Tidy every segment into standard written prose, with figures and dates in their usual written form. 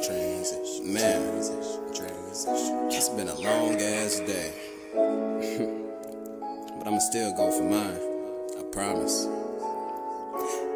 Transition, man. It's been a long ass day, but I'ma still go for mine. I promise.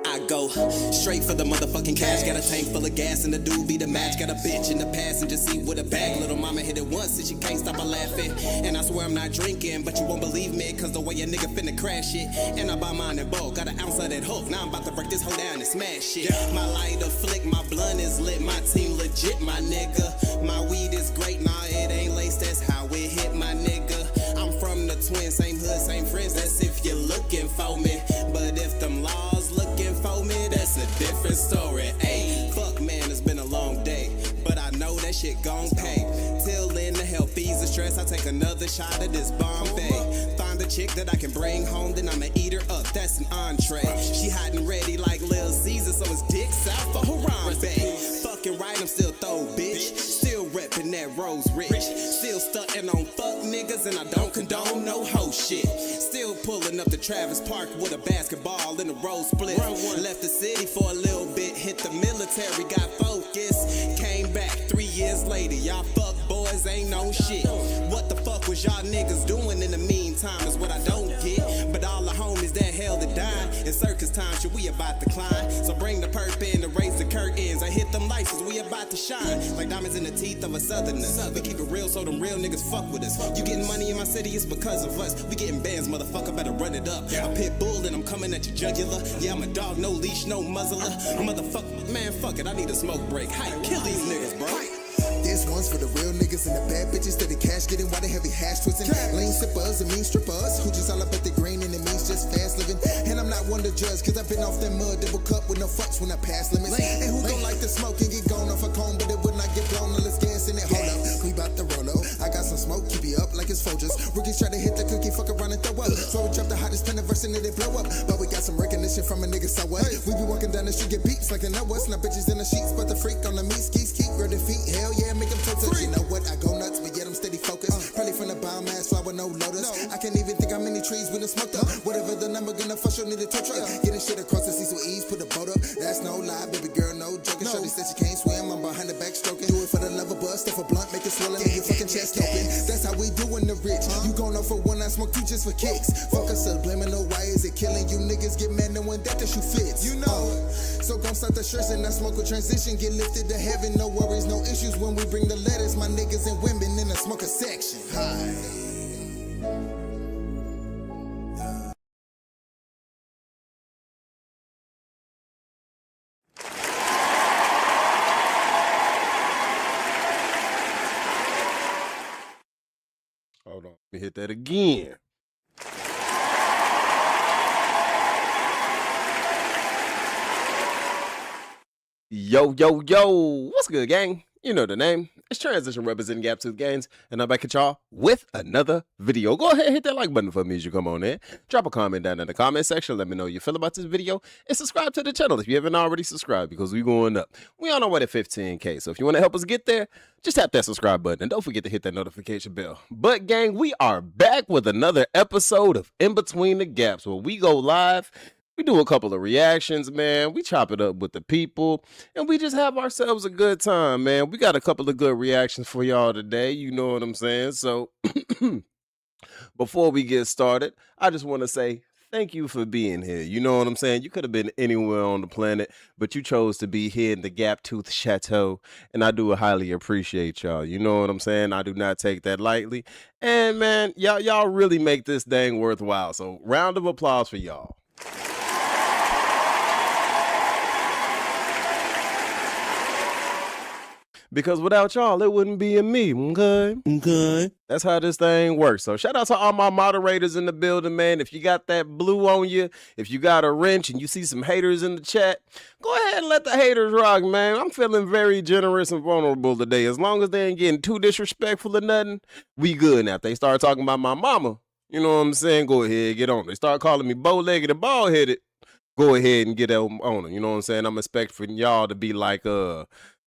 I go straight for the motherfucking cash. Got a tank full of gas and the dude be the match. Got a bitch in the passenger seat with a bag. Little mama hit it once and she can't stop her laughing. And I swear I'm not drinking, but you won't believe me, cause the way a nigga finna crash it. And I buy mine in bulk, got an ounce of that hook. Now I'm about to break this hoe down and smash it. My lighter flick, my blunt is lit. My team legit, my nigga. My weed is great, nah it ain't laced, that's how it hit, my nigga. I'm from the twin, same hood, same friends, that's if you're looking for me. But if them laws looking for me, that's a different story. Ayy, fuck man, it's been a long day, but I know that shit gon' pay. Till then to help ease the stress, I take another shot of this Bombay. Find a chick that I can bring home, then I'ma eat her up, that's an entree. She hot and ready like Lil Caesar, so it's dicks out for Harambe. Fucking right, I'm still throw, bitch. Still reppin' that Rose Rich. Still stuntin' on fuck niggas, and I don't condone no hoe shit. Still pulling up to Travis Park with a basketball in a road split. Left the city for a little bit, hit the military, got focused. Came back 3 years later, y'all fuck boys ain't no shit. What the fuck was y'all niggas doing in the meantime is what I don't get. But all the homies that held it down, in circus time, shit, we about to climb. So bring the perp in to raise the curtains. I hit them lights, we about to shine. Like diamonds in the teeth of a southerner. We keep it real so them real niggas fuck with us. You getting money in my city, it's because of us. We getting bands, motherfucker, better run it up. I pit bull and I'm coming at your jugular. Yeah, I'm a dog, no leash, no muzzler. Motherfucker, man, fuck it, I need a smoke break. How you kill these niggas, bro? This one's for the real niggas and the bad bitches that the cash getting while they heavy hash twisting. Lane sippers and mean strippers who just all up at the green and it means just fast living. And I'm not one to judge, cause I've been off that mud double cup with no fucks when I pass limits. And who don't like to smoke and get gone off a cone, but it would not get blown unless gas in it. Hold up, we bout to roll up. I got some smoke, keep you up like it's Folgers. Rookies try to hit the cookie, fuck around and throw up. So we drop the hottest pen verse and it blow up. But we got some recognition from a nigga, so what? We be walking down the street, get beeps like they know us. Now bitches in the sheets, but the freak on the meat skis keep real defeat. Hell yeah, make them touch. You know what? I go nuts, but yet I'm steady focused. Probably from the bomb ass flower, no lotus. I can't even think how many trees we done smoked up. Whatever the number, gonna fuss, you'll need a tow truck. Getting shit across the seas with ease, put a boat up. That's no lie, baby girl, no joking. Shorty said she can't swim, I'm behind the back stroking. Do it for the love of buzz, stuff a blunt, make it swell and leave your fucking chest open. That's how we doing the rich. You gon' know for one, I smoke two just for kicks. Fuck us up, blaming no why is it killing you niggas? Get mad knowing that the shoe fits. You know. So gon' start the shirts and I smoke a transition. Get lifted to heaven, no worries, no issues when we bring the letters. My niggas and women in the smoker section. Hi. Hold on, let me hit that again. Yo, yo, yo, what's good, gang? You know the name. It's Transition representing Gaptooth Gainz, and I'm back at y'all with another video. Go ahead and hit that like button for me as you come on in. Drop a comment down in the comment section. Let me know how you feel about this video, and subscribe to the channel if you haven't already subscribed, because we're going up. We on our way to 15K, so if you want to help us get there, just tap that subscribe button, and don't forget to hit that notification bell. But gang, we are back with another episode of In Between the Gaps, where we go live. We do a couple of reactions, man. We chop it up with the people, and we just have ourselves a good time, man. We got a couple of good reactions for y'all today. You know what I'm saying? So before we get started, I just want to say thank you for being here. You know what I'm saying? You could have been anywhere on the planet, but you chose to be here in the Gaptooth Chateau, and I do highly appreciate y'all. You know what I'm saying? I do not take that lightly. And, man, y'all really make this thing worthwhile. So round of applause for y'all. Because without y'all, it wouldn't be in me, okay? That's how this thing works. So shout out to all my moderators in the building, man. If you got that blue on you, if you got a wrench and you see some haters in the chat, go ahead and let the haters rock, man. I'm feeling very generous and vulnerable today. As long as they ain't getting too disrespectful or nothing, we good. Now, if they start talking about my mama, you know what I'm saying? Go ahead, get on. They start calling me bow-legged and bald-headed, go ahead and get on them. You know what I'm saying? I'm expecting y'all to be like,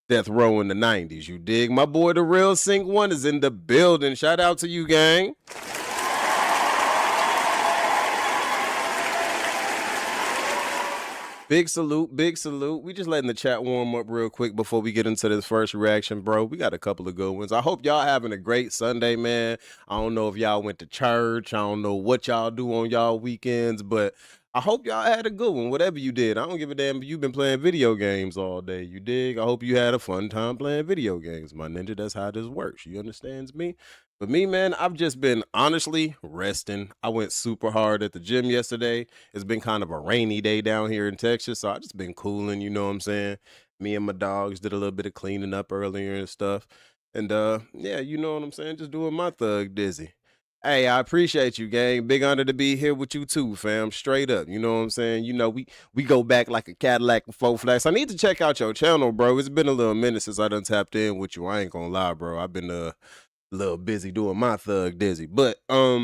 Death Row in the 90s. You dig? My boy, the Real Sync One, is in the building. Shout out to you, gang. Big salute, big salute. We just letting the chat warm up real quick before we get into this first reaction, bro. We got a couple of good ones. I hope y'all having a great Sunday, man. I don't know if y'all went to church. I don't know what y'all do on y'all weekends, but I hope y'all had a good one, whatever you did. I don't give a damn if you've been playing video games all day. You dig? I hope you had a fun time playing video games, my ninja. That's how this works. You understands me? But me, man, I've just been honestly resting. I went super hard at the gym yesterday. It's been kind of a rainy day down here in Texas, so I just been cooling, you know what I'm saying? Me and my dogs did a little bit of cleaning up earlier and stuff. And yeah, you know what I'm saying? Just doing my thug dizzy. Hey, I appreciate you, gang. Big honor to be here with you too, fam. Straight up. You know what I'm saying? You know, we go back like a Cadillac and four flats. I need to check out your channel, bro. It's been a little minute since I done tapped in with you. I ain't gonna lie, bro. I've been a little busy doing my thug dizzy. But how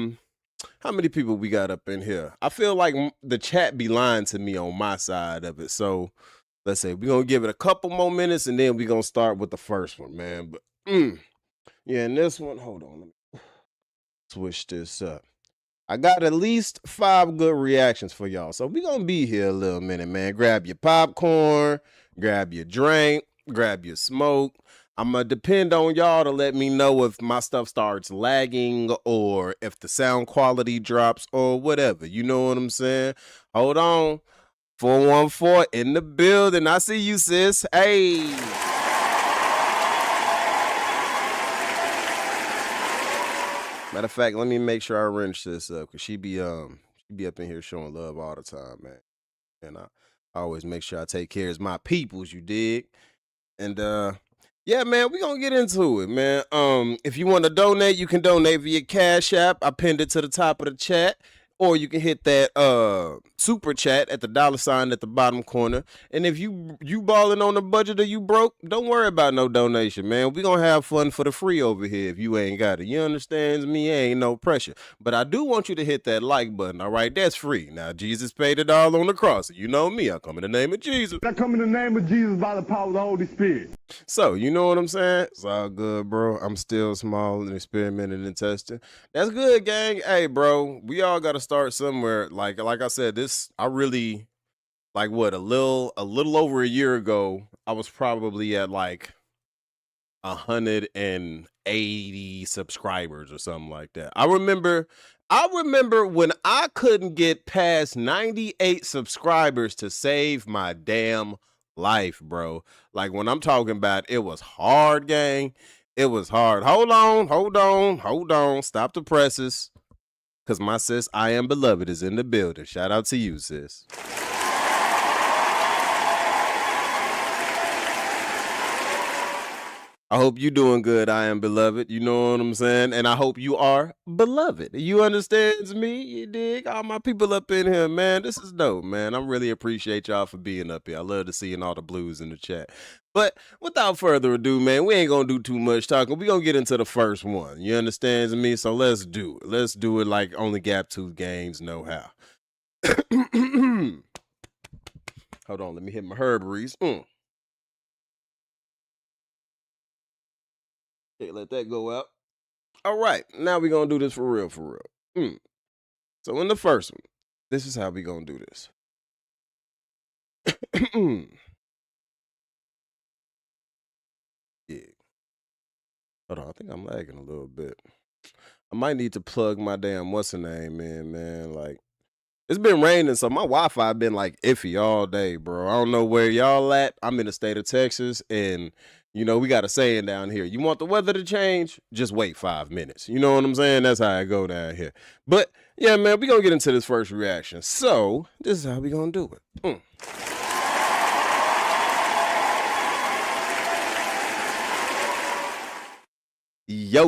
many people we got up in here? I feel like the chat be lying to me on my side of it. So let's say we're gonna give it a couple more minutes and then we're gonna start with the first one, man. But yeah, and this one, hold on, let me switch this up. I got at least 5 good reactions for y'all. So we're gonna be here a little minute, man. Grab your popcorn, grab your drink, grab your smoke. I'm gonna depend on y'all to let me know if my stuff starts lagging or if the sound quality drops or whatever. You know what I'm saying? Hold on. 414 in the building. I see you, sis. Hey. Matter of fact, let me make sure I wrench this up because she be up in here showing love all the time, man. And I always make sure I take care of my peoples, you dig? And yeah, man, we gonna get into it, man. If you want to donate, you can donate via Cash App. I pinned it to the top of the chat. Or you can hit that super chat at the $ at the bottom corner. And if you balling on a budget or you broke, don't worry about no donation, man. We gonna have fun for the free over here if you ain't got it. You understands me? Ain't no pressure. But I do want you to hit that like button, all right? That's free. Now, Jesus paid it all on the cross. You know me. I come in the name of Jesus. I come in the name of Jesus by the power of the Holy Spirit. So, you know what I'm saying? It's all good, bro. I'm still small and experimenting and testing. That's good, gang. Hey, bro, we all got to start somewhere. Like I said, I really, like what, a little over a year ago, I was probably at like 180 subscribers or something like that. I remember when I couldn't get past 98 subscribers to save my damn life, bro. Like when I'm talking about it was hard, gang. It was hard. Hold on. Stop the presses. Cause my sis, I am beloved, is in the building. Shout out to you, sis. I hope you doing good, I am beloved. You know what I'm saying? And I hope you are beloved. You understands me? You dig? All my people up in here, man. This is dope, man. I really appreciate y'all for being up here. I love to seeing all the blues in the chat. But without further ado, man, we ain't gonna do too much talking. We gonna get into the first one. You understands me? So let's do it. Let's do it like only Gaptooth Gainz know how. Hold on, let me hit my herbaries. Okay, let that go out. All right, now we're going to do this for real, So in the first one, this is how we going to do this. Yeah. Hold on, I think I'm lagging a little bit. I might need to plug my damn what's-her-name in, man. Like, it's been raining, so my Wi-Fi been like iffy all day, bro. I don't know where y'all at. I'm in the state of Texas, and you know, we got a saying down here. You want the weather to change? Just wait 5 minutes. You know what I'm saying? That's how I go down here. But, yeah, man, we're going to get into this first reaction. So, this is how we going to do it. Yo,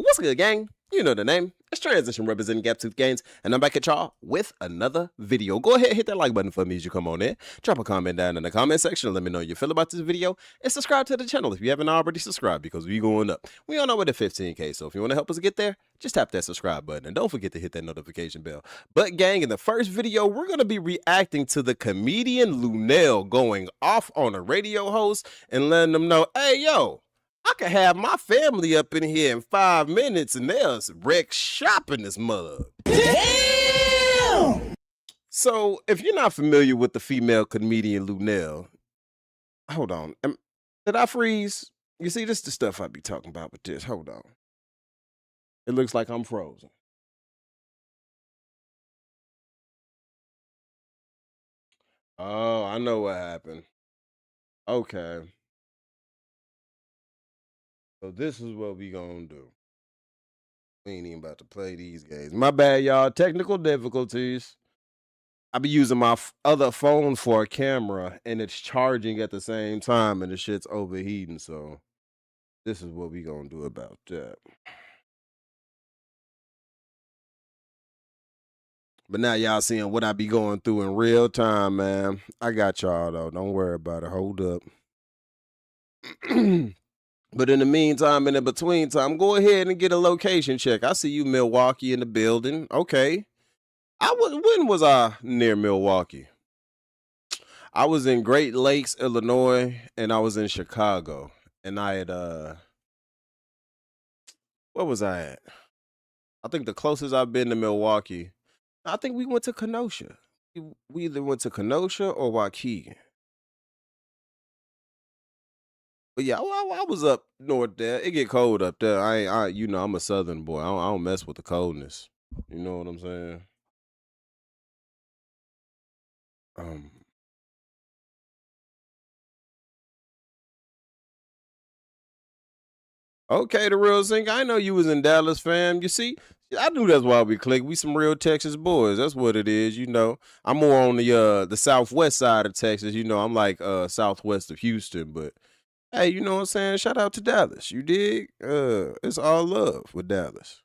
what's good, gang? You know the name. It's Transition representing Gaptooth Gainz, and I'm back at y'all with another video. Go ahead, hit that like button for me as you come on in. Drop a comment down in the comment section. Let me know how you feel about this video, and subscribe to the channel if you haven't already subscribed, because we going up. We on our way to 15K, so if you want to help us get there, just tap that subscribe button, and don't forget to hit that notification bell. But gang, in the first video, we're going to be reacting to the comedian Luenell going off on a radio host and letting them know, hey, yo, I could have my family up in here in 5 minutes and they'll wreck shop in this mug. Damn! So, if you're not familiar with the female comedian Luenell, hold on. Did I freeze? You see, this is the stuff I be talking about with this. Hold on. It looks like I'm frozen. Oh, I know what happened. Okay. So this is what we gonna do. We ain't even about to play these games. My bad, y'all. Technical difficulties. I be using my other phone for a camera, and it's charging at the same time, and the shit's overheating. So this is what we gonna do about that. But now y'all seeing what I be going through in real time, man. I got y'all though. Don't worry about it. Hold up. But in the meantime, in the between time, go ahead and get a location check. I see you, Milwaukee, in the building. Okay. When was I near Milwaukee? I was in Great Lakes, Illinois, and I was in Chicago. And I had where was I at? I think the closest I've been to Milwaukee, I think we went to Kenosha. We either went to Kenosha or Waukegan. But yeah, I was up north there. It get cold up there. I'm a Southern boy. I don't mess with the coldness. You know what I'm saying? Um, okay, the real thing. I know you was in Dallas, fam. You see, I knew that's why we click. We some real Texas boys. That's what it is. You know, I'm more on the southwest side of Texas. You know, I'm like southwest of Houston, but hey, you know what I'm saying? Shout out to Dallas. You dig? It's all love with Dallas.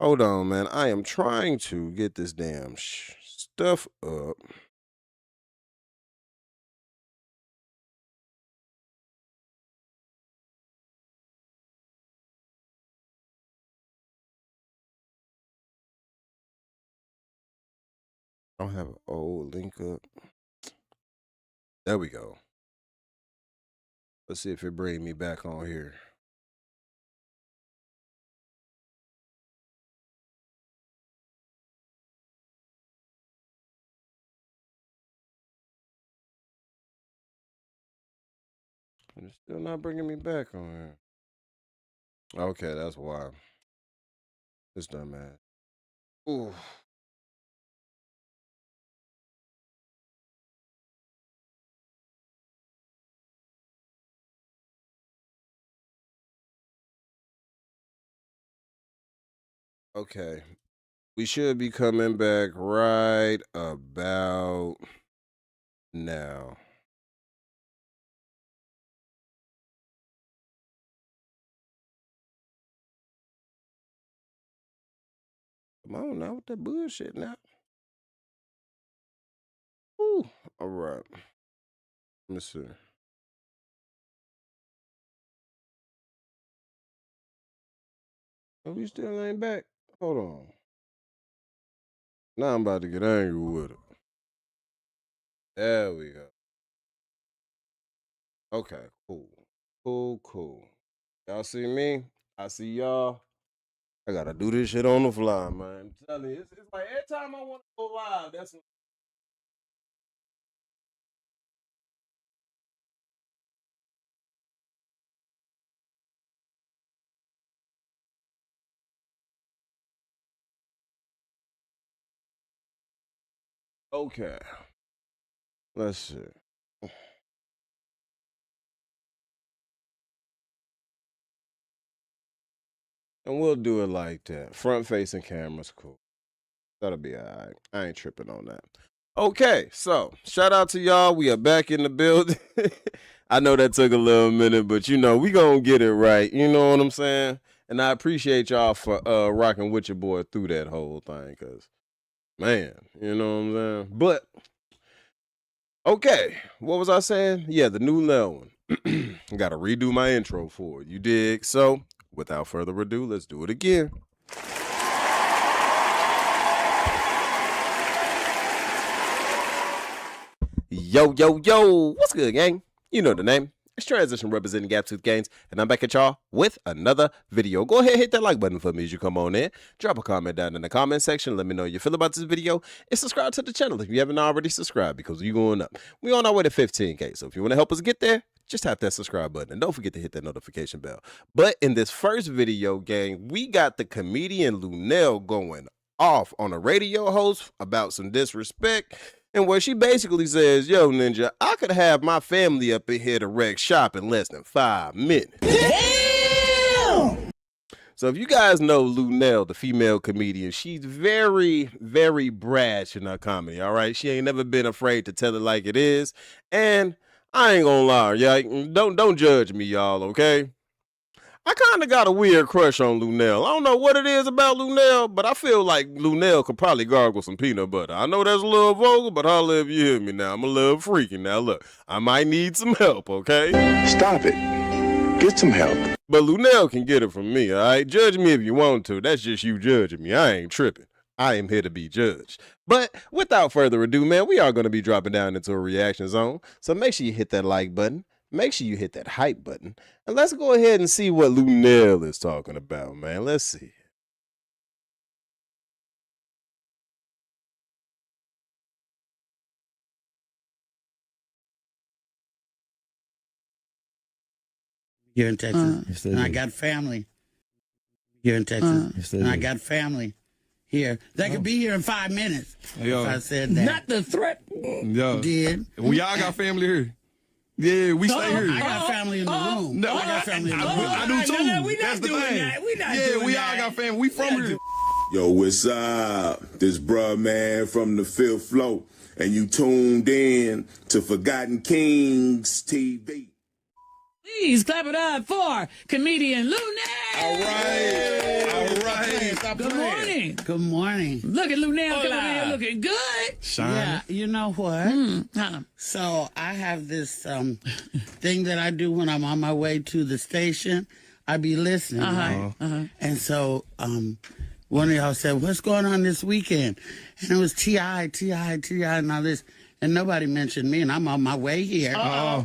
Hold on, man. I am trying to get this damn stuff up. I don't have an old link up. There we go. Let's see if it bring me back on here. And it's still not bringing me back on here. Okay, that's why. It's done, man. Ooh. Okay. We should be coming back right about now. Come on now with that bullshit now. Ooh. All right. Let me see. Oh, we still ain't back. Hold on. Now I'm about to get angry with it. There we go. Okay, cool. Cool. Y'all see me? I see y'all. I gotta do this shit on the fly, man. I'm telling you, it's like every time I want to go live, that's what. Okay. Let's see. And we'll do it like that. Front facing camera's cool. That'll be all right. I ain't tripping on that. Okay, so shout out to y'all. We are back in the building. I know that took a little minute, but you know, we gonna get it right. You know what I'm saying? And I appreciate y'all for rocking with your boy through that whole thing, cause man, you know what I'm saying? But okay, what was I saying? Yeah, the new Lil one. Gotta redo my intro for it. You dig? So without further ado, let's do it again. Yo, what's good, gang? You know the name. It's Transition representing Gaptooth Gainz, and I'm back at y'all with another video. Go ahead, hit that like button for me as you come on in. Drop a comment down in the comment section. Let me know how you feel about this video, and subscribe to the channel if you haven't already subscribed, because we're going up. We're on our way to 15K, so if you want to help us get there, just tap that subscribe button, and don't forget to hit that notification bell. But in this first video, gang, we got the comedian Luenell going off on a radio host about some disrespect. And where she basically says, yo, Ninja, I could have my family up in here to wreck shop in less than 5 minutes. Damn! So if you guys know Luenell, the female comedian, she's very, very brash in her comedy, all right? She ain't never been afraid to tell it like it is. And I ain't gonna lie, y'all. Don't judge me, y'all, okay? I kind of got a weird crush on Luenell. I don't know what it is about Luenell, but I feel like Luenell could probably gargle some peanut butter. I know that's a little vulgar, but holla if you hear me now. I'm a little freaky now. Look, I might need some help, okay? Stop it. Get some help. But Luenell can get it from me, all right? Judge me if you want to. That's just you judging me. I ain't tripping. I am here to be judged. But without further ado, man, we are going to be dropping down into a reaction zone. So make sure you hit that like button. Make sure you hit that hype button, and let's go ahead and see what Luenell is talking about, man. Let's see. Here in Texas, and I got family here in Texas, and I got family here. They could be here in 5 minutes. Yo. If I said that. Not the threat. Yo. Did. We all got family here. Yeah, we stay here. I got family in the room. No, I got family in the room. I do too. No, we not That's the doing thing. that. We not yeah, doing we that. all got family. We from here. Yo, what's up? This bruh man from the 5th floor, and you tuned in to Forgotten Kings TV. Please clap it up for comedian Luenell. All right. Good morning. Good morning. Look at Luenell coming in here looking good. Shine. Yeah, you know what? Huh. So I have this thing that I do when I'm on my way to the station. I be listening, right? And so one of y'all said, "What's going on this weekend?" And it was T.I., and all this. And nobody mentioned me, and I'm on my way here.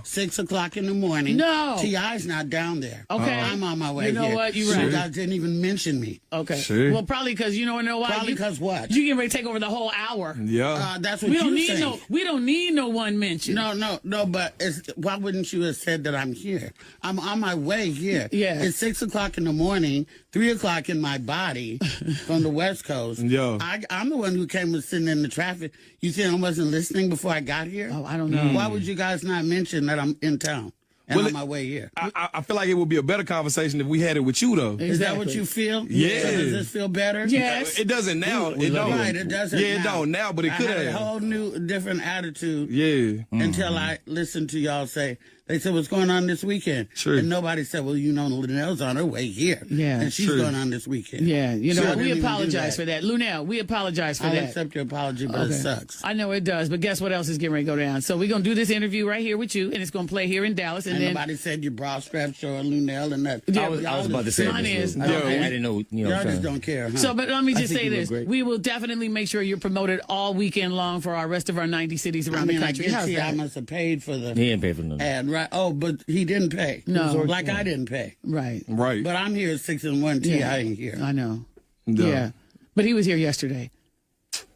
6 o'clock in the morning. No. T.I.'s not down there. Okay. I'm on my way here. You know what? You're So right. you guys didn't even mention me. Okay. Sure. Well, probably because you know why? Probably because what? You getting ready to take over the whole hour. Yeah. That's what We you don't need saying. we don't need no one mention. No, but why wouldn't you have said that I'm here? I'm on my way here. Yeah. It's 6 o'clock in the morning, 3 o'clock in my body from the West Coast. Yeah. I'm the one who came and sitting in the traffic. You think I wasn't listening before I got here? Oh, I don't know. Why would you guys not mention that I'm in town and on my way here? I feel like it would be a better conversation if we had it with you, though. Is that what you feel? Yeah. So does this feel better? Yes. It doesn't now. It don't. Right, it doesn't. Yeah, it now. don't now, but it I could had a have. whole new, different attitude. Yeah. Until I listened to y'all say, they said, what's going on this weekend? Sure. And nobody said, well, you know, Luenell's on her way here. Yeah. And she's Sure. going on this weekend. Yeah, you know So I what? We didn't even do apologize that. for that. Luenell, we apologize for I'll that. accept your apology, but it sucks. I know it does, but guess what else is getting ready to go down? So we're going to do this interview right here with you, and it's going to play here in Dallas. And And then nobody said your bra strap showing Luenell and that. Yeah, I was about to say mine this. is. I didn't know. You know, Y'all what I'm just saying? don't care, huh? So, but let me just think say you look this. great. We will definitely make sure you're promoted all weekend long for our rest of our 90 cities around the I country. guess How's I that? must have paid for the He ain't pay for nothing. ad, right? Oh, but he didn't pay. No. Like I didn't pay. Right. Right. But I'm here at 6 and 1 Yeah. I ain't here. I know. Yeah. Yeah. But he was here yesterday.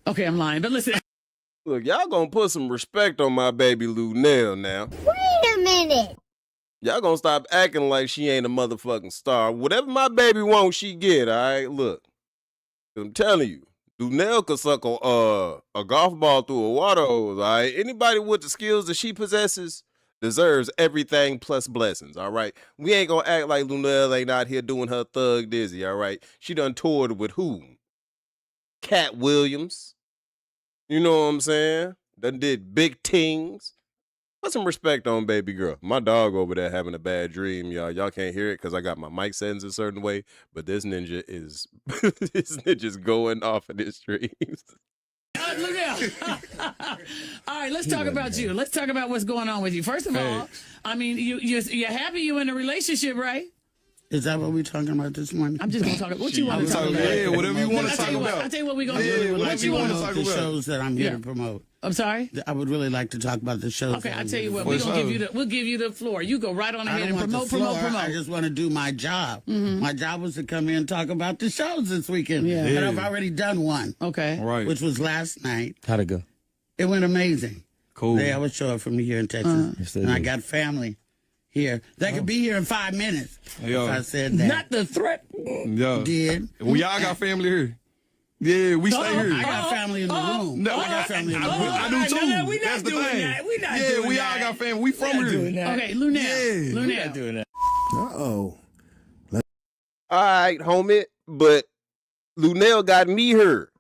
Okay, I'm lying. But listen. Look, y'all gonna put some respect on my baby Luenell now. Wait a minute. Y'all gonna stop acting like she ain't a motherfucking star. Whatever my baby wants, she get, all right? Look, I'm telling you, Luenell could suck a golf ball through a water hose, all right? Anybody with the skills that she possesses deserves everything plus blessings, all right? We ain't gonna act like Luenell ain't out here doing her thug dizzy, all right? She done toured with who? Cat Williams. You know what I'm saying? Done did big tings. Put some respect on baby girl. My dog over there having a bad dream, y'all. Y'all can't hear it because I got my mic settings a certain way, but this ninja is this ninja's going off in his dreams. Look out. All right, let's talk about you. Let's talk about what's going on with you. First of all, I mean, you're happy you're in a relationship, right? Is that what we're talking about this morning? I'm just gonna talk. What you want to talk about? Yeah, whatever you want to I'll talk tell you what. about. I'll tell you what we're gonna Yeah, do. whatever What you you wanna want? talk The about. shows that I'm here Yeah. to promote. I'm sorry. I would really like to talk about the shows. Okay, that I'll I'm tell you here what. to We're For gonna sure. give you the. We'll give you the floor. You go right on I ahead don't and want promote, the floor. promote. I just want to do my job. My job was to come here and talk about the shows this weekend. Yeah. And I've already done one, Okay. Right. which was last night. How'd it go? It went amazing. Cool. They always show up for me here in Texas. Yes, they And I do. got family here. They could be here in 5 minutes Yeah. if I said that. Not the threat. Yeah. Did. We all got family here. Yeah, we stay here. I got family in the room. No, I got family in the room. I do too. no, we not That's the doing thing. that. We not yeah, doing we that. all got family. We from here. Okay, Luenell. Yeah. Luenell. Doing that. Uh-oh. All right, homie, but Luenell got me here,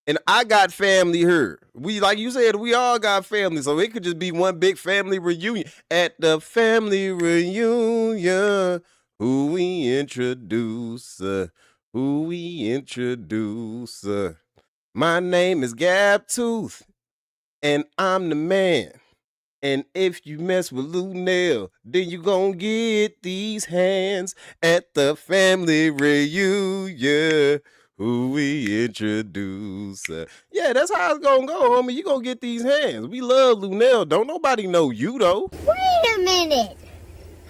and I got family here. We, like you said, we all got family, so it could just be one big family reunion. At the family reunion, who we introduce, my name is Gaptooth, and I'm the man. And if you mess with Luenell, then you gon' get these hands at the family reunion. Who we introduce. Yeah, that's how it's gonna go, homie. You gonna get these hands. We love Luenell. Don't nobody know you, though. Wait a minute.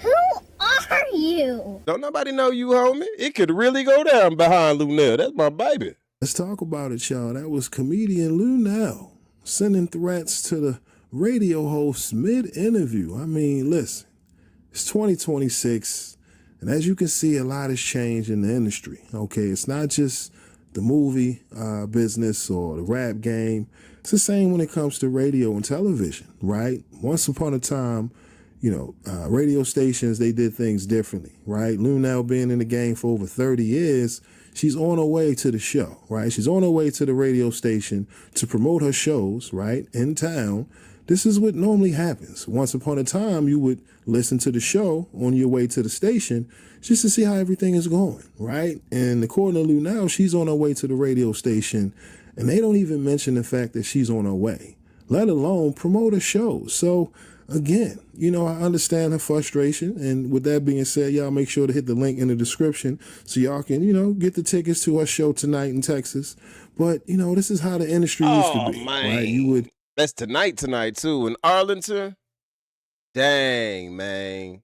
Who are you? Don't nobody know you, homie. It could really go down behind Luenell. That's my baby. Let's talk about it, y'all. That was comedian Luenell sending threats to the radio host mid-interview. I mean, listen, it's 2026, and as you can see, a lot has changed in the industry, okay? It's not just the movie business or the rap game. It's the same when it comes to radio and television, right? Once upon a time, radio stations, they did things differently, right? Luenell being in the game for over 30 years, she's on her way to the show, right? She's on her way to the radio station to promote her shows, right, in town. This is what normally happens. Once upon a time, you would listen to the show on your way to the station just to see how everything is going, right? And according to Luenell, she's on her way to the radio station, and they don't even mention the fact that she's on her way, let alone promote her show. So, again, I understand her frustration. And with that being said, y'all make sure to hit the link in the description so y'all can, get the tickets to her show tonight in Texas. But, this is how the industry used to be, man. right? You would. That's tonight, too, in Arlington. Dang, man.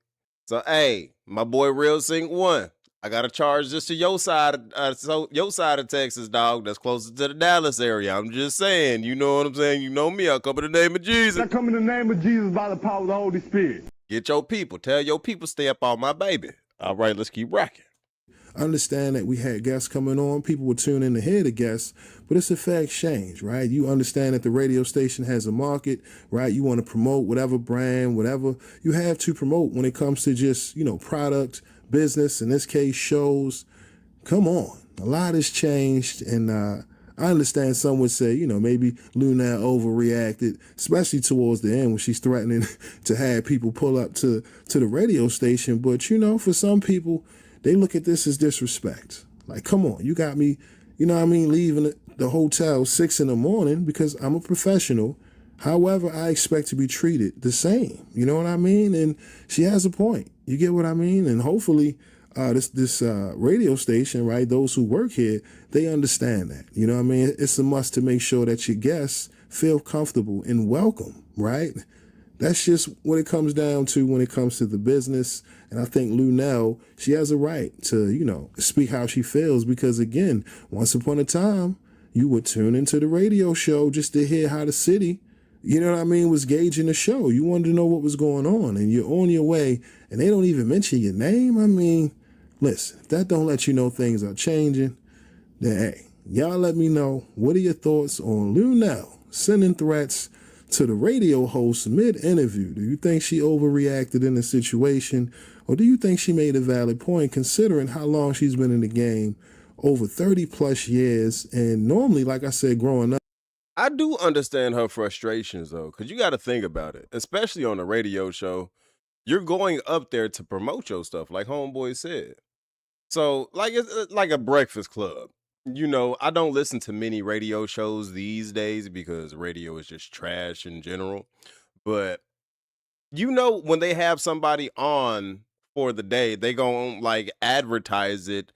So, hey, my boy Real Sync 1. I got to charge this to your side of Texas, dog. That's closer to the Dallas area. I'm just saying. You know what I'm saying? You know me. I come in the name of Jesus. I come in the name of Jesus by the power of the Holy Spirit. Get your people. Tell your people stay up on my baby. All right, let's keep rocking. Understand that we had guests coming on. People would tune in to hear the guests, but it's a fair exchange, right? You understand that the radio station has a market, right? You want to promote whatever brand, whatever you have to promote when it comes to just, product, business, in this case, shows. Come on. A lot has changed, and I understand some would say, maybe Luenell overreacted, especially towards the end when she's threatening to have people pull up to the radio station. But, for some people, they look at this as disrespect. Like, come on, you got me, leaving the hotel 6 a.m. because I'm a professional. However, I expect to be treated the same. You know what I mean? And she has a point. You get what I mean? And hopefully this radio station, right, those who work here, they understand that. You know what I mean? It's a must to make sure that your guests feel comfortable and welcome, right? That's just what it comes down to when it comes to the business. And I think Luenell, she has a right to, speak how she feels because, again, once upon a time, you would tune into the radio show just to hear how the city, was gauging the show. You wanted to know what was going on, and you're on your way, and they don't even mention your name. Listen, if that don't let you know things are changing, then, hey, y'all let me know. What are your thoughts on Luenell sending threats to the radio host mid-interview? Do you think she overreacted in the situation, or do you think she made a valid point considering how long she's been in the game, over 30 plus years, and normally, like I said, growing up? I do understand her frustrations, though, because you got to think about it, especially on a radio show. You're going up there to promote your stuff, like Homeboy said. So, it's like a breakfast club. I don't listen to many radio shows these days because radio is just trash in general. But, when they have somebody on for the day. They gonna like advertise it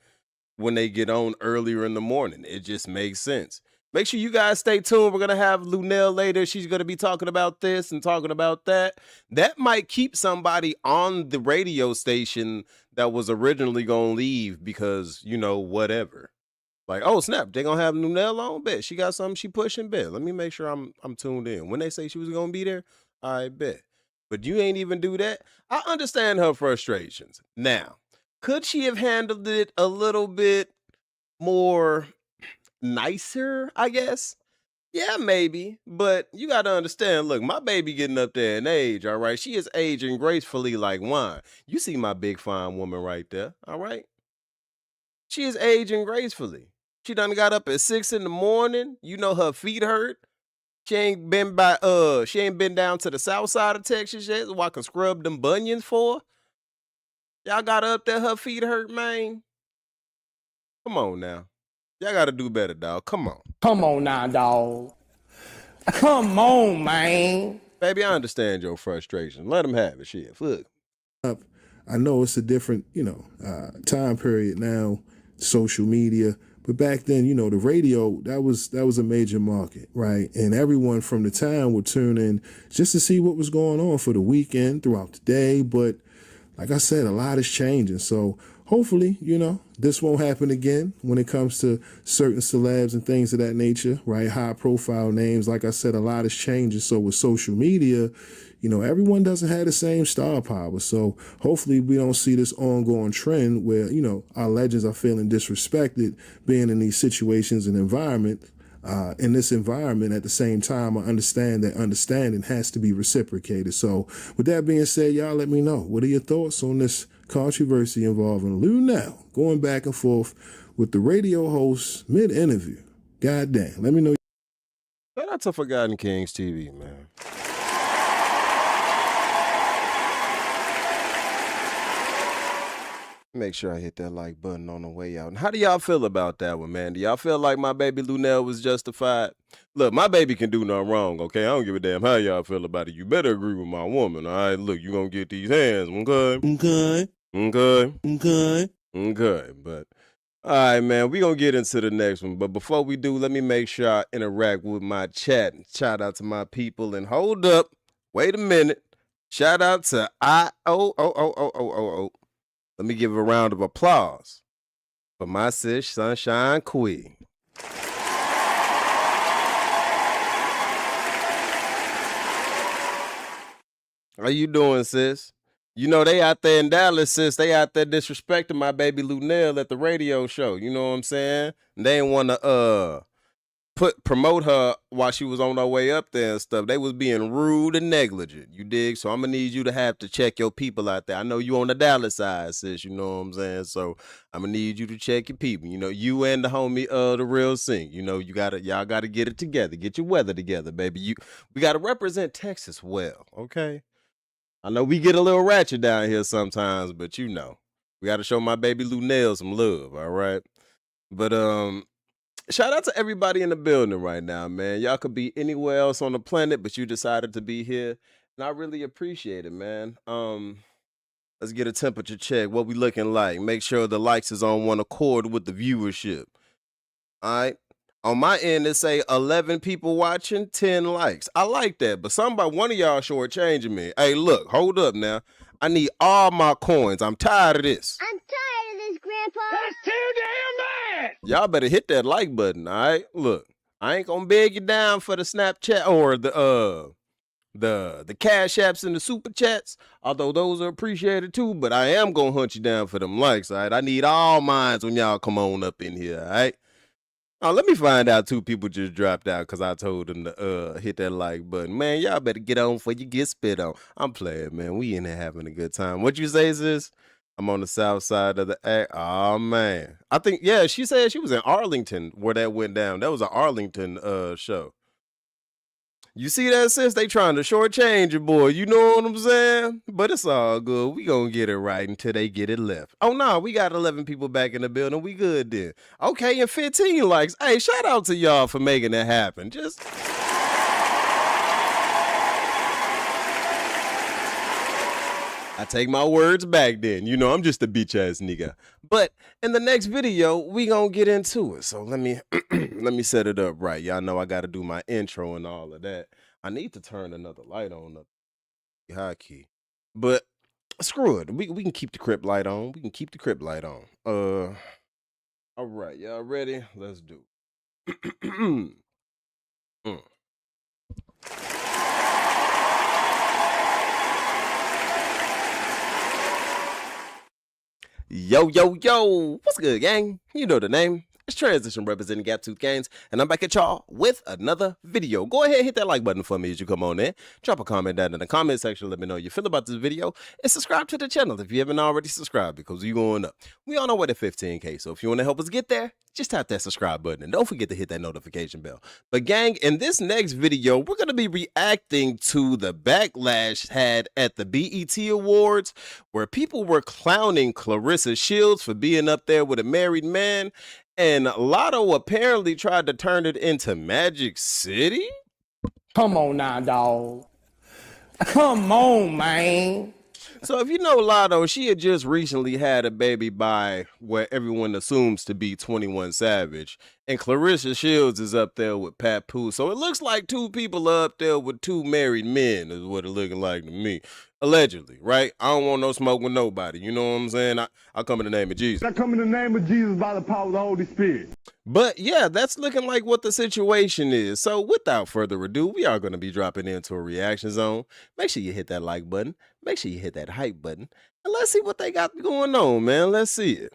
when they get on earlier in the morning. It just makes sense. Make sure you guys stay tuned. We're going to have Luenell later. She's going to be talking about this and talking about that. That might keep somebody on the radio station that was originally going to leave because, you know, whatever. Like, oh, snap, they going to have Luenell on? Bet. She got something she pushing? Bet. Let me make sure I'm tuned in. When they say she was going to be there, I bet. But you ain't even do that. I understand her frustrations. Now, could she have handled it a little bit more nicer, I guess? Yeah, maybe. But you got to understand, look, my baby getting up there in age, all right? She is aging gracefully like wine. You see my big fine woman right there, all right? She is aging gracefully. She done got up at 6 in the morning. You know her feet hurt. She ain't been down to the south side of Texas yet so I can scrub them bunions for her. Y'all got her up there, her feet hurt, man. Come on now. Y'all got to do better, dog. Come on. Come on now, dog. Come on, man. Baby, I understand your frustration. Let them have it. Shit, fuck. I know it's a different, time period now, social media. But back then, the radio, that was a major market, right? And everyone from the town would tune in just to see what was going on for the weekend, throughout the day. But like I said, a lot is changing. So hopefully, this won't happen again when it comes to certain celebs and things of that nature, right? High profile names. Like I said, a lot is changing. So with social media, everyone doesn't have the same star power. So hopefully we don't see this ongoing trend where, our legends are feeling disrespected being in these situations and in this environment. At the same time, I understand that understanding has to be reciprocated. So with that being said, y'all let me know. What are your thoughts on this controversy involving Luenell going back and forth with the radio host mid-interview? God damn, let me know. Shout out to Forgotten Kings TV, man. Make sure I hit that like button on the way out. And how do y'all feel about that one, man? Do y'all feel like my baby Luenell was justified? Look, my baby can do nothing wrong, okay? I don't give a damn how y'all feel about it. You better agree with my woman, all right? Look, you gonna get these hands, okay? Okay. But, all right, man, we gonna get into the next one. But before we do, let me make sure I interact with my chat. Shout out to my people. And hold up. Wait a minute. Shout out to Let me give a round of applause for my sis, Sunshine Queen. How you doing, sis? They out there in Dallas, sis. They out there disrespecting my baby Luenell at the radio show. You know what I'm saying? And they didn't want to promote her while she was on her way up there and stuff. They was being rude and negligent, you dig? So I'm gonna need you to have to check your people out there. I know you on the Dallas side, sis, you know what I'm saying? So I'm gonna need you to check your people. You and the homie the Real Sing. Y'all gotta get it together. Get your weather together, baby. We gotta represent Texas well, okay? I know we get a little ratchet down here sometimes, but we gotta show my baby Luenell some love, all right? But shout out to everybody in the building right now, man. Y'all could be anywhere else on the planet, but you decided to be here. And I really appreciate it, man. Let's get a temperature check. What we looking like? Make sure the likes is on one accord with the viewership. All right. On my end, it say 11 people watching, 10 likes. I like that, but one of y'all shortchanging me. Hey, look, hold up now. I need all my coins. I'm tired of this. I'm tired of this, Grandpa. That's too damn bad. Y'all better hit that like button, all right? Look, I ain't gonna beg you down for the Snapchat or the Cash Apps and the Super Chats, although those are appreciated too, but I am gonna hunt you down for them likes, all right? I need all mines when y'all come on up in here, all right? Oh, let me find out 2 people just dropped out because I told them to hit that like button. Man, y'all better get on before you get spit on. I'm playing, man. We in there having a good time. What you say, sis? I'm on the south side of the act. Oh, man. I think, yeah, she said she was in Arlington where that went down. That was an Arlington show. You see that, sis? They trying to shortchange your boy. You know what I'm saying? But it's all good. We gonna get it right until they get it left. Oh, no, we got 11 people back in the building. We good then. Okay, and 15 likes. Hey, shout out to y'all for making that happen. I take my words back then. You know, I'm just a bitch ass nigga. But in the next video, we gonna get into it. So let me let me set it up right. Y'all know I gotta do my intro and all of that. I need to turn another light on up high key. But screw it. We can keep the crib light on. We can keep the crib light on. All right, y'all ready? Let's do it. Yo, yo, yo, what's good, gang? You know the name. It's Transition representing Gaptooth Gainz, and I'm back at y'all with another video. Go ahead, hit that like button for me as you come on in. Drop a comment down in the comment section. Let me know how you feel about this video. And subscribe to the channel if you haven't already subscribed, because we're going up. We on our way to 15K, so if you want to help us get there, just tap that subscribe button. And don't forget to hit that notification bell. But gang, in this next video, we're going to be reacting to the backlash had at the BET Awards, where people were clowning Claressa Shields for being up there with a married man. And Latto apparently tried to turn it into Magic City? Come on now, dog. Come on, man. So if you know Latto, she had just recently had a baby by what everyone assumes to be 21 Savage. And Claressa Shields is up there with Papoose. So it looks like two people are up there with two married men is what it looking like to me. Allegedly, right? I don't want no smoke with nobody. You know what I'm saying? I come in the name of Jesus. I come in the name of Jesus by the power of the Holy Spirit. But yeah, that's looking like what the situation is. So without further ado, we are going to be dropping into a reaction zone. Make sure you hit that like button. Make sure you hit that hype button. And let's see what they got going on, man. Let's see it.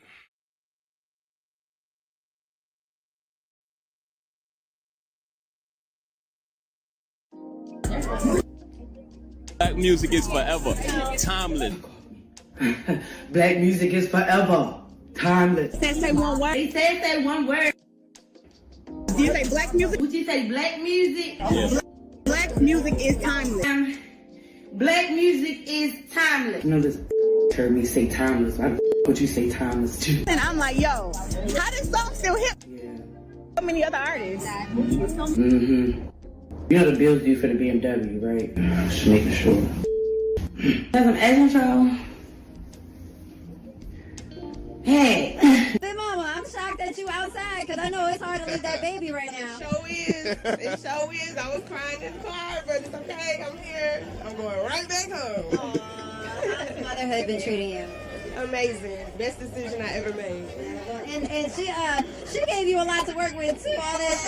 Black music is forever timeless. Black music is forever timeless. Say one word. He said say one word. Did you say black music? Would you say black music? Yes. Black music is timeless. Black music is timeless. You know this heard me say timeless. Why would you say timeless too? And I'm like, yo, how this song still hip? Yeah. So many other artists. Mm-hmm. You know the bills due for the BMW, right? Just making sure. Have an egg control. Hey. Hey, Mama, I'm shocked that you outside because I know it's hard to leave that baby right now. It sure is. It sure is. I was crying in the car, but it's okay. I'm here. I'm going right back home. Aww, how's motherhood been treating you? Amazing. Best decision I ever made. And she gave you a lot to work with too. All this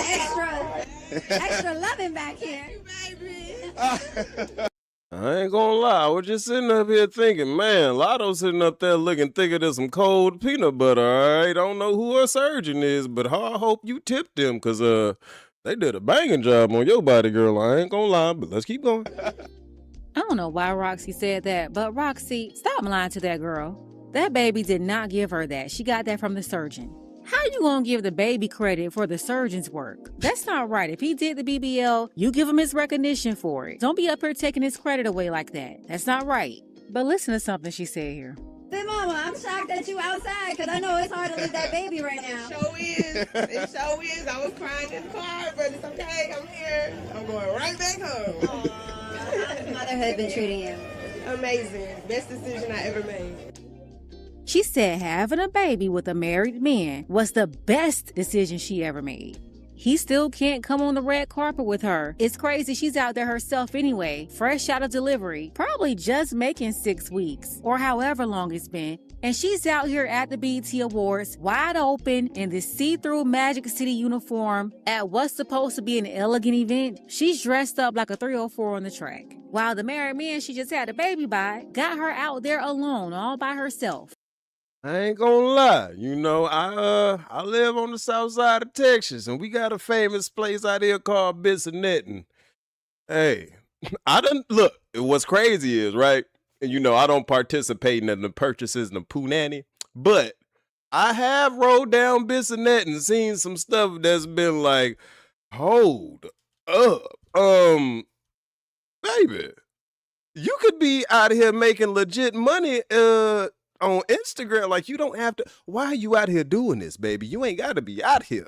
extra loving back here. Thank you, baby. I ain't gonna lie, I was just sitting up here thinking, man, Latto's sitting up there looking thicker than some cold peanut butter, all right? I don't know who her surgeon is, but I hope you tipped them, because they did a banging job on your body, girl. I ain't gonna lie, but let's keep going. I don't know why Roxy said that, but Roxy, stop lying to that girl. That baby did not give her that. She got that from the surgeon. How you gonna give the baby credit for the surgeon's work? That's not right. If he did the BBL, you give him his recognition for it. Don't be up here taking his credit away like that. That's not right. But listen to something she said here. Hey, Mama, I'm shocked that you outside because I know it's hard to leave that baby right now. It sure is. It sure is. I was crying in the car, but it's okay. I'm here. I'm going right back home. Aww, how's motherhood been treating you? Amazing. Best decision I ever made. She said having a baby with a married man was the best decision she ever made. He still can't come on the red carpet with her. It's crazy she's out there herself anyway, fresh out of delivery, probably just making 6 weeks, or however long it's been. And she's out here at the BET Awards, wide open, in this see-through Magic City uniform at what's supposed to be an elegant event. She's dressed up like a 304 on the track. While the married man she just had a baby by got her out there alone, all by herself. I ain't gonna lie, you know, I live on the south side of Texas, and we got a famous place out here called Bissonnet. And hey, look, what's crazy is, right, and you know, I don't participate in the purchases and the poonanny, but I have rode down Bissonnet and seen some stuff that's been like, hold up, baby, you could be out here making legit money, on Instagram. Like, you don't have to. Why are you out here doing this, baby? You ain't got to be out here.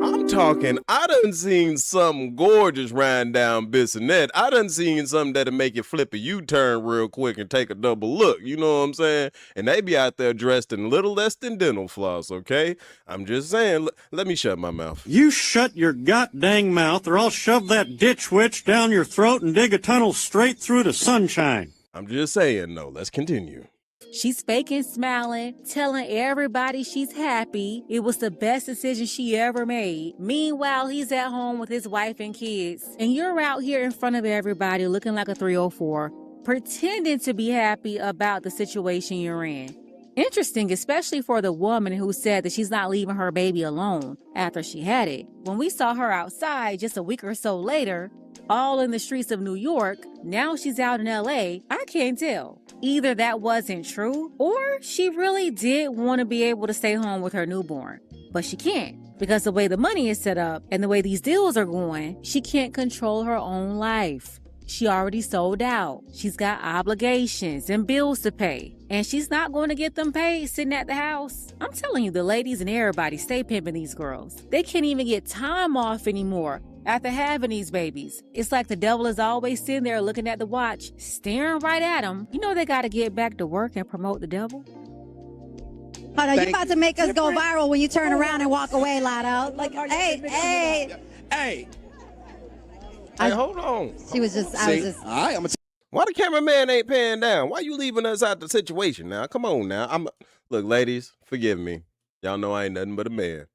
I'm talking, I done seen something gorgeous riding down Bissonnette. I done seen something that'll make you flip a U-turn real quick and take a double look. You know what I'm saying? And they be out there dressed in little less than dental floss, okay? I'm just saying, let me shut my mouth. You shut your goddamn mouth or I'll shove that ditch witch down your throat and dig a tunnel straight through to sunshine. I'm just saying, though. Let's continue. She's faking smiling, telling everybody she's happy. It was the best decision she ever made. Meanwhile, he's at home with his wife and kids. And you're out here in front of everybody looking like a 304, pretending to be happy about the situation you're in. Interesting, especially for the woman who said that she's not leaving her baby alone after she had it. When we saw her outside just a week or so later, all in the streets of New York, now she's out in LA, I can't tell. Either that wasn't true, or she really did want to be able to stay home with her newborn. But she can't, because the way the money is set up and the way these deals are going, she can't control her own life. She already sold out. She's got obligations and bills to pay. And she's not going to get them paid sitting at the house. I'm telling you, the ladies and everybody stay pimping these girls. They can't even get time off anymore after having these babies. It's like the devil is always sitting there looking at the watch, staring right at them. You know they got to get back to work and promote the devil. Hold on, you about to make us go viral when you turn around and walk away, Latto. Like, hey. Hey, hold on. She was just, I was just. All right, why the cameraman ain't paying down? Why you leaving us out the situation now? Come on now. Look, ladies, forgive me. Y'all know I ain't nothing but a man.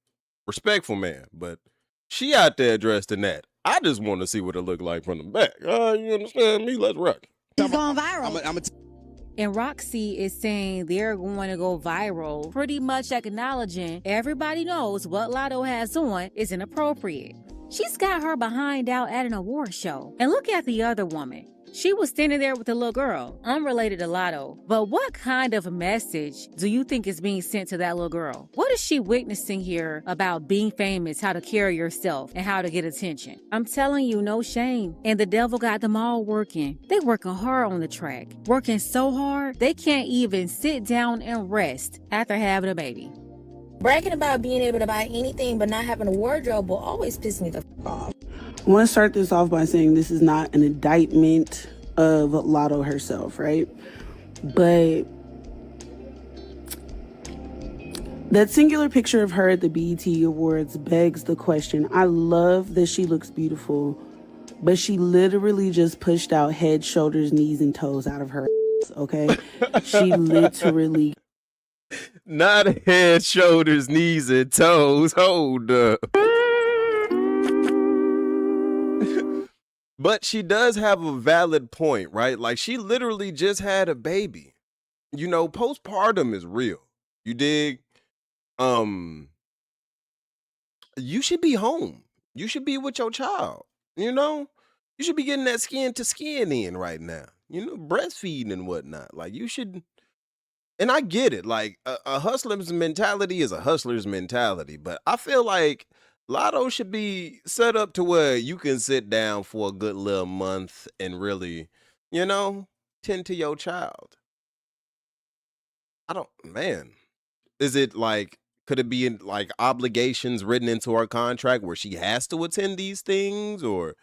Respectful man, but she out there dressed in that. I just want to see what it look like from the back. You understand me? Let's rock. She's going viral. And Roxy is saying they're going to go viral, pretty much acknowledging everybody knows what Latto has on is inappropriate. She's got her behind out at an award show. And look at the other woman. She was standing there with a little girl, unrelated to Latto. But what kind of message do you think is being sent to that little girl? What is she witnessing here about being famous, how to carry yourself, and how to get attention? I'm telling you, no shame. And the devil got them all working. They working hard on the track. Working so hard, they can't even sit down and rest after having a baby. Bragging about being able to buy anything but not having a wardrobe will always piss me the f off. I want to start this off by saying this is not an indictment of Latto herself, right? But that singular picture of her at the BET Awards begs the question. I love that she looks beautiful, but she literally just pushed out head, shoulders, knees, and toes out of her ass, okay? She literally... Not head, shoulders, knees, and toes. Hold up. But she does have a valid point, right? Like, she literally just had a baby. You know, postpartum is real. You dig? You should be home. You should be with your child. You know? You should be getting that skin to skin in right now. You know, breastfeeding and whatnot. Like, you should... And I get it. Like, a hustler's mentality is a hustler's mentality. But I feel like Latto should be set up to where you can sit down for a good little month and really, you know, tend to your child. Is it like, could it be like obligations written into her contract where she has to attend these things? Or,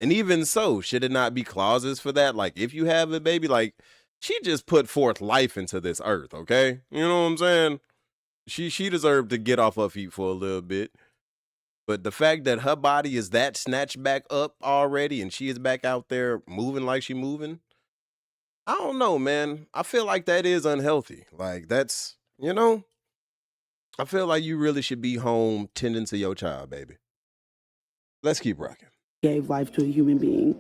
and even so, should it not be clauses for that? Like, if you have a baby, like, she just put forth life into this earth, okay? You know what I'm saying? She deserved to get off her feet for a little bit. But the fact that her body is that snatched back up already and she is back out there moving like she moving, I don't know, man. I feel like that is unhealthy. Like, that's, you know, I feel like you really should be home tending to your child, baby. Let's keep rocking. Gave life to a human being.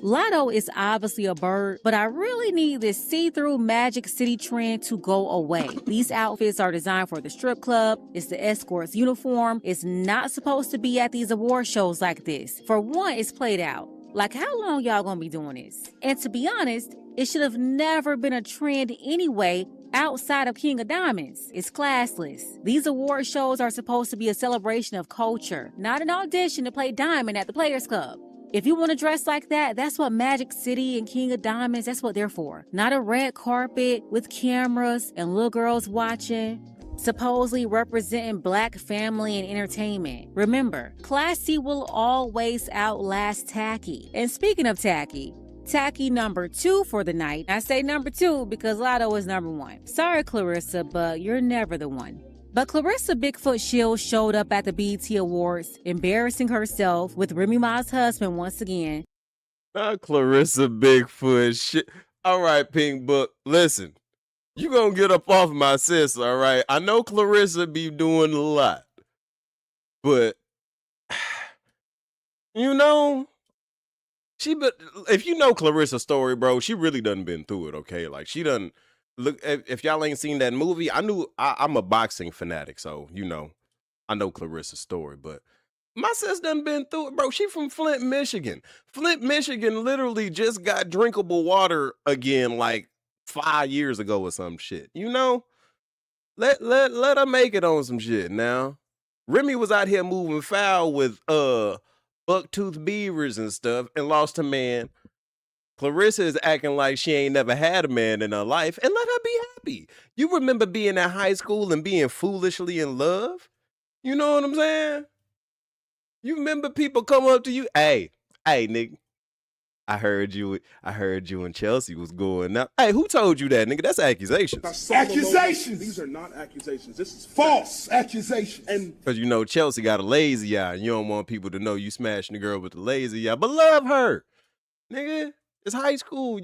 Latto is obviously a bird, but I really need this see-through Magic City trend to go away. These outfits are designed for the strip club. It's the escort's uniform. It's not supposed to be at these award shows like this. For one, it's played out. Like, how long y'all gonna be doing this? And to be honest, it should have never been a trend anyway outside of King of Diamonds. It's classless. These award shows are supposed to be a celebration of culture, not an audition to play Diamond at the Players Club. If you want to dress like that, that's what Magic City and King of Diamonds, that's what they're for. Not a red carpet with cameras and little girls watching. supposedly representing Black family and entertainment. Remember, classy will always outlast tacky. And speaking of tacky number 2 for the night. I say number 2 because Latto is number 1. Sorry, Claressa, but you're never the one. But Claressa Bigfoot Shields showed up at the BET Awards, embarrassing herself with Remy Ma's husband once again. Not Claressa Bigfoot shit. All right, Pink Book, listen. You gonna get up off my sis, all right? I know Claressa be doing a lot. But, you know, if you know Claressa's story, bro, she really done been through it, okay? Like, she done, look, if y'all ain't seen that movie, I'm a boxing fanatic, so, you know, I know Claressa's story, but my sis done been through it, bro. She from Flint, Michigan. Flint, Michigan literally just got drinkable water again, like, 5 years ago or some shit, you know? Let her make it on some shit now. Remy was out here moving foul with, bucktooth beavers and stuff and lost a man. Claressa is acting like she ain't never had a man in her life, and let her be happy. You remember being at high school and being foolishly in love? You know what I'm saying? You remember people come up to you, hey, nigga, I heard you and Chelsea was going up. Hey, who told you that, nigga? That's accusations. Accusations. These are not accusations. This is false accusations. And because you know Chelsea got a lazy eye, and you don't want people to know you smashing the girl with the lazy eye. But love her, nigga. It's high school.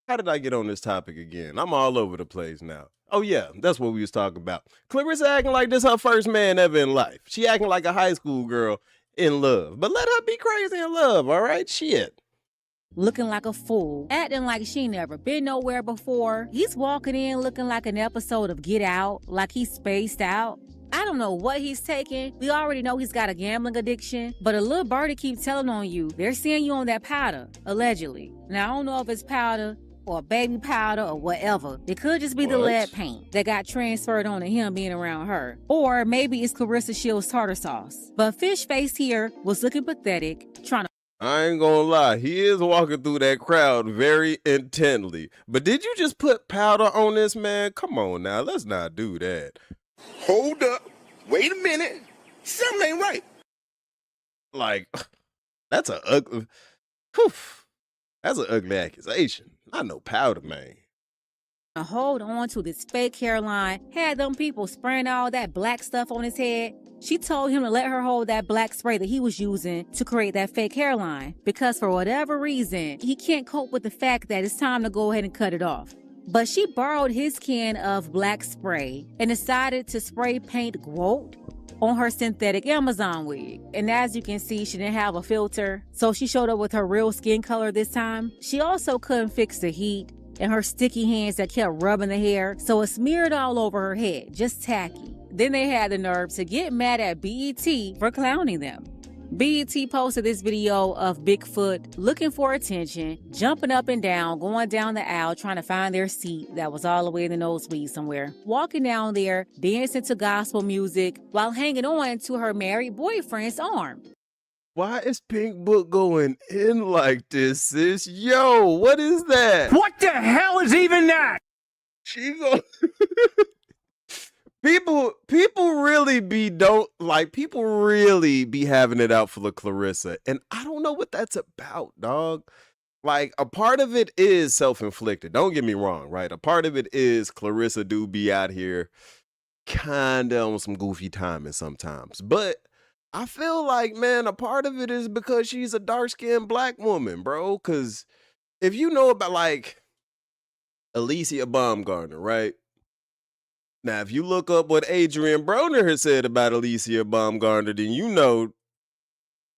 How did I get on this topic again? I'm all over the place now. Oh yeah, that's what we was talking about. Claressa acting like this her first man ever in life. She acting like a high school girl in love. But let her be crazy in love, all right? Shit. Looking like a fool, acting like she never been nowhere before. He's walking in looking like an episode of Get Out, like he's spaced out. I don't know what he's taking. We already know he's got a gambling addiction, but a little birdie keeps telling on you. They're seeing you on that powder, allegedly. Now, I don't know if it's powder or baby powder or whatever. It could just be the lead paint that got transferred onto him being around her. Or maybe it's Claressa Shields' tartar sauce. But Fish Face here was looking pathetic, trying to I ain't gonna lie, he is walking through that crowd very intently. But did you just put powder on this man? Come on now, let's not do that. Hold up. Wait a minute. Something ain't right. Like, that's an ugly accusation. Not no powder, man. hold on to this fake hairline, had them people spraying all that black stuff on his head. She told him to let her hold that black spray that he was using to create that fake hairline because for whatever reason, he can't cope with the fact that it's time to go ahead and cut it off. But she borrowed his can of black spray and decided to spray paint GWOAT on her synthetic Amazon wig. And as you can see, she didn't have a filter, so she showed up with her real skin color this time. She also couldn't fix the heat and her sticky hands that kept rubbing the hair, so it smeared all over her head, just tacky. Then they had the nerve to get mad at BET for clowning them. BET posted this video of Bigfoot looking for attention, jumping up and down, going down the aisle, trying to find their seat that was all the way in the nosebleed somewhere, walking down there, dancing to gospel music while hanging on to her married boyfriend's arm. Why is Pink Book going in like this, sis? Yo, what is that? What the hell is even that? She go. People really be having it out for the Claressa, and I don't know what that's about, dog. Like, a part of it is self-inflicted. Don't get me wrong, right? A part of it is Claressa do be out here kinda on some goofy timing sometimes, but I feel like, man, a part of it is because she's a dark-skinned black woman, bro. Because if you know about, like, Alicia Baumgartner, right? Now, if you look up what Adrian Broner has said about Alicia Baumgartner, then you know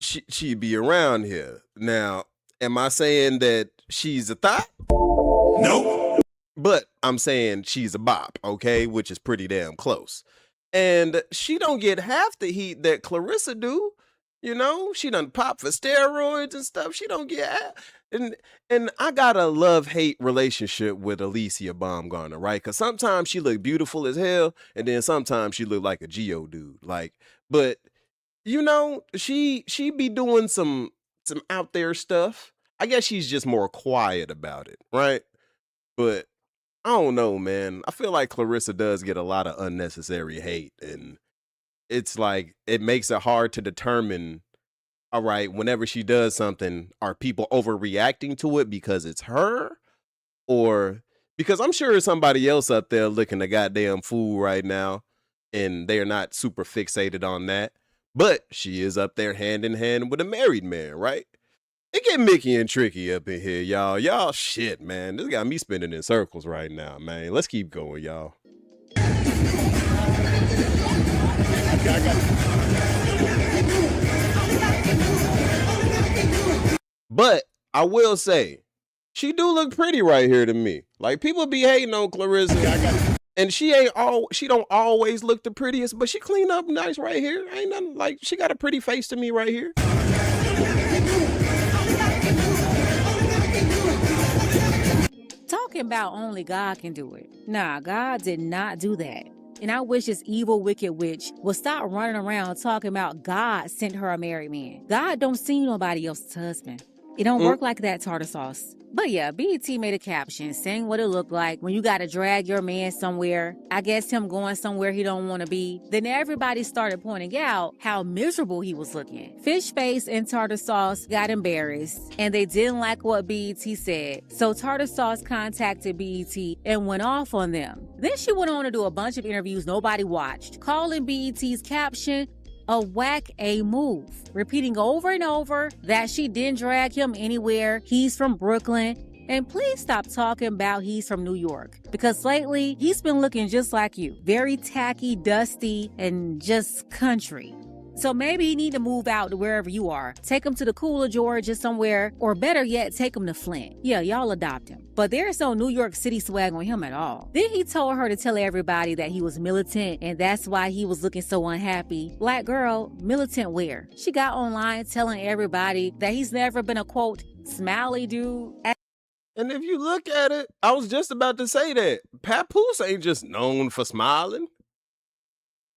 she'd be around here. Now, am I saying that she's a thot? Nope. But I'm saying she's a bop, okay? Which is pretty damn close. And she don't get half the heat that Claressa do. You know, she done pop for steroids and stuff. She don't get half. And I got a love-hate relationship with Alicia Baumgartner, right? Because sometimes she look beautiful as hell, and then sometimes she look like a Geo dude. Like, but you know, she be doing some out there stuff. I guess she's just more quiet about it, right? But I don't know, man. I feel like Claressa does get a lot of unnecessary hate, and it's like it makes it hard to determine, all right, whenever she does something, are people overreacting to it because it's her? Or because I'm sure there's somebody else up there looking a goddamn fool right now, and they're not super fixated on that. But she is up there hand in hand with a married man, right? It get Mickey and Tricky up in here, y'all. Y'all shit, man. This got me spinning in circles right now, man. Let's keep going, y'all. But I will say, she do look pretty right here to me. Like, people be hating on Claressa, and she don't always look the prettiest, but she clean up nice right here. Ain't nothing like, she got a pretty face to me right here. Talking about only God can do it. Nah, God did not do that. And I wish this evil, wicked witch would stop running around talking about God sent her a married man. God don't see nobody else's husband. It don't work like that, tartar sauce. But yeah, BET made a caption saying what it looked like when you gotta drag your man somewhere. I guess him going somewhere he don't want to be. Then everybody started pointing out how miserable he was looking. Fishface and tartar sauce got embarrassed, and they didn't like what BET said. So tartar sauce contacted BET and went off on them. Then she went on to do a bunch of interviews nobody watched, calling BET's caption a whack-a move, repeating over and over that she didn't drag him anywhere, he's from Brooklyn, and please stop talking about he's from New York, because lately he's been looking just like you, very tacky, dusty, and just country. So maybe you need to move out to wherever you are. Take him to the cooler Georgia somewhere, or better yet, take him to Flint. Yeah, y'all adopt him. But there's no New York City swag on him at all. Then he told her to tell everybody that he was militant, and that's why he was looking so unhappy. Black girl, militant where? She got online telling everybody that he's never been a, quote, smiley dude. And if you look at it, I was just about to say that. Papoose ain't just known for smiling.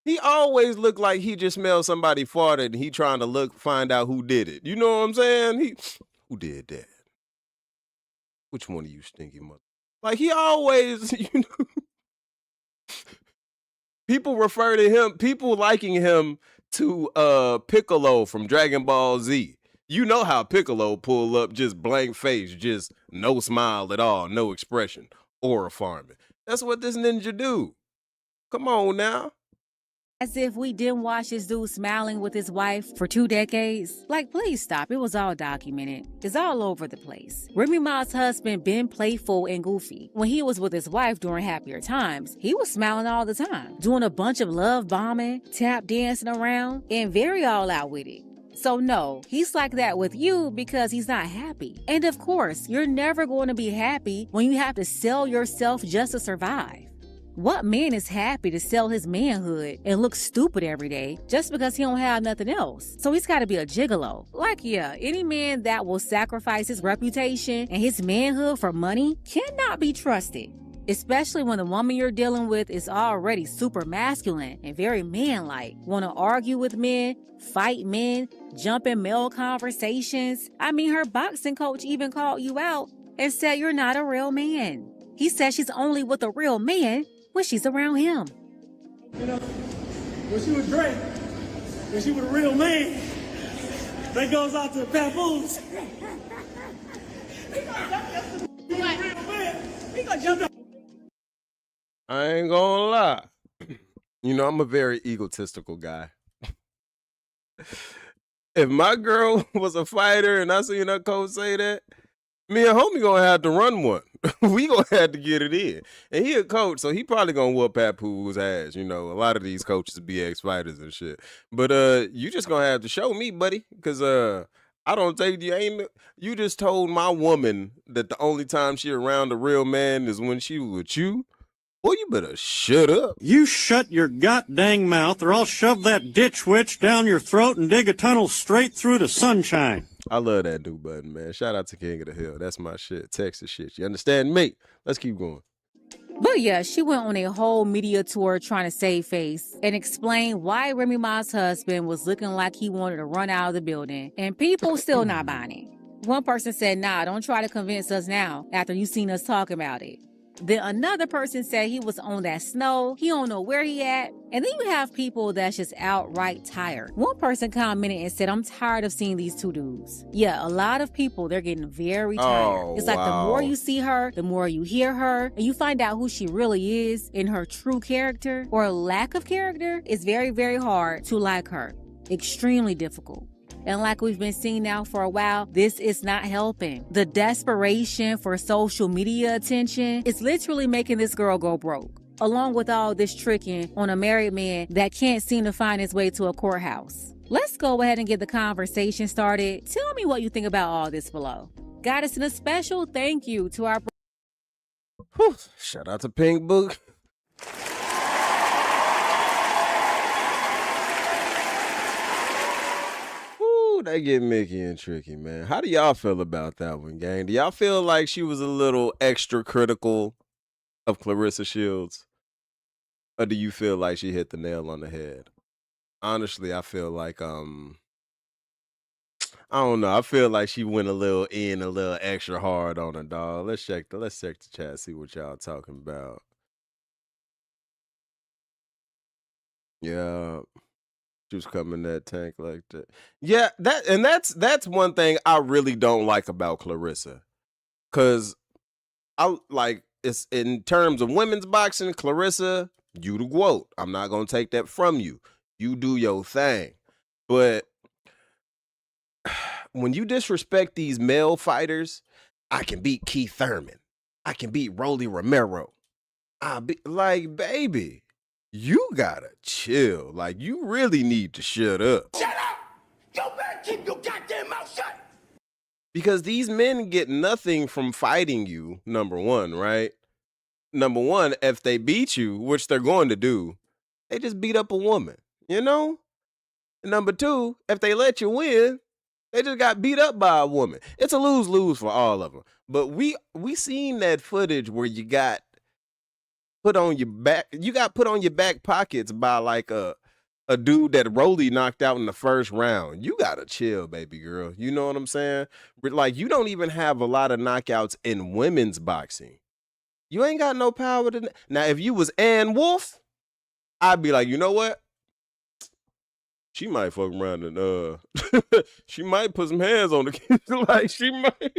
He always looked like he just smelled somebody farted and he trying to find out who did it. You know what I'm saying? Who did that? Which one of you stinky mother? Like, he always, you know, people refer to him, people liking him to Piccolo from Dragon Ball Z. You know how Piccolo pull up just blank face, just no smile at all, no expression, aura farming. That's what this ninja do. Come on now. As if we didn't watch this dude smiling with his wife for 2 decades. Like, please stop. It was all documented. It's all over the place. Remy Ma's husband been playful and goofy. When he was with his wife during happier times, he was smiling all the time, doing a bunch of love bombing, tap dancing around, and very all out with it. So no, he's like that with you because he's not happy. And of course, you're never going to be happy when you have to sell yourself just to survive. What man is happy to sell his manhood and look stupid every day just because he don't have nothing else? So he's got to be a gigolo. Like, yeah, any man that will sacrifice his reputation and his manhood for money cannot be trusted. Especially when the woman you're dealing with is already super masculine and very man-like. Want to argue with men, fight men, jump in male conversations. I mean, her boxing coach even called you out and said you're not a real man. He said she's only with a real man when she's around him. You know, when she was Drake, when she was a real man, that goes out to the Papoose. I ain't gonna lie. You know, I'm a very egotistical guy. If my girl was a fighter and I seen her coach say that, me and homie gonna have to run one. We gonna have to get it in. And he a coach, so he probably gonna whoop Papoose ass. You know, a lot of these coaches be ex-fighters and shit. But you just gonna have to show me, buddy, because I don't take you just told my woman that the only time she around a real man is when she was with you. Boy, you better shut up. You shut your goddamn mouth or I'll shove that ditch witch down your throat and dig a tunnel straight through the sunshine. I love that new button, man. Shout out to King of the Hill. That's my shit. Texas shit. You understand me? Let's keep going. But yeah, she went on a whole media tour trying to save face and explain why Remy Ma's husband was looking like he wanted to run out of the building. And people still not buying it. One person said, nah, don't try to convince us now after you seen us talk about it. Then another person said he was on that snow. He don't know where he at. And then you have people that's just outright tired. One person commented and said, I'm tired of seeing these two dudes. Yeah, a lot of people, they're getting very tired. Oh, it's like the wow. more you see her, the more you hear her, and you find out who she really is in her true character or lack of character. It's very, very hard to like her. Extremely difficult. And like we've been seeing now for a while, this is not helping. The desperation for social media attention is literally making this girl go broke, along with all this tricking on a married man that can't seem to find his way to a courthouse. Let's go ahead and get the conversation started. Tell me what you think about all this below. Goddess, and a special thank you to our... Whew. Shout out to Pink Book. They get Mickey and Tricky, man. How do y'all feel about that one, gang? Do y'all feel like she was a little extra critical of Claressa Shields? Or do you feel like she hit the nail on the head? Honestly, I feel like, I don't know. I feel like she went a little extra hard on her, dog. Let's check the chat, see what y'all talking about. Yeah. She was coming that tank like that. Yeah, that's one thing I really don't like about Claressa. Cause I like it's in terms of women's boxing, Claressa, you the GOAT. I'm not gonna take that from you. You do your thing. But when you disrespect these male fighters, I can beat Keith Thurman. I can beat Rolly Romero. I be like, baby. You gotta chill. Like, you really need to shut up. Shut up! You better keep your goddamn mouth shut! Because these men get nothing from fighting you, number one, right? Number one, if they beat you, which they're going to do, they just beat up a woman, you know? And number two, if they let you win, they just got beat up by a woman. It's a lose-lose for all of them. But we seen that footage where you got put on your back pockets by like a dude that Rolly knocked out in the first round. You gotta chill, baby girl. You know what I'm saying? Like, you don't even have a lot of knockouts in women's boxing. You ain't got no power to... Now, if you was Ann Wolf, I'd be like, you know what? She might fuck around and she might put some hands on the kids. Like, she might.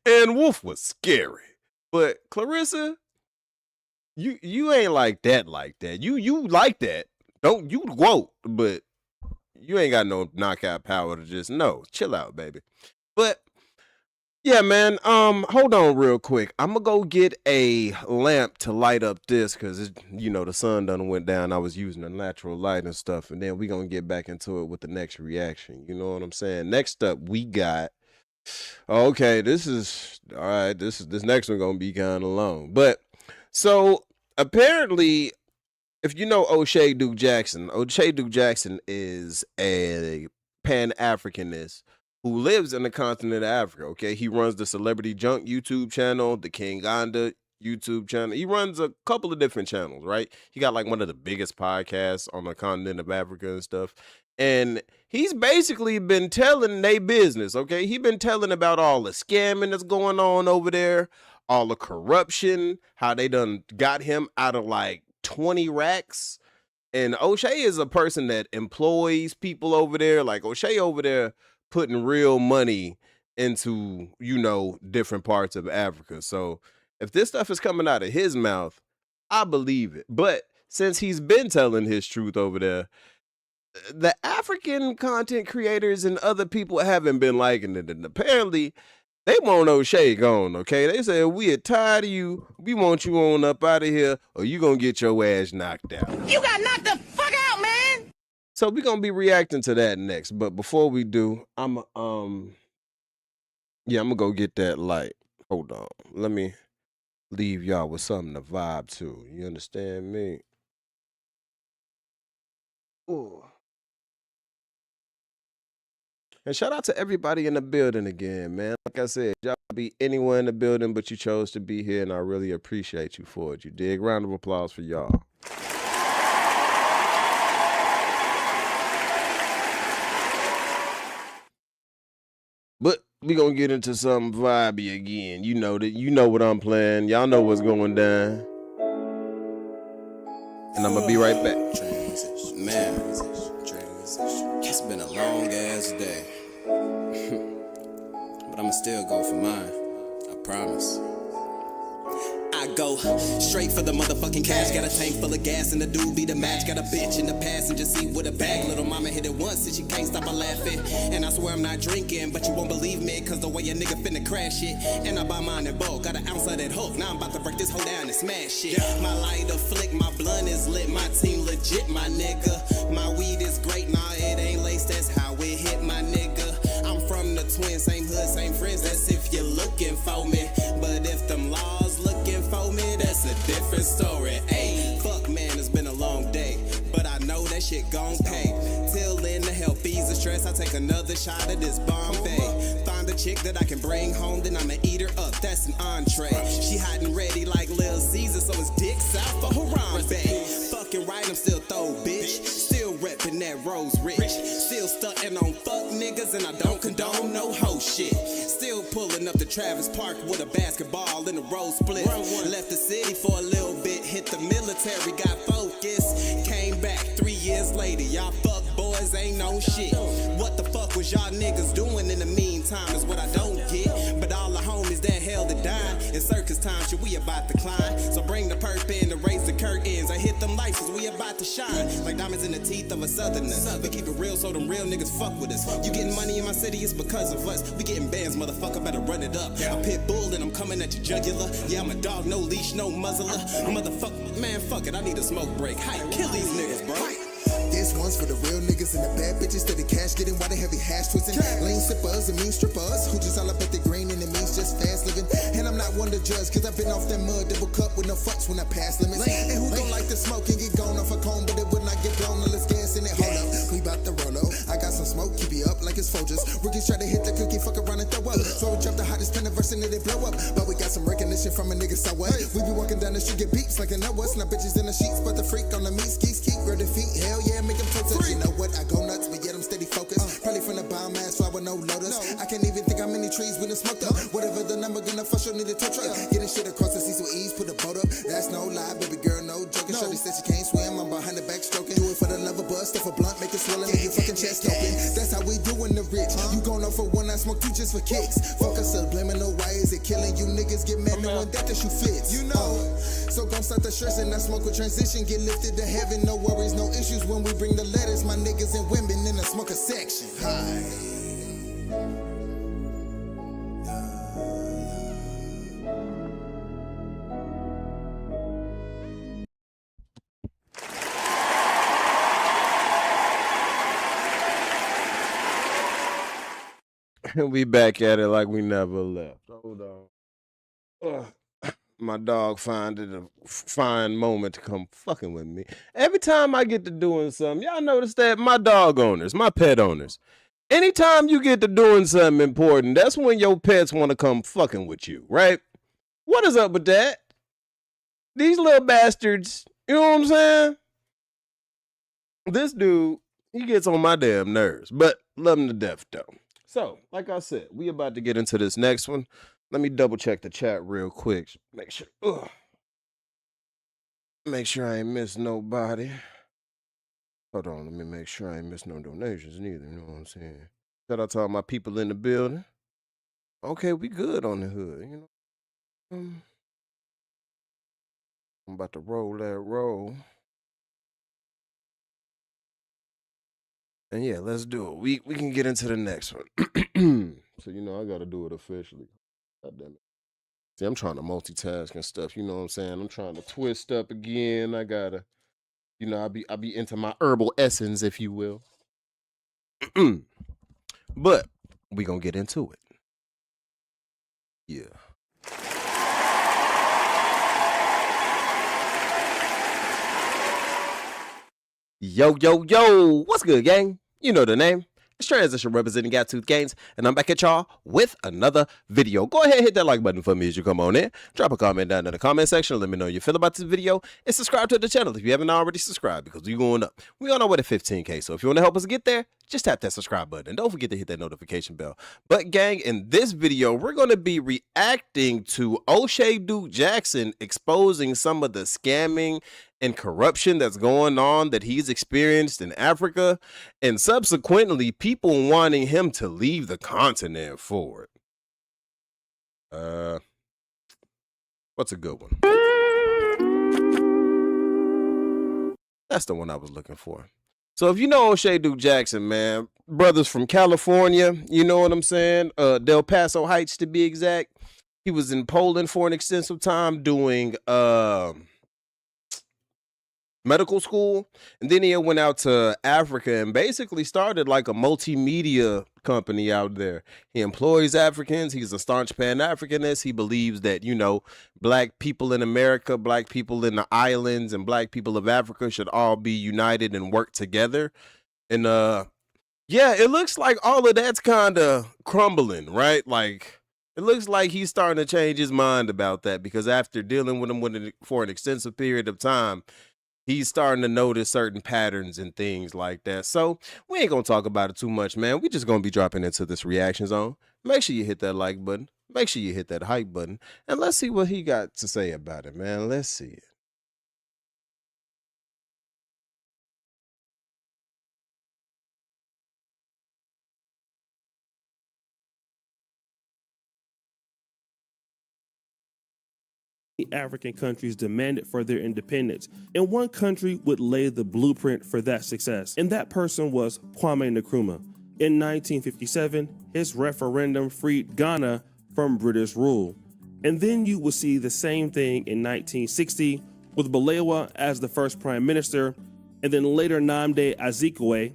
Ann Wolf was scary. But Claressa, you ain't like that. You like that. Don't you quote, but you ain't got no knockout power to just chill out, baby. But yeah, man, hold on real quick. I'm gonna go get a lamp to light up this because the sun done went down. I was using a natural light and stuff, and then we gonna get back into it with the next reaction. You know what I'm saying? Next up, we got okay, this next one gonna be kind of long. But so apparently, if you know Oshay Duke Jackson is a Pan-Africanist who lives in the continent of Africa, okay? He runs the Celebrity Junk YouTube channel, the King Ganda YouTube channel. He runs a couple of different channels, right? He got like one of the biggest podcasts on the continent of Africa and stuff. And he's basically been telling they business, okay? He been telling about all the scamming that's going on over there, all the corruption, how they done got him out of like 20 racks. And Oshay is a person that employs people over there. Like Oshay over there putting real money into, different parts of Africa. So if this stuff is coming out of his mouth, I believe it. But since he's been telling his truth over there, the African content creators and other people haven't been liking it. And apparently they want Oshay gone, okay? They said, we are tired of you. We want you on up out of here or you gonna get your ass knocked out. You got knocked the fuck out, man! So we're gonna be reacting to that next. But before we do, I'm gonna go get that light. Hold on. Let me leave y'all with something to vibe to. You understand me? Ooh. And shout out to everybody in the building again, man. Like I said, y'all be anywhere in the building, but you chose to be here, and I really appreciate you for it. You dig? Round of applause for y'all. But we gonna get into something vibey again. You know that. You know what I'm playing. Y'all know what's going down. And I'm gonna be right back. Man, it's been a long ass day. But I'ma still go for mine. I promise. I go straight for the motherfucking cash. Got a tank full of gas and the dude be the match. Got a bitch in the passenger seat with a bag. Little mama hit it once and she can't stop her laughing. And I swear I'm not drinking, but you won't believe me, cause the way a nigga finna crash it. And I buy mine in bulk, got an ounce of that hook. Now I'm about to break this hoe down and smash it. My lighter flick, my blunt is lit. My team legit, my nigga. My weed is great, nah it ain't laced, that's how it hit, my nigga. I'm from the twin, same hood, same friends, that's if you're looking for me. But if them laws looking for me, that's a different story. Ayy, fuck man, it's been a long day, but I know that shit gon' pay. Till then, to help ease the stress, I take another shot of this Bombay. Find a chick that I can bring home, then I'ma eat her up, that's an entree. She hot and ready like Lil Caesar, so it's dicks out for Harambe. Fucking right, I'm still throw, bitch. Still reppin' that Rose Rich. Still stuntin' on fuck niggas, and I don't condone no hoe shit. Still pulling up to Travis Park with a basketball in a rose split. Left the city for a little bit, hit the military, got focused. Came back 3 years later, y'all fuck boys ain't no shit. What the fuck was y'all niggas doing in the meantime is what I don't get. But all the homies that held it down, in circus time, shit, we about to climb. So bring the perp in to raise the curtains. I hit them lights, we about to shine. Like diamonds in the teeth of a southerner. We keep it real so them real niggas fuck with us. You getting money in my city, it's because of us. We getting bands, motherfucker, better run it up. I'm pit bull and I'm coming at your jugular. Yeah, I'm a dog, no leash, no muzzler. Motherfucker, man, fuck it, I need a smoke break. Hi, kill these niggas, bro. This one's for the real niggas and the bad bitches that the cash getting while they heavy hash twisting. Lane sippers and mean strippers who just all up at the green and it means just fast living. And I'm not one to judge, cause I've been off that mud double cup with no fucks when I pass limits. And who don't like to smoke and get gone off a cone, but it would not get blown unless gas in it. Hold up, we bout to roll up. I got some smoke, keep you up like it's Folgers. Rookies try to hit the cookie, fuck around and throw up. So we drop the hottest pen of verse and they blow up. But we got some recognition from a nigga, so what? We be walking down the street, get beeps like they know us. Now bitches in the sheets, but the freak on the meat, skis, keep real defeat. Hell yeah, make them toe touch. You know what? I go nuts, but yet I'm steady focused. Probably from the biomass, so I would no lotus. I can't even think how many trees we done smoked up. Whatever the number, gonna fuss, you'll need a tow truck. Getting shit across the seas with ease, put a boat up. That's no lie, baby girl, no joking. Shorty said she can't swim, I'm behind the back stroking. Do it for the love of buzz, stuff a blunt, make it swell and make your fucking chest open. That's how we doing the rich. You gon' know for one, I smoke two just for kicks. Fuck us up, blaming no why is it killing you niggas? Get mad knowing that the shoe fits. You know. So gon' start the stress and I smoke with transition. Get lifted to heaven, no worries, no issues when we bring the letters. My niggas and women in the smoker section. Hi. We back at it like we never left. Hold on. My dog find it a fine moment to come fucking with me. Every time I get to doing something, y'all notice that my dog owners, my pet owners, anytime you get to doing something important, that's when your pets want to come fucking with you, right? What is up with that? These little bastards, you know what I'm saying? This dude, he gets on my damn nerves, but love him to death though. So, like I said, we about to get into this next one. Let me double check the chat real quick. Make sure I ain't miss nobody. Hold on, let me make sure I ain't miss no donations neither, you know what I'm saying? Shout out to all my people in the building. Okay, we good on the hood, you know. I'm about to roll that roll. And yeah, let's do it. We can get into the next one. So, you know, I got to do it officially. God damn it. See, I'm trying to multitask and stuff. You know what I'm saying? I'm trying to twist up again. I got to, you know, I be into my herbal essence, if you will. But we going to get into it. Yeah. Yo, yo, yo. What's good, gang? You know the name. It's Transition representing Gaptooth Gainz, and I'm back at y'all with another video. Go ahead and hit that like button for me as you come on in. Drop a comment down in the comment section. Let me know how you feel about this video. And subscribe to the channel if you haven't already subscribed, because we're going up. We're on our way to 15K. So if you want to help us get there, just tap that subscribe button. And don't forget to hit that notification bell. But gang, in this video, we're going to be reacting to Oshay Duke Jackson exposing some of the scamming and corruption that's going on that he's experienced in Africa, and subsequently people wanting him to leave the continent for it. What's a good one? That's the one I was looking for. So if you know Oshay Duke Jackson, man, brothers from California, you know what I'm saying? Del Paso Heights to be exact. He was in Poland for an extensive time doing medical school, and then he went out to Africa and basically started like a multimedia company out there. He employs Africans. He's a staunch Pan-Africanist. He believes that, you know, black people in America, black people in the islands, and black people of Africa should all be united and work together. And yeah, it looks like all of that's kind of crumbling, right? Like, it looks like he's starting to change his mind about that, because after dealing with him for an extensive period of time, he's starting to notice certain patterns and things like that. So we ain't going to talk about it too much, man. We just going to be dropping into this reaction zone. Make sure you hit that like button. Make sure you hit that hype button. And let's see what he got to say about it, man. Let's see it. African countries demanded for their independence, and one country would lay the blueprint for that success, and that person was Kwame Nkrumah. In 1957, his referendum freed Ghana from British rule. And then you will see the same thing in 1960 with Balewa as the first prime minister, and then later Nnamdi Azikiwe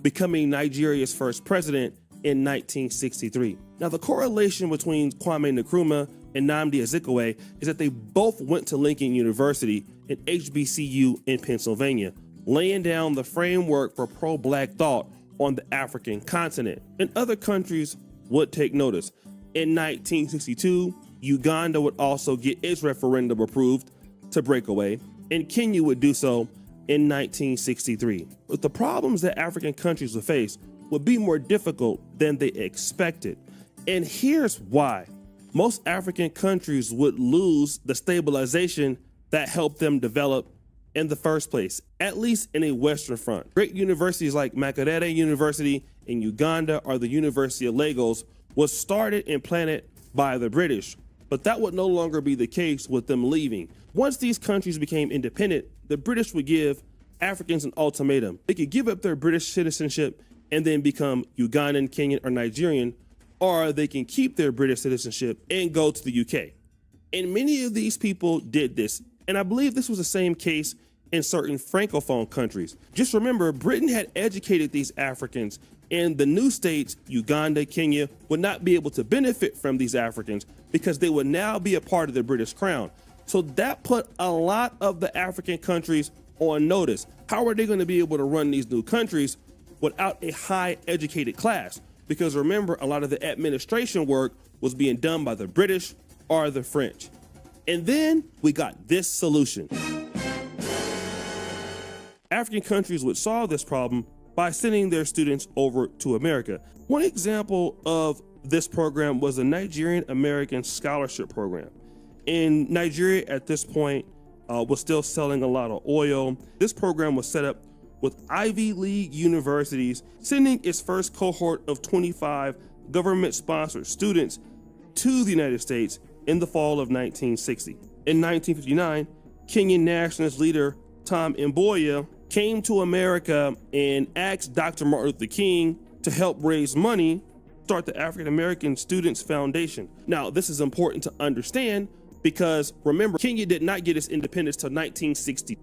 becoming Nigeria's first president in 1963. Now, the correlation between Kwame Nkrumah and Nnamdi Azikiwe is that they both went to Lincoln University and HBCU in Pennsylvania, laying down the framework for pro-black thought on the African continent. And other countries would take notice. In 1962, Uganda would also get its referendum approved to break away, and Kenya would do so in 1963. But the problems that African countries would face would be more difficult than they expected. And here's why. Most African countries would lose the stabilization that helped them develop in the first place, at least in a Western front. Great universities like Makerere University in Uganda or the University of Lagos was started and planted by the British, but that would no longer be the case with them leaving. Once these countries became independent, the British would give Africans an ultimatum. They could give up their British citizenship and then become Ugandan, Kenyan, or Nigerian, or they can keep their British citizenship and go to the UK. And many of these people did this. And I believe this was the same case in certain Francophone countries. Just remember, Britain had educated these Africans, and the new states, Uganda, Kenya, would not be able to benefit from these Africans because they would now be a part of the British crown. So that put a lot of the African countries on notice. How are they going to be able to run these new countries without a high educated class? Because remember, a lot of the administration work was being done by the British or the French. And then we got this solution. African countries would solve this problem by sending their students over to America. One example of this program was the Nigerian American Scholarship Program. In Nigeria at this point was still selling a lot of oil. This program was set up with Ivy League universities sending its first cohort of 25 government-sponsored students to the United States in the fall of 1960. In 1959, Kenyan nationalist leader Tom Mboya came to America and asked Dr. Martin Luther King to help raise money, start the African American Students Foundation. Now, this is important to understand because remember, Kenya did not get its independence till 1960.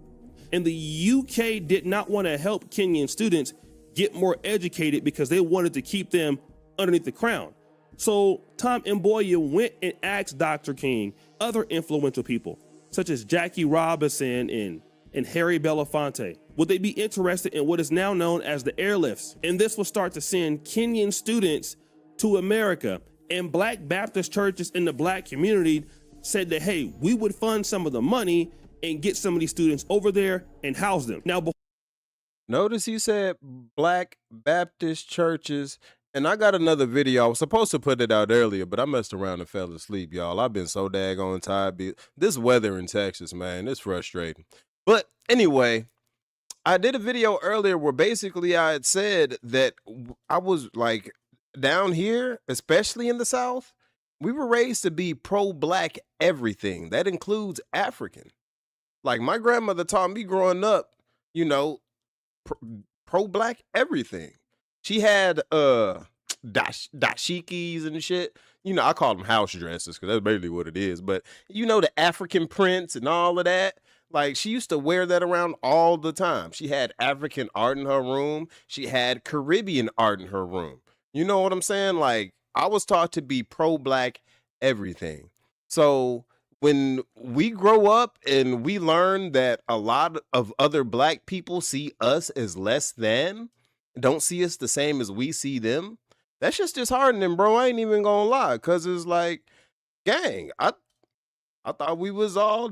And the UK did not want to help Kenyan students get more educated because they wanted to keep them underneath the crown. So Tom Mboya went and asked Dr. King, other influential people, such as Jackie Robinson and Harry Belafonte, would they be interested in what is now known as the airlifts? And this will start to send Kenyan students to America. And Black Baptist churches in the Black community said that, hey, we would fund some of the money and get some of these students over there and house them. Now, Notice he said Black Baptist churches. And I got another video. I was supposed to put it out earlier, but I messed around and fell asleep, y'all. I've been so daggone tired. This weather in Texas, man, it's frustrating. But anyway, I did a video earlier where basically I had said that I was like down here, especially in the South, we were raised to be pro-Black everything. That includes African. Like my grandmother taught me growing up, you know, pro-Black everything. She had dashikis and shit. You know, I call them house dresses because that's basically what it is. But you know, the African prints and all of that. Like she used to wear that around all the time. She had African art in her room. She had Caribbean art in her room. You know what I'm saying? Like I was taught to be pro-Black everything. So when we grow up and we learn that a lot of other Black people see us as less than, don't see us the same as we see them, that's just disheartening, bro. I ain't even gonna lie, cause it's like, gang, I thought we was all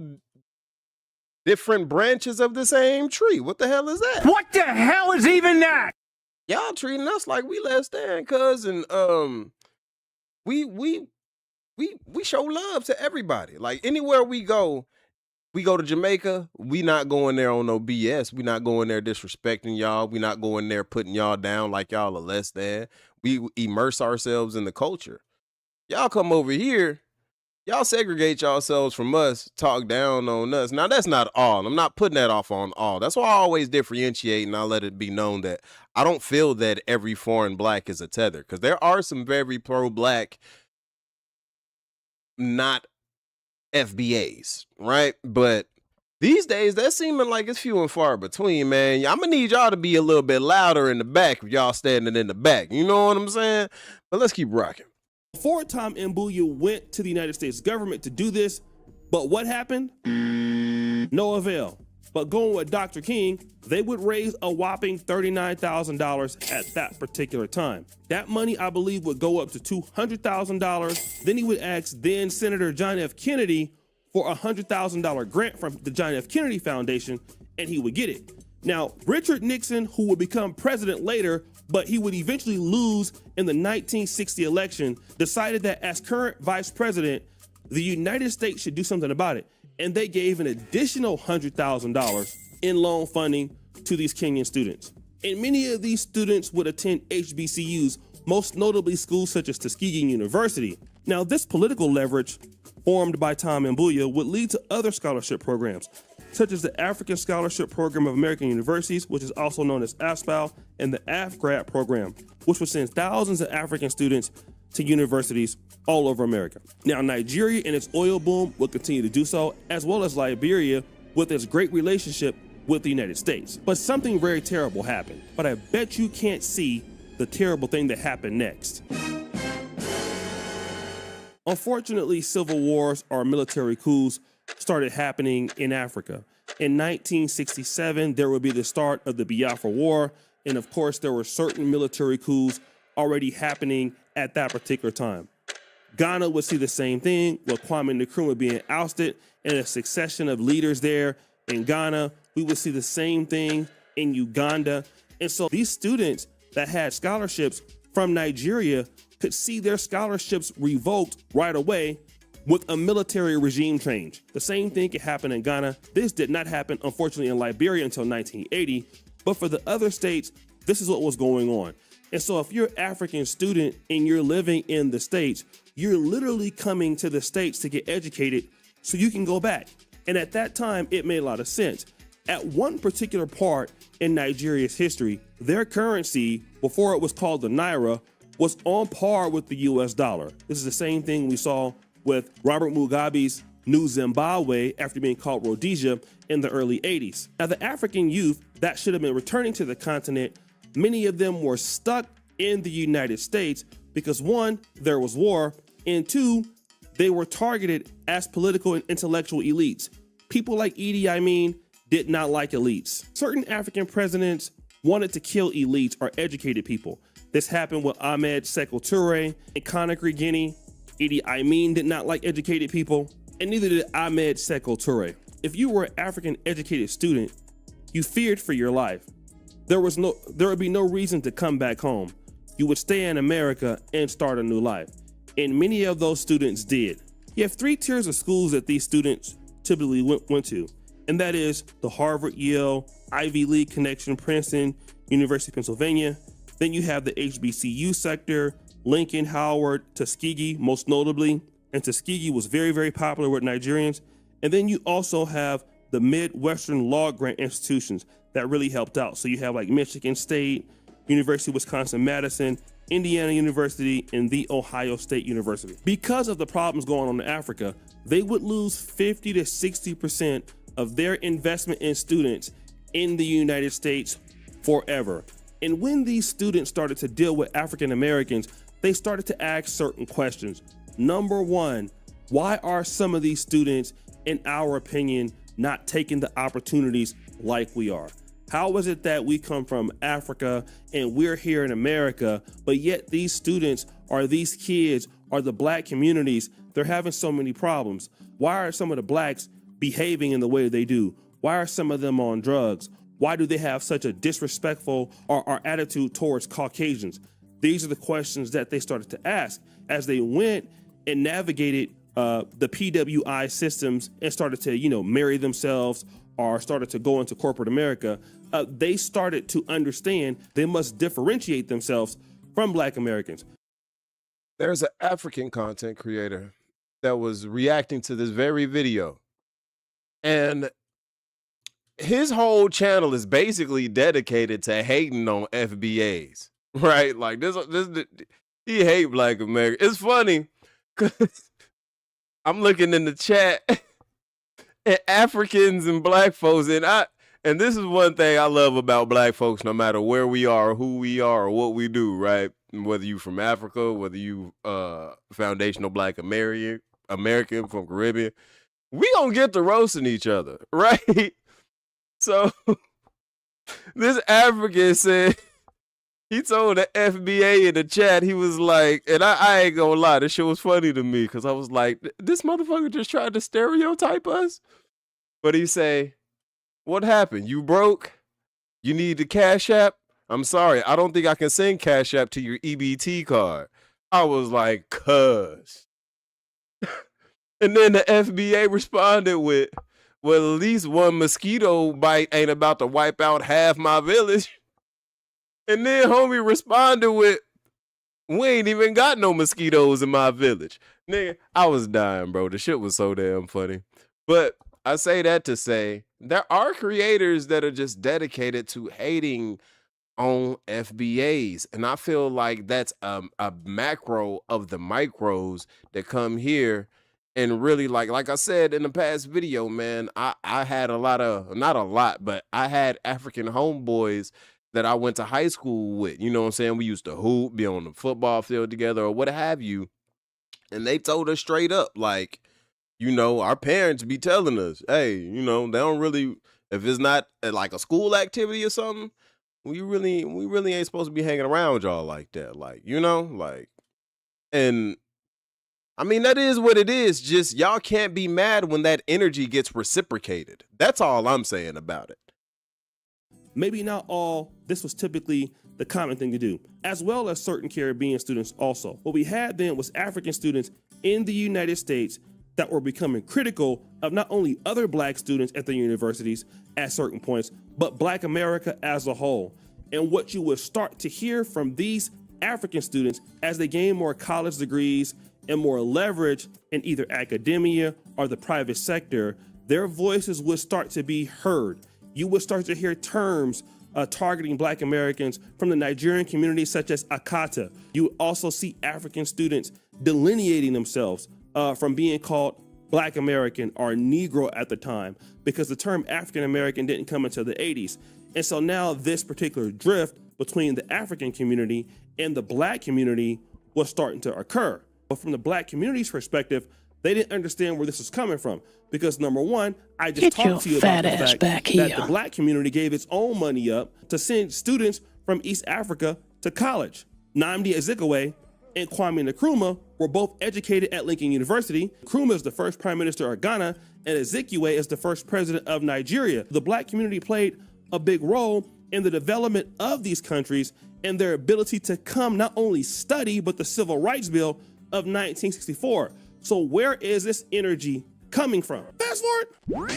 different branches of the same tree. What the hell is that? What the hell is even that? Y'all treating us like we less than, cuz, and we show love to everybody. Like anywhere we go to Jamaica, we not going there on no BS. We not going there disrespecting y'all. We not going there putting y'all down like y'all are less than. We immerse ourselves in the culture. Y'all come over here, y'all segregate yourselves from us, talk down on us. Now, that's not all. I'm not putting that off on all. That's why I always differentiate and I let it be known that I don't feel that every foreign Black is a tether, because there are some very pro-Black, not FBAs, right? But these days, that's seeming like it's few and far between, man. I'm gonna need y'all to be a little bit louder in the back if y'all standing in the back. You know what I'm saying? But let's keep rocking. Before Tom Mbuya went to the United States government to do this, but what happened? No avail. But going with Dr. King, they would raise a whopping $39,000 at that particular time. That money, I believe, would go up to $200,000. Then he would ask then Senator John F. Kennedy for a $100,000 grant from the John F. Kennedy Foundation, and he would get it. Now, Richard Nixon, who would become president later, but he would eventually lose in the 1960 election, decided that as current vice president, the United States should do something about it. And they gave an additional $100,000 in loan funding to these Kenyan students. And many of these students would attend HBCUs, most notably schools such as Tuskegee University. Now, this political leverage formed by Tom Mbuya would lead to other scholarship programs, such as the African Scholarship Program of American Universities, which is also known as AFSPAL, and the AFGRAD program, which would send thousands of African students to universities all over America. Now, Nigeria and its oil boom will continue to do so, as well as Liberia with its great relationship with the United States. But something very terrible happened. But I bet you can't see the terrible thing that happened next. Unfortunately, civil wars or military coups started happening in Africa. In 1967, there would be the start of the Biafra War. And of course, there were certain military coups already happening at that particular time. Ghana would see the same thing with Kwame Nkrumah being ousted and a succession of leaders there in Ghana. We would see the same thing in Uganda. And so these students that had scholarships from Nigeria could see their scholarships revoked right away with a military regime change. The same thing could happen in Ghana. This did not happen, unfortunately, in Liberia until 1980. But for the other states, this is what was going on. And so if you're an African student and you're living in the States, you're literally coming to the States to get educated so you can go back. And at that time, it made a lot of sense. At one particular part in Nigeria's history, their currency, before it was called the Naira, was on par with the US dollar. This is the same thing we saw with Robert Mugabe's New Zimbabwe after being called Rhodesia in the early 80s. Now, the African youth that should have been returning to the continent, many of them were stuck in the United States because one, there was war, and two, they were targeted as political and intellectual elites. People like Idi Amin did not like elites. Certain African presidents wanted to kill elites or educated people. This happened with Ahmed Sekou Toure in Conakry, Guinea. Idi Amin did not like educated people, and neither did Ahmed Sekou Toure. If you were an African educated student, you feared for your life. there would be no reason to come back home. You would stay in America and start a new life. And many of those students did. You have 3 tiers of schools that these students typically went to, and that is the Harvard, Yale, Ivy League connection, Princeton, University of Pennsylvania. Then you have the HBCU sector, Lincoln, Howard, Tuskegee, most notably, and Tuskegee was very, very popular with Nigerians. And then you also have the Midwestern law grant institutions that really helped out. So you have like Michigan State, University of Wisconsin-Madison, Indiana University, and the Ohio State University. Because of the problems going on in Africa, they would lose 50 to 60% of their investment in students in the United States forever. And when these students started to deal with African Americans, they started to ask certain questions. Number one, why are some of these students, in our opinion, not taking the opportunities like we are? How is it that we come from Africa and we're here in America, but yet these students or these kids or the black communities, they're having so many problems? Why are some of the blacks behaving in the way they do? Why are some of them on drugs? Why do they have such a disrespectful or attitude towards Caucasians? These are the questions that they started to ask as they went and navigated the PWI systems and started to, marry themselves or started to go into corporate America. They started to understand they must differentiate themselves from Black Americans. There's an African content creator that was reacting to this very video, and his whole channel is basically dedicated to hating on FBAs, right? Like this he hate Black America. It's funny because I'm looking in the chat and Africans and Black folks, and this is one thing I love about Black folks, no matter where we are, who we are, or what we do, right? Whether you from Africa, whether you foundational Black American from Caribbean, we gonna get to roasting each other, right? So this African said, he told the FBA in the chat, he was like, and I ain't gonna lie, this shit was funny to me because I was like, this motherfucker just tried to stereotype us. But he say, what happened? You broke? You need the Cash App? I'm sorry, I don't think I can send Cash App to your EBT card. I was like, cuz. And then the FBA responded with, well, at least one mosquito bite ain't about to wipe out half my village. And then homie responded with, we ain't even got no mosquitoes in my village. Nigga, I was dying, bro. The shit was so damn funny. But I say that to say, there are creators that are just dedicated to hating on FBAs. And I feel like that's a macro of the micros that come here. And really, like I said in the past video, man, I had a lot of, not a lot, but I had African homeboys that I went to high school with. You know what I'm saying? We used to hoop, be on the football field together or what have you. And they told us straight up, like, our parents be telling us, hey, they don't really, if it's not like a school activity or something, we really ain't supposed to be hanging around with y'all like that. Like, and I mean, that is what it is. Just y'all can't be mad when that energy gets reciprocated. That's all I'm saying about it. Maybe not all, this was typically the common thing to do, as well as certain Caribbean students also. What we had then was African students in the United States that were becoming critical of not only other Black students at the universities at certain points, but Black America as a whole. And what you would start to hear from these African students as they gain more college degrees and more leverage in either academia or the private sector, their voices would start to be heard. You would start to hear terms targeting Black Americans from the Nigerian community, such as Akata. You would also see African students delineating themselves from being called Black American or Negro at the time, because the term African American didn't come until the 80s. And so now this particular drift between the African community and the Black community was starting to occur. But from the Black community's perspective, they didn't understand where this was coming from. Because number one, I just talked to you about the fact that the Black community gave its own money up to send students from East Africa to college. Nnamdi Azikiwe and Kwame Nkrumah were both educated at Lincoln University. Nkrumah is the first prime minister of Ghana, and Azikiwe is the first president of Nigeria. The Black community played a big role and the development of these countries and their ability to come not only study, but the Civil Rights Bill of 1964. So where is this energy coming from? Fast forward.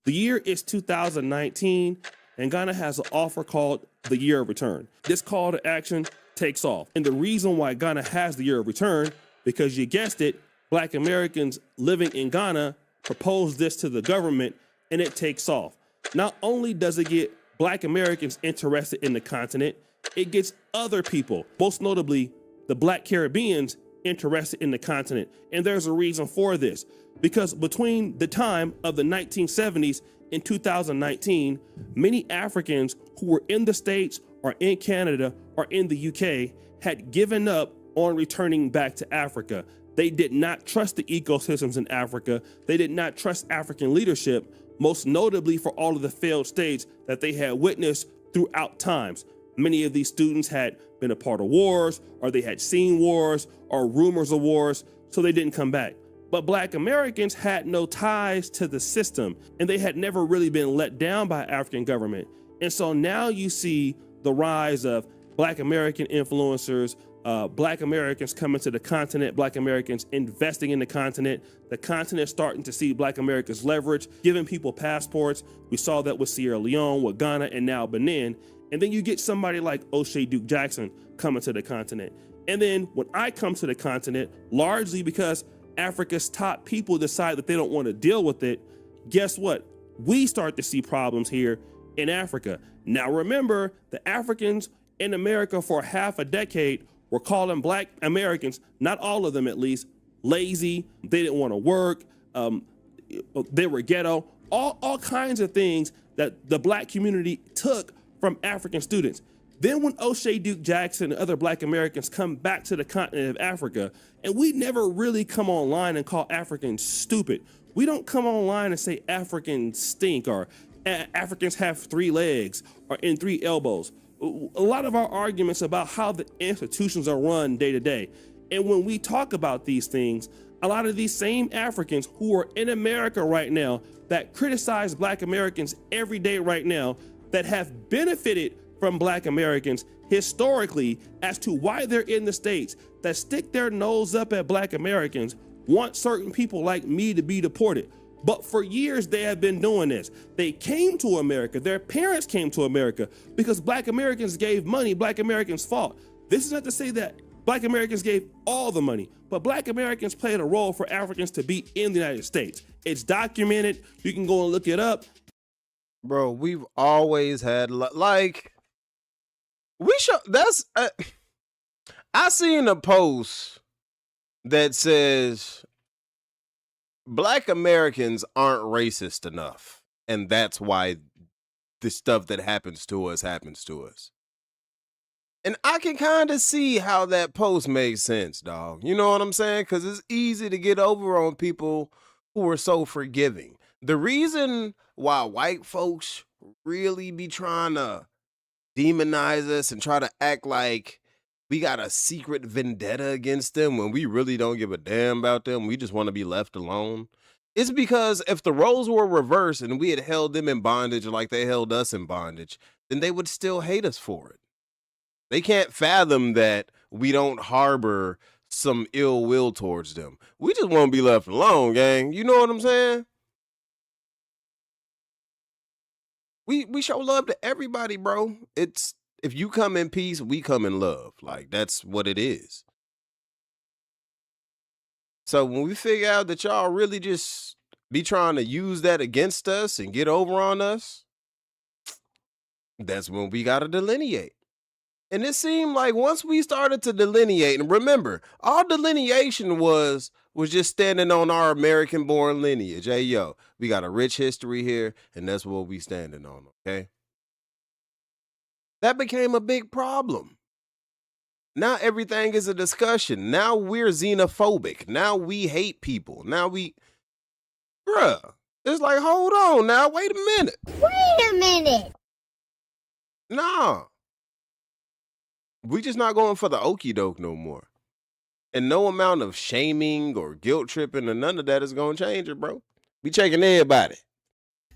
The year is 2019, and Ghana has an offer called the Year of Return. This call to action takes off. And the reason why Ghana has the Year of Return, because you guessed it, Black Americans living in Ghana proposed this to the government, and it takes off. Not only does it get Black Americans interested in the continent, it gets other people, most notably the Black Caribbeans, interested in the continent. And there's a reason for this, because between the time of the 1970s and 2019, many Africans who were in the States or in Canada or in the UK had given up on returning back to Africa. They did not trust the ecosystems in Africa. They did not trust African leadership, most notably for all of the failed states that they had witnessed throughout times. Many of these students had been a part of wars, or they had seen wars or rumors of wars, so they didn't come back. But Black Americans had no ties to the system, and they had never really been let down by African government. And so now you see the rise of Black American influencers, Black Americans coming to the continent, Black Americans investing in the continent starting to see Black Americans leverage, giving people passports. We saw that with Sierra Leone, with Ghana, and now Benin. And then you get somebody like Oshay Duke Jackson coming to the continent. And then when I come to the continent, largely because Africa's top people decide that they don't want to deal with it, guess what? We start to see problems here in Africa. Now remember, the Africans in America for half a decade were calling Black Americans, not all of them at least, lazy. They didn't want to work. They were ghetto. All kinds of things that the Black community took from African students. Then when Oshay Duke Jackson and other Black Americans come back to the continent of Africa, and we never really come online and call Africans stupid. We don't come online and say Africans stink, or Africans have 3 legs or in 3 elbows. A lot of our arguments about how the institutions are run day to day. And when we talk about these things, a lot of these same Africans who are in America right now that criticize Black Americans every day right now, that have benefited from Black Americans historically as to why they're in the States, that stick their nose up at Black Americans, want certain people like me to be deported. But for years they have been doing this. They came to America, their parents came to America because Black Americans gave money, Black Americans fought. This is not to say that Black Americans gave all the money, but Black Americans played a role for Africans to be in the United States. It's documented, you can go and look it up. Bro, we've always had, like, I seen a post that says Black Americans aren't racist enough, and that's why the stuff that happens to us. And I can kind of see how that post makes sense, dog. You know what I'm saying? Because it's easy to get over on people who are so forgiving. The reason why white folks really be trying to demonize us and try to act like we got a secret vendetta against them when we really don't give a damn about them, we just want to be left alone, it's because if the roles were reversed and we had held them in bondage like they held us in bondage, then they would still hate us for it. They can't fathom that we don't harbor some ill will towards them. We just want to be left alone, gang. You know what I'm saying? We show love to everybody, bro. It's, if you come in peace, we come in love. Like, that's what it is. So when we figure out that y'all really just be trying to use that against us and get over on us, that's when we got to delineate. And it seemed like once we started to delineate, and remember, our delineation was just standing on our American-born lineage. Hey, yo, we got a rich history here, and that's what we standing on, okay? That became a big problem. Now everything is a discussion. Now we're xenophobic. Now we hate people. Now bruh, it's like, hold on now, wait a minute. Wait a minute. Nah. We just not going for the okie doke no more. And no amount of shaming or guilt tripping or none of that is going to change it, bro. We checking everybody.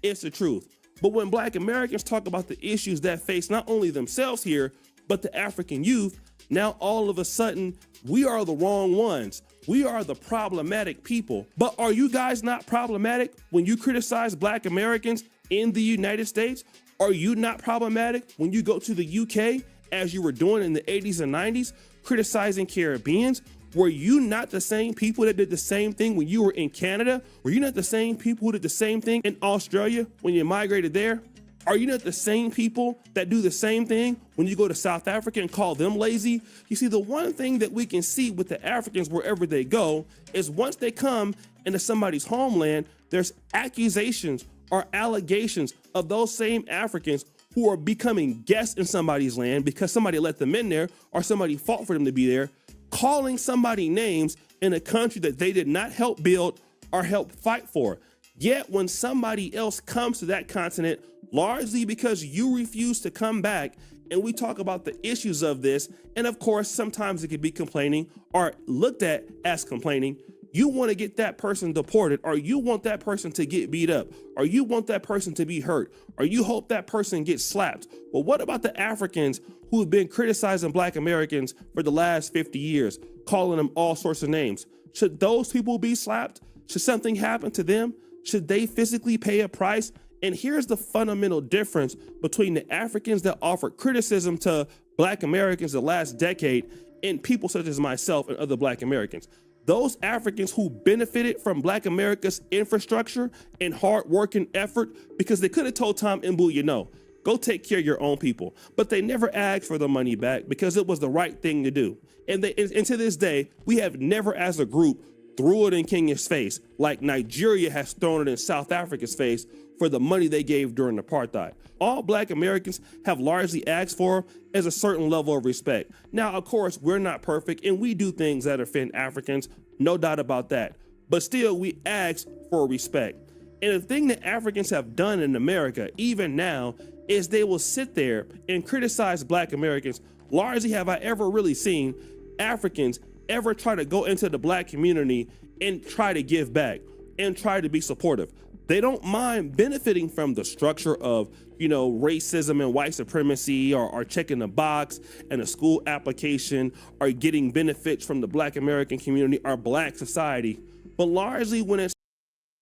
It's the truth. But when Black Americans talk about the issues that face not only themselves here, but the African youth, now all of a sudden, we are the wrong ones. We are the problematic people. But are you guys not problematic when you criticize Black Americans in the United States? Are you not problematic when you go to the UK, as you were doing in the 80s and 90s, criticizing Caribbeans? Were you not the same people that did the same thing when you were in Canada? Were you not the same people who did the same thing in Australia when you migrated there? Are you not the same people that do the same thing when you go to South Africa and call them lazy? You see, the one thing that we can see with the Africans wherever they go is once they come into somebody's homeland, there's accusations or allegations of those same Africans who are becoming guests in somebody's land because somebody let them in there or somebody fought for them to be there, calling somebody names in a country that they did not help build or help fight for. Yet when somebody else comes to that continent, largely because you refuse to come back, and we talk about the issues of this, and of course, sometimes it could be complaining or looked at as complaining, you want to get that person deported, or you want that person to get beat up, or you want that person to be hurt, or you hope that person gets slapped. But what about the Africans who have been criticizing Black Americans for the last 50 years, calling them all sorts of names? Should those people be slapped? Should something happen to them? Should they physically pay a price? And here's the fundamental difference between the Africans that offered criticism to Black Americans the last decade and people such as myself and other Black Americans. Those Africans who benefited from Black America's infrastructure and hard work and effort, because they could have told Tom Mbouyeno, go take care of your own people. But they never asked for the money back because it was the right thing to do. And to this day, we have never as a group threw it in Kenya's face like Nigeria has thrown it in South Africa's face for the money they gave during apartheid. All Black Americans have largely asked for is a certain level of respect. Now, of course, we're not perfect and we do things that offend Africans, no doubt about that. But still, we ask for respect. And the thing that Africans have done in America, even now, is they will sit there and criticize Black Americans. Largely have I ever really seen Africans ever try to go into the Black community and try to give back and try to be supportive. They don't mind benefiting from the structure of, racism and white supremacy, or checking the box and a school application, or getting benefits from the Black American community or Black society. But largely when it's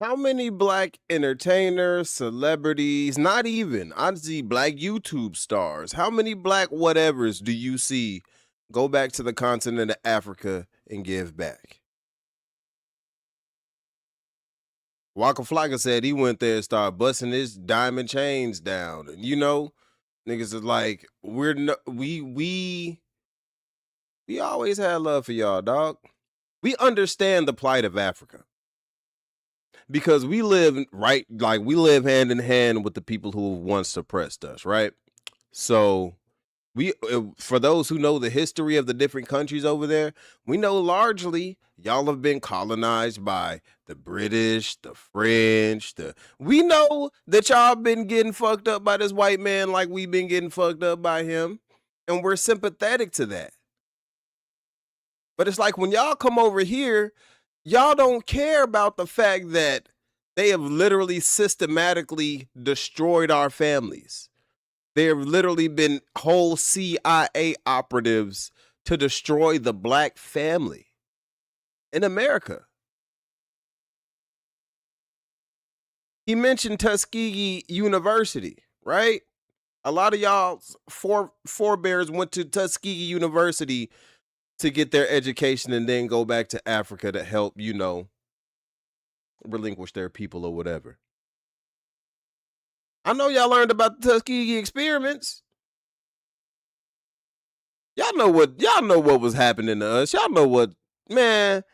how many Black entertainers, celebrities, not even, honestly, Black YouTube stars, how many Black whatevers do you see go back to the continent of Africa and give back? Waka Flocka said he went there and started busting his diamond chains down. And niggas is like, we always had love for y'all, dog. We understand the plight of Africa. Because we live hand in hand with the people who once suppressed us, right? So for those who know the history of the different countries over there, we know largely y'all have been colonized by the British, the French, we know that y'all been getting fucked up by this white man like we've been getting fucked up by him, and we're sympathetic to that. But it's like when y'all come over here, y'all don't care about the fact that they have literally systematically destroyed our families. There have literally been whole CIA operatives to destroy the Black family in America. He mentioned Tuskegee University, right? A lot of y'all's forebears went to Tuskegee University to get their education and then go back to Africa to help, relinquish their people or whatever. I know y'all learned about the Tuskegee experiments. Y'all know what was happening to us. Y'all know what, man.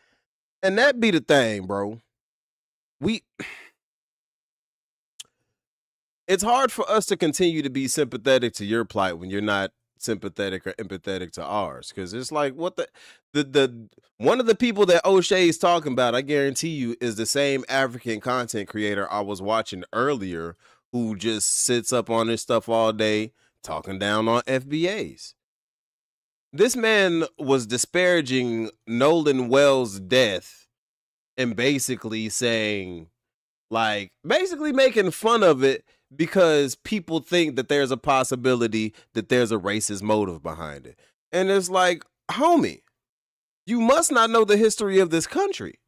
And that be the thing, bro. It's hard for us to continue to be sympathetic to your plight when you're not sympathetic or empathetic to ours. Because it's like, what the one of the people that Oshay is talking about, I guarantee you, is the same African content creator I was watching earlier, who just sits up on this stuff all day talking down on FBAs. This man was disparaging Nolan Wells' death and basically saying, basically making fun of it because people think that there's a possibility that there's a racist motive behind it. And it's like, homie, you must not know the history of this country.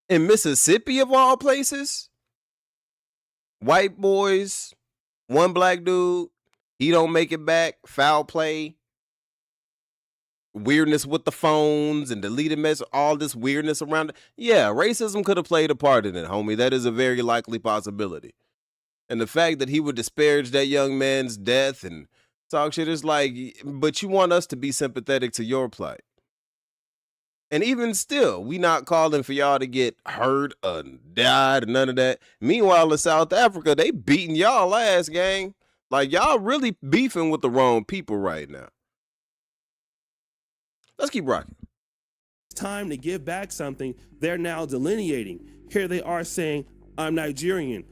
In Mississippi, of all places, white boys, one black dude, he don't make it back, foul play, weirdness with the phones and deleted messages, all this weirdness around it. Yeah, racism could have played a part in it, homie. That is a very likely possibility. And the fact that he would disparage that young man's death and talk shit is like, but you want us to be sympathetic to your plight. And even still, we not calling for y'all to get hurt or died or none of that. Meanwhile, in South Africa, they beating y'all ass, gang. Like, y'all really beefing with the wrong people right now. Let's keep rocking. It's time to give back something. They're now delineating. Here they are saying, I'm Nigerian,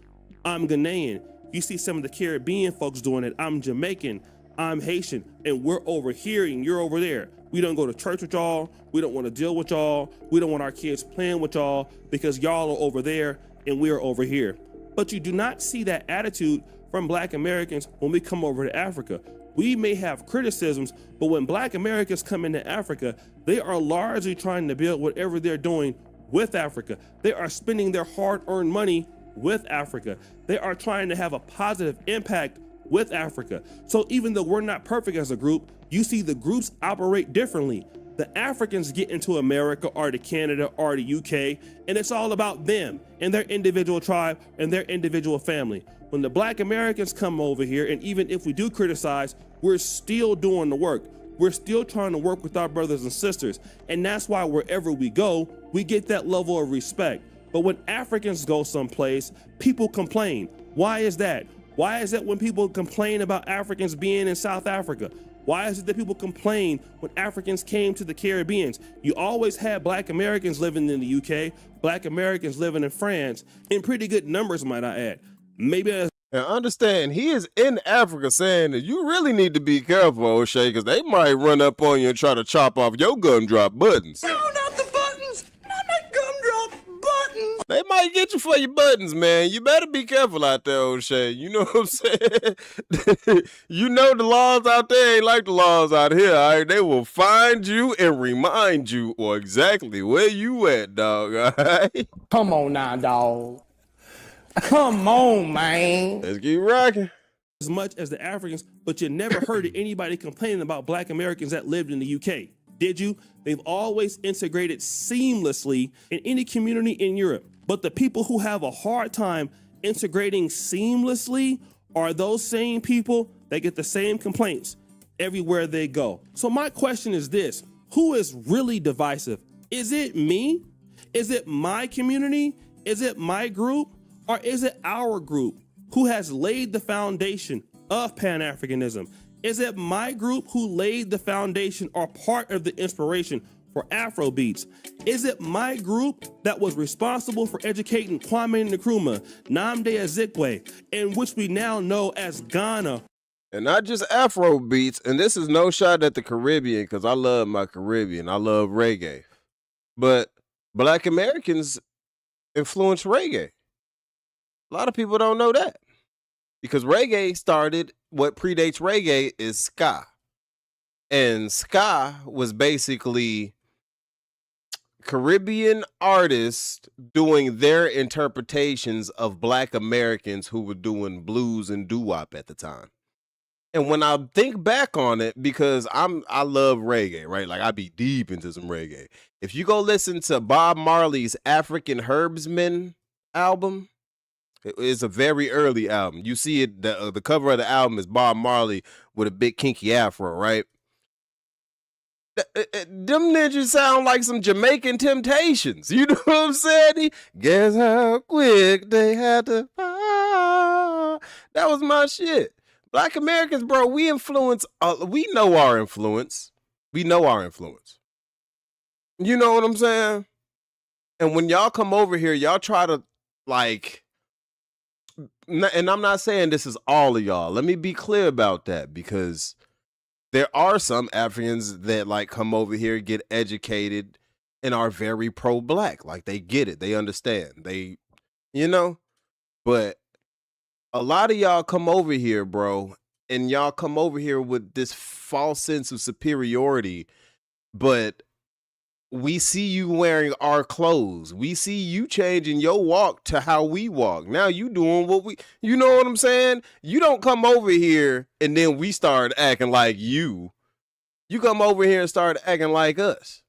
I'm Ghanaian. You see some of the Caribbean folks doing it. I'm Jamaican, I'm Haitian, and we're over here and you're over there. We don't go to church with y'all. We don't want to deal with y'all. We don't want our kids playing with y'all because y'all are over there and we are over here. But you do not see that attitude from Black Americans when we come over to Africa. We may have criticisms, but when Black Americans come into Africa, they are largely trying to build whatever they're doing with Africa. They are spending their hard-earned money with Africa. They are trying to have a positive impact with Africa. So even though we're not perfect as a group, you see the groups operate differently. The Africans get into America or to Canada or the UK, and it's all about them and their individual tribe and their individual family. When the Black Americans come over here, and even if we do criticize, we're still doing the work. We're still trying to work with our brothers and sisters. And that's why wherever we go, we get that level of respect. But when Africans go someplace, people complain. Why is that? Why is it when people complain about Africans being in South Africa? Why is it that people complain when Africans came to the Caribbean? You always had Black Americans living in the UK, Black Americans living in France, in pretty good numbers, might I add. Maybe And understand, he is in Africa saying that you really need to be careful, Oshay, because they might run up on you and try to chop off your gumdrop buttons. No, not the buttons! Not my gumdrop buttons! They might get you for your buttons, man. You better be careful out there, Oshay. You know what I'm saying? You know the laws out there ain't like the laws out here, all right? They will find you and remind you or exactly where you at, dog, all right? Come on now, dog. Come on, man. Let's keep rocking. as much as the Africans, but you never heard of anybody complaining about Black Americans that lived in the UK. Did you? They've always integrated seamlessly in any community in Europe. But the people who have a hard time integrating seamlessly are those same people that get the same complaints everywhere they go. So my question is this: who is really divisive? Is it me? Is it my community? Is it my group? Or is it our group who has laid the foundation of Pan-Africanism? Is it my group who laid the foundation or part of the inspiration for Afrobeats? Is it my group that was responsible for educating Kwame Nkrumah, Nnamdi Azikiwe, and which we now know as Ghana? And not just Afro beats, and this is no shot at the Caribbean, because I love my Caribbean. I love reggae. But Black Americans influenced reggae. A lot of people don't know that. Because reggae started, what predates reggae is ska. And ska was basically Caribbean artists doing their interpretations of Black Americans who were doing blues and doo-wop at the time. And when I think back on it, because I love reggae, right? Like I be deep into some reggae. If you go listen to Bob Marley's African Herbsman album, it's a very early album. You see it, the cover of the album is Bob Marley with a big kinky afro, right? Them ninjas sound like some Jamaican Temptations. You know what I'm saying? Guess how quick they had to fall. That was my shit. Black Americans, bro, we influence, we know our influence. We know our influence. You know what I'm saying? And when y'all come over here, y'all try to, like, and I'm not saying this is all of y'all. Let me be clear about that, because there are some Africans that, like, come over here, get educated, and are very pro-Black. Like, they get it. They understand. They, you know? But A lot of y'all come over here, bro, and y'all come over here with this false sense of superiority, but we see you wearing our clothes. We see you changing your walk to how we walk. Now you doing what we, you know what I'm saying? You don't come over here and then we start acting like you. You come over here and start acting like us.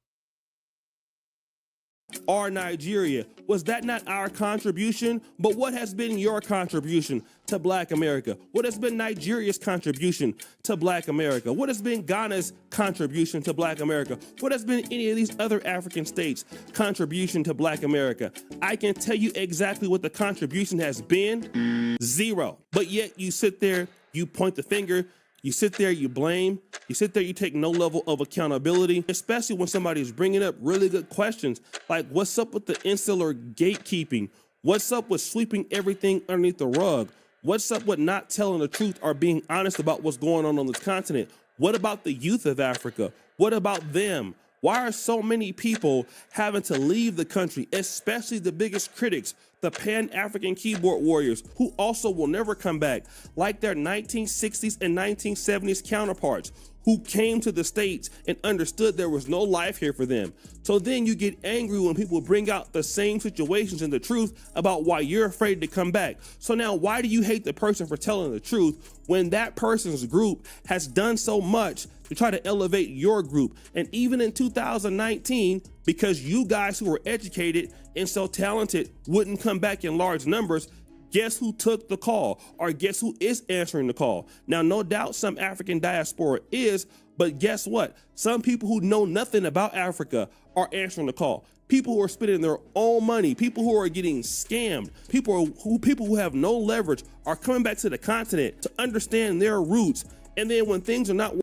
Or Nigeria. Was that not our contribution? But what has been your contribution to Black America? What has been Nigeria's contribution to Black America? What has been Ghana's contribution to Black America? What has been any of these other African states' contribution to Black America? I can tell you exactly what the contribution has been. Zero. But yet you sit there, you point the finger, you sit there, you blame, you sit there, you take no level of accountability, especially when somebody's bringing up really good questions, like what's up with the insular gatekeeping? What's up with sweeping everything underneath the rug? What's up with not telling the truth or being honest about what's going on this continent? What about the youth of Africa? What about them? Why are so many people having to leave the country, especially the biggest critics, the Pan-African keyboard warriors, who also will never come back, like their 1960s and 1970s counterparts, who came to the States and understood there was no life here for them. So then you get angry when people bring out the same situations and the truth about why you're afraid to come back. So now why do you hate the person for telling the truth when that person's group has done so much to try to elevate your group? And even in 2019, because you guys who were educated and so talented wouldn't come back in large numbers, guess who took the call, or guess who is answering the call? Now, no doubt some African diaspora is, but guess what? Some people who know nothing about Africa are answering the call. People who are spending their own money, people who are getting scammed, people who have no leverage are coming back to the continent to understand their roots. And then when things are not,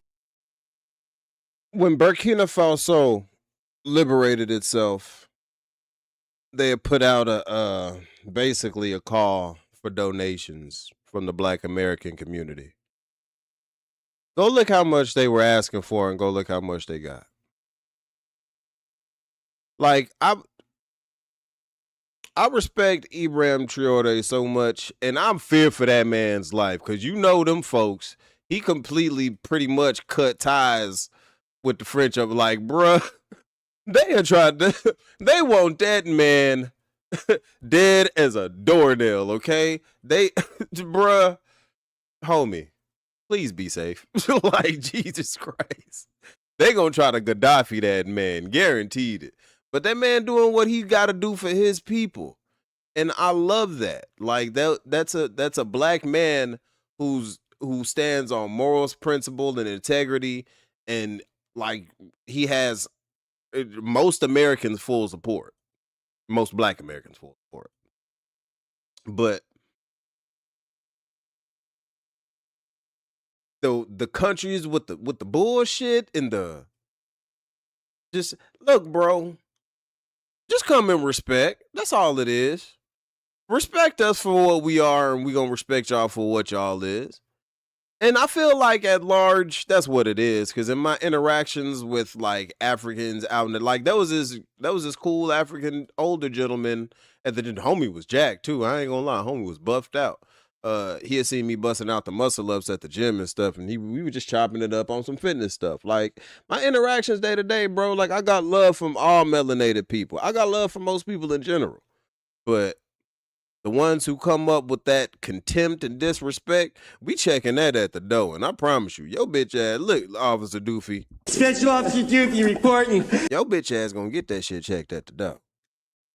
when Burkina Faso liberated itself, they had put out basically a call for donations from the Black American community. Go look how much they were asking for and go look how much they got. Like, I respect Ibrahim Traoré so much, and I'm feared for that man's life, because you know them folks, he completely pretty much cut ties with the French of like, bruh, they had tried to, they want that man dead as a doornail, okay? They, bruh, homie, please be safe. Like, Jesus Christ. They gonna try to Gaddafi that man, guaranteed it. But that man doing what he gotta do for his people. And I love that. Like, that's a black man who stands on morals, principle, and integrity, and like he has most Americans full support. Most Black Americans full support. But the countries with the bullshit and the just look, bro. Just come and respect. That's all it is. Respect us for what we are, and we gonna respect y'all for what y'all is. And I feel like at large, that's what it is. Because in my interactions with like Africans out in the, like, that was this cool African older gentleman at the homie was jacked too. I ain't gonna lie, homie was buffed out. He had seen me busting out the muscle ups at the gym and stuff, and we were just chopping it up on some fitness stuff. Like, my interactions day to day, bro, like, I got love from all melanated people. I got love from most people in general. But the ones who come up with that contempt and disrespect, we checking that at the door. And I promise you, your bitch ass, look, Officer Doofy. Special Officer Doofy reporting. Your bitch ass gonna get that shit checked at the door.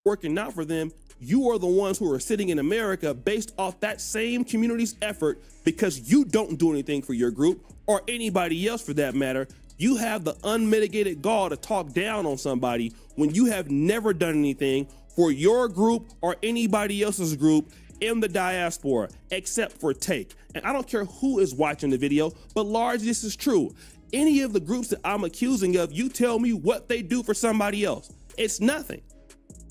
working out for them, you are the ones who are sitting in America based off that same community's effort because you don't do anything for your group or anybody else for that matter. You have the unmitigated gall to talk down on somebody when you have never done anything for your group or anybody else's group in the diaspora, except for Take. And I don't care who is watching the video, but largely this is true. Any of the groups that I'm accusing of, you tell me what they do for somebody else. It's nothing.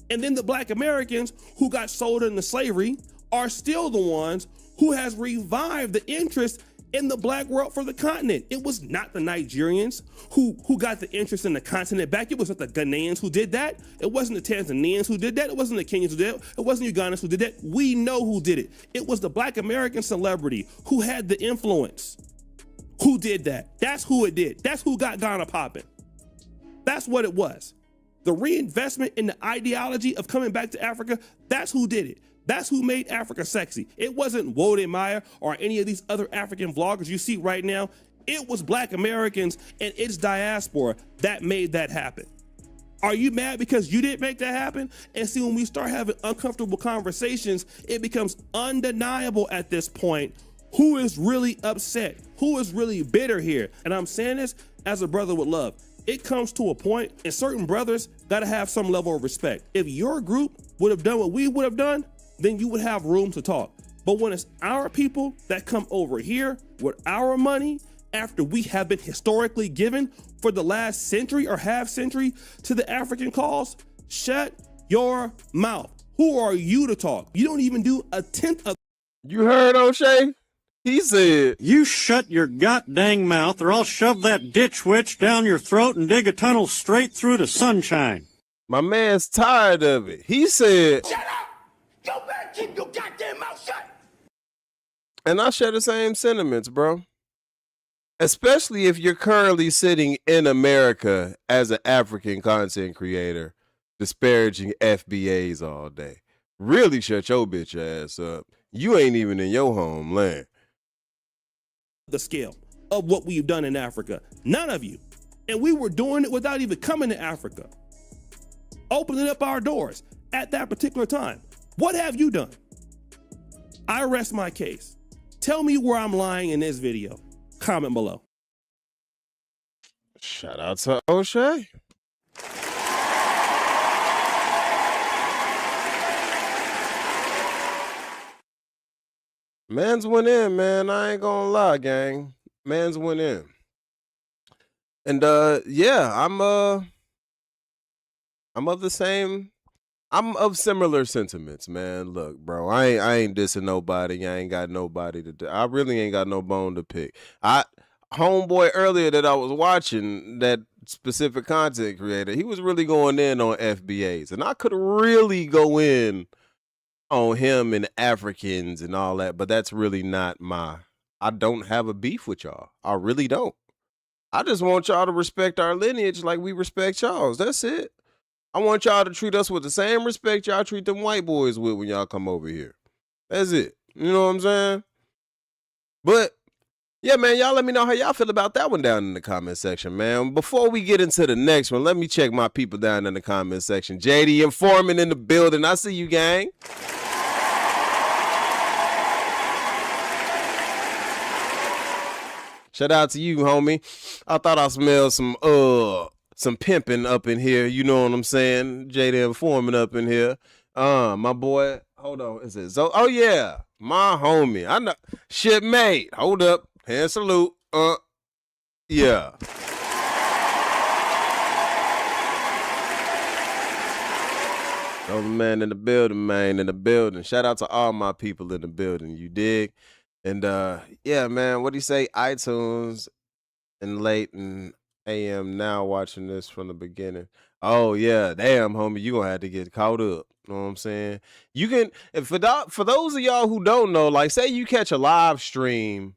And then the Black Americans who got sold into slavery are still the ones who has revived the interest in the black world for the continent. It was not the Nigerians who got the interest in the continent back. It wasn't the Ghanaians who did that. It wasn't the Tanzanians who did that. It wasn't the Kenyans who did it. It wasn't Ugandans who did that. We know who did it. It was the black American celebrity who had the influence who did that. That's who it did. That's who got Ghana popping. That's what it was. The reinvestment in the ideology of coming back to Africa, that's who did it. That's who made Africa sexy. It wasn't Wode Meyer or any of these other African vloggers you see right now. It was black Americans and its diaspora that made that happen. Are you mad because you didn't make that happen? And see, when we start having uncomfortable conversations, it becomes undeniable at this point who is really upset, who is really bitter here. And I'm saying this as a brother with love. It comes to a point, and certain brothers gotta have some level of respect. If your group would have done what we would have done, then you would have room to talk. But when it's our people that come over here with our money after we have been historically given for the last century or half century to the African cause, shut your mouth. Who are you to talk? You don't even do a tenth of. You heard Oshay? He said, "You shut your goddamn mouth or I'll shove that ditch witch down your throat and dig a tunnel straight through to sunshine." My man's tired of it. He said, Shut up! You better keep your goddamn mouth shut! and I share the same sentiments, bro. Especially if you're currently sitting in America as an African content creator, disparaging FBAs all day. Really shut your bitch ass up. You ain't even in your homeland. The scale of what we've done in Africa. None of you. And we were doing it without even coming to Africa. Opening up our doors at that particular time. What have you done? I rest my case. Tell me where I'm lying in this video. Comment below. Shout out to Oshay. Man's went in, man. I ain't gonna lie, gang. Man's went in. And yeah, I'm of similar sentiments, man. Look, bro, I ain't dissing nobody. I ain't got nobody to I really ain't got no bone to pick. Homeboy earlier that I was watching, that specific content creator, he was really going in on FBAs. And I could really go in on him and Africans and all that, but that's really not I don't have a beef with y'all. I really don't. I just want y'all to respect our lineage like we respect y'all's. That's it. I want y'all to treat us with the same respect y'all treat them white boys with when y'all come over here. That's it. You know what I'm saying? But yeah, man, y'all let me know how y'all feel about that one down in the comment section, man. Before we get into the next one, let me check my people down in the comment section. JD Informant in the building. I see you, gang. Shout out to you, homie. I thought I smelled some pimping up in here. You know what I'm saying? JD Informant up in here. My boy, hold on. Is it Zo? Oh yeah, my homie. I know. Shit mate. Hold up. Hand salute. Yeah. Oh man, in the building, man, in the building. Shout out to all my people in the building. You dig? And yeah, man, what do you say? iTunes and late and AM now watching this from the beginning. Oh yeah, damn, homie, you gonna have to get caught up. You know what I'm saying? You can, if for those of y'all who don't know, like say you catch a live stream,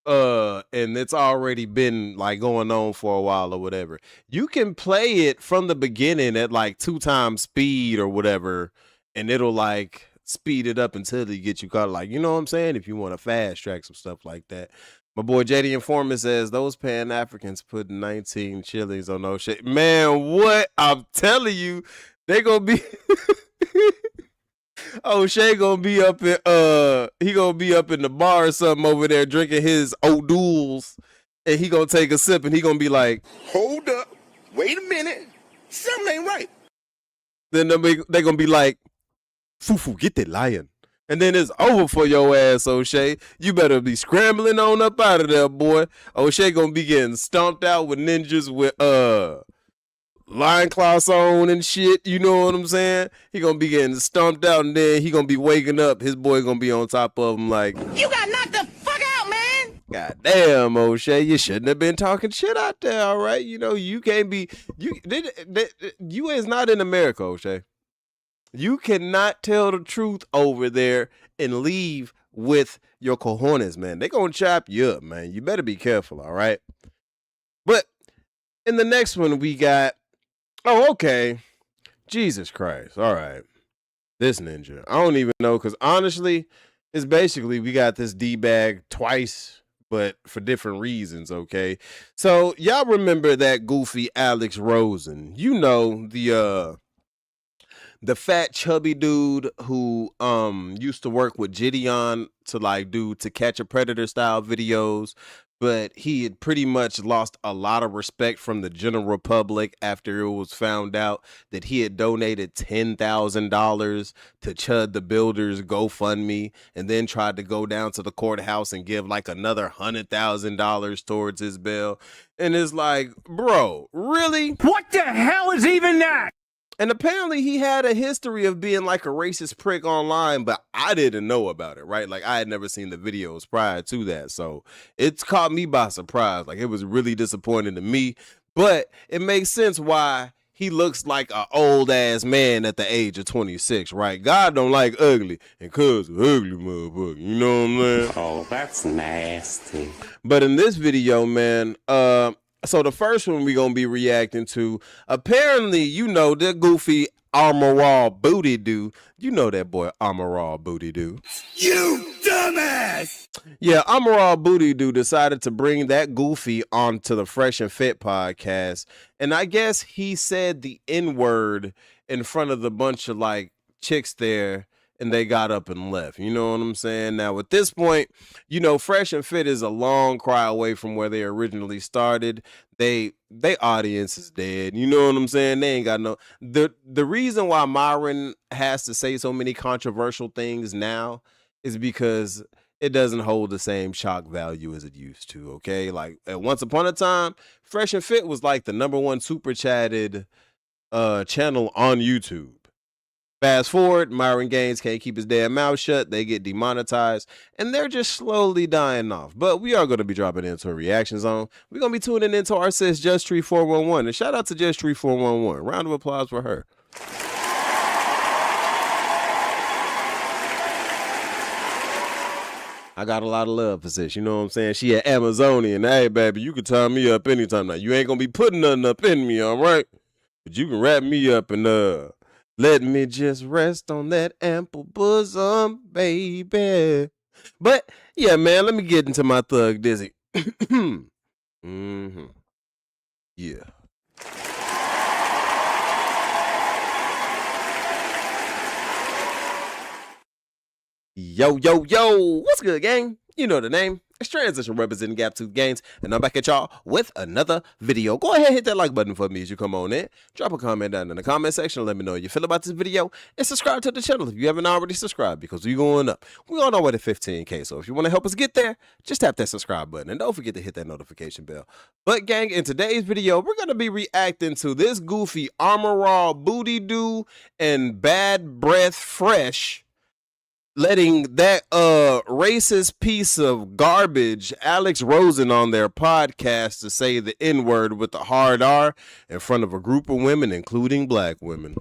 and it's already been like going on for a while or whatever, you can play it from the beginning at like 2 times speed or whatever, and it'll like speed it up until you get you caught. Like, you know what I'm saying? If you want to fast track some stuff like that. My boy JD Informant says those Pan-Africans put 19 shillings on those shit. Man, what? I'm telling you, they gonna be Oshay gonna be up in he gonna be up in the bar or something over there drinking his O'Doul's, and he gonna take a sip and he gonna be like, Hold up, wait a minute, something ain't right. Then they gonna be like, Fufu, get that lion. And then it's over for your ass, Oshay. You better be scrambling on up out of there, boy. Oshay gonna be getting stomped out with ninjas with lion claws on and shit. You know what I'm saying? He gonna be getting stomped out, and then he gonna be waking up. His boy gonna be on top of him like, You got knocked the fuck out, man! God damn, Oshay, you shouldn't have been talking shit out there, all right? You know, you can't be, you is not in America, Oshay. You cannot tell the truth over there and leave with your cojones, man. They gonna chop you up, man. You better be careful, all right? But in the next one, we got, oh, okay. Jesus Christ, all right. This ninja. I don't even know, because honestly, it's basically we got this D-bag twice, but for different reasons, okay? So y'all remember that goofy Alex Rosen. You know, the fat chubby dude who used to work with Gideon to like do To Catch a Predator style videos, but he had pretty much lost a lot of respect from the general public after it was found out that he had donated $10,000 to Chud the Builder's GoFundMe and then tried to go down to the courthouse and give like another $100,000 towards his bail. And it's like, bro, really? What the hell is even that? And apparently he had a history of being like a racist prick online, but I didn't know about it, right? Like I had never seen the videos prior to that. So it's caught me by surprise. Like it was really disappointing to me, but it makes sense why he looks like an old ass man at the age of 26, right? God don't like ugly, and cuz ugly motherfucker, you know what I'm saying? Oh, that's nasty. But in this video, man, so the first one we gonna be reacting to, apparently, you know, the goofy Armor Booty Doo. You know that boy Armor Booty Doo. You dumbass! Yeah, Armor Booty Doo decided to bring that goofy onto the Fresh and Fit podcast, and I guess he said the N-word in front of the bunch of like chicks there, and they got up and left. You know what I'm saying? Now, at this point, you know, Fresh and Fit is a long cry away from where they originally started. They audience is dead. You know what I'm saying? They ain't got no... The reason why Myron has to say so many controversial things now is because it doesn't hold the same shock value as it used to, okay? Like, at once upon a time, Fresh and Fit was like the #1 super chatted channel on YouTube. Fast forward, Myron Gainz can't keep his damn mouth shut. They get demonetized, and they're just slowly dying off. But we are going to be dropping into a reaction zone. We're going to be tuning into our sis, Just Tree 411. And shout out to Just Tree 411. Round of applause for her. I got a lot of love for sis. You know what I'm saying? She an Amazonian. Hey, baby, you can tie me up anytime now. You ain't going to be putting nothing up in me, all right? But you can wrap me up and let me just rest on that ample bosom, baby. But, yeah, man, let me get into my Thug Dizzy. Yeah. Yo, yo, yo. What's good, gang? You know the name. It's Transition representing Gaptooth Gainz, and I'm back at y'all with another video. Go ahead and hit that like button for me as you come on in. Drop a comment down in the comment section. Let me know how you feel about this video, and subscribe to the channel if you haven't already subscribed, because we're going up. We're on our way to 15K, so if you want to help us get there, just tap that subscribe button, and don't forget to hit that notification bell. But, gang, in today's video, we're going to be reacting to this goofy Armor Booty Doo and Bad Breath Fresh letting that racist piece of garbage Alex Rosen on their podcast to say the N-word with the hard R in front of a group of women, including black women.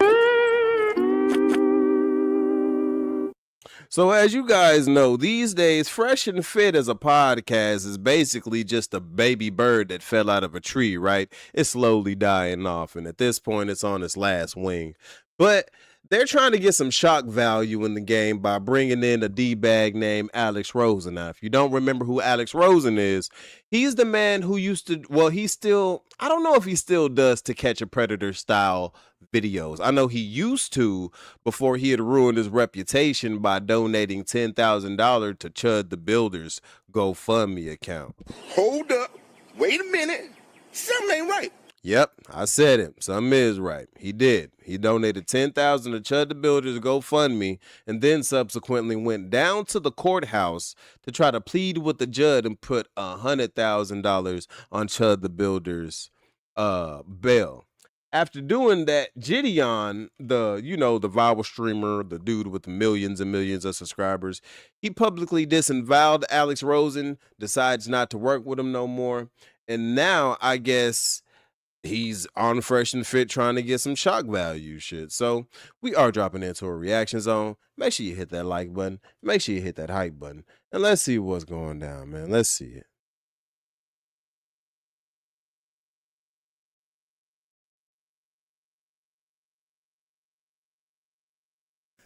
So as you guys know, these days, Fresh and Fit as a podcast is basically just a baby bird that fell out of a tree, right? It's slowly dying off, and at this point, it's on its last wing. But they're trying to get some shock value in the game by bringing in a D-bag named Alex Rosen. Now, if you don't remember who Alex Rosen is, he's the man who used to, well, he still, I don't know if he still does To Catch a Predator style videos. I know he used to before he had ruined his reputation by donating $10,000 to Chud the Builder's GoFundMe account. Hold up. Wait a minute. Something ain't right. Yep, I said it. Something is right. He did. He donated $10,000 to Chud the Builder's GoFundMe, and then subsequently went down to the courthouse to try to plead with the judge and put $100,000 on Chud the Builder's bail. After doing that, Gideon, the viral streamer, the dude with millions and millions of subscribers, he publicly disavowed Alex Rosen, decides not to work with him no more. And now I guess he's on Fresh and Fit trying to get some shock value shit. So we are dropping into a reaction zone. Make sure you hit that like button. Make sure you hit that hype button. And let's see what's going down, man. Let's see it.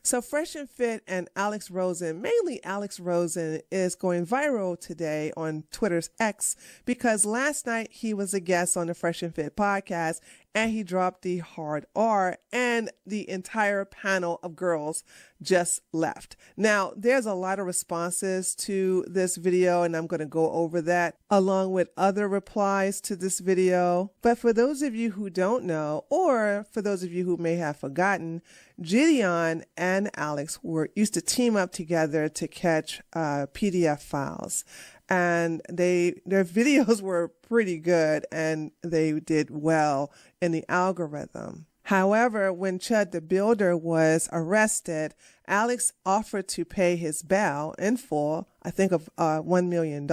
So Fresh and Fit and Alex Rosen, mainly Alex Rosen, is going viral today on Twitter's X because last night he was a guest on the Fresh and Fit podcast and he dropped the hard R and the entire panel of girls just left. Now, there's a lot of responses to this video and I'm going to go over that along with other replies to this video. But for those of you who don't know, or for those of you who may have forgotten, Gideon and Alex used to team up together to catch PDF files. And their videos were pretty good and they did well in the algorithm. However, when Chud the Builder was arrested, Alex offered to pay his bail in full, I think of $1 million.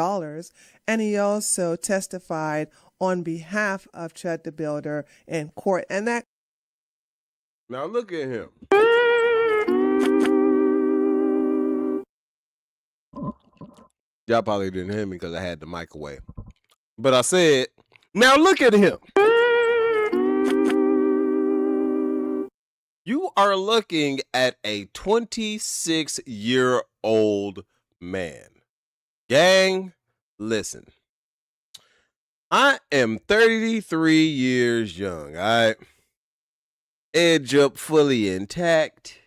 And he also testified on behalf of Chud the Builder in court. And that. Now look at him. Y'all probably didn't hear me because I had the mic away. But I said, now look at him. You are looking at a 26-year-old man. Gang, listen. I am 33 years young, all right? Edge up fully intact.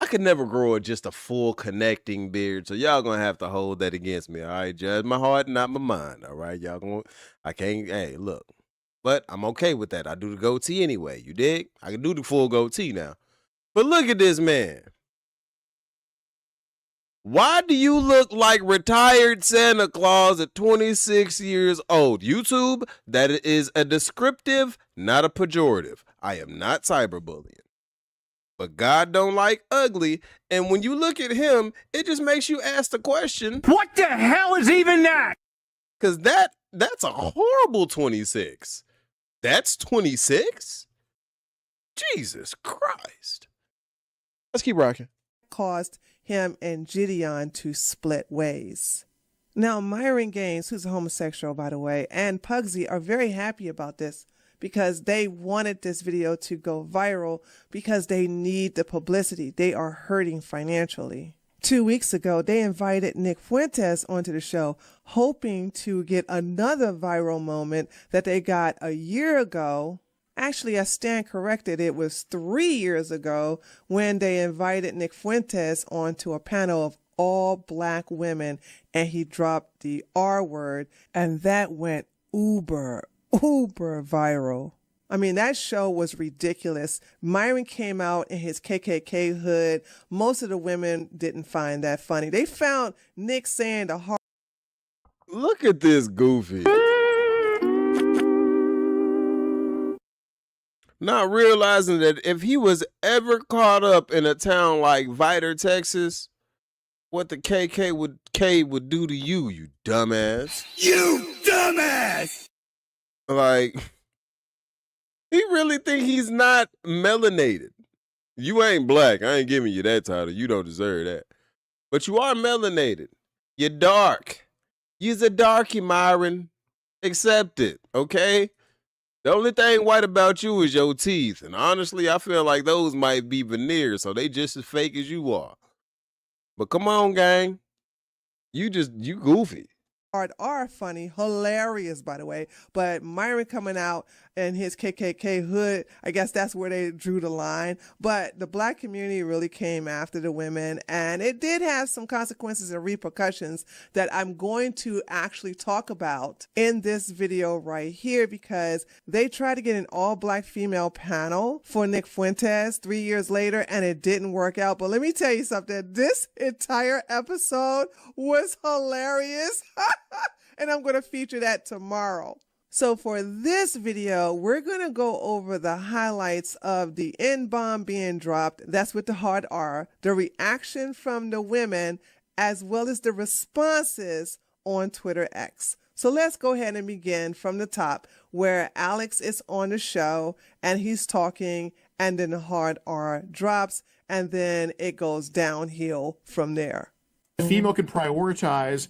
I could never grow just a full connecting beard, so y'all gonna have to hold that against me, all right? Judge my heart, not my mind, all right? Hey, look. But I'm okay with that. I do the goatee anyway, you dig? I can do the full goatee now. But look at this man. Why do you look like retired Santa Claus at 26 years old? YouTube, that is a descriptive, not a pejorative. I am not cyberbullying. But God don't like ugly, and when you look at him, it just makes you ask the question, what the hell is even that? Because that's a horrible 26. That's 26? Jesus Christ. Let's keep rocking. Caused him and Gideon to split ways. Now, Myron Gainz, who's a homosexual, by the way, and Pugsy are very happy about this because they wanted this video to go viral because they need the publicity. They are hurting financially. 2 weeks ago, they invited Nick Fuentes onto the show, hoping to get another viral moment that they got a year ago. Actually, I stand corrected. It was 3 years ago when they invited Nick Fuentes onto a panel of all black women and he dropped the R word and that went uber viral. I mean, that show was ridiculous. Myron came out in his KKK hood. Most of the women didn't find that funny. They found Nick saying the hard. Look at this goofy. Not realizing that if he was ever caught up in a town like Vidor, Texas, what the KK would do to you, you dumbass. You dumbass! Like, he really think he's not melanated. You ain't black. I ain't giving you that title. You don't deserve that. But you are melanated. You're dark. You's a darky, Myron. Accept it, okay? The only thing white about you is your teeth. And honestly, I feel like those might be veneers, so they just as fake as you are. But come on, gang. You goofy. Are funny, hilarious, by the way. But Myron coming out in his KKK hood, I guess that's where they drew the line. But the black community really came after the women, and it did have some consequences and repercussions that I'm going to actually talk about in this video right here, because they tried to get an all-black female panel for Nick Fuentes 3 years later, and it didn't work out. But let me tell you something. This entire episode was hilarious. And I'm going to feature that tomorrow. So for this video, we're going to go over the highlights of the N-bomb being dropped. That's with the hard R, the reaction from the women, as well as the responses on Twitter X. So let's go ahead and begin from the top where Alex is on the show and he's talking, and then the hard R drops, and then it goes downhill from there. A female can prioritize,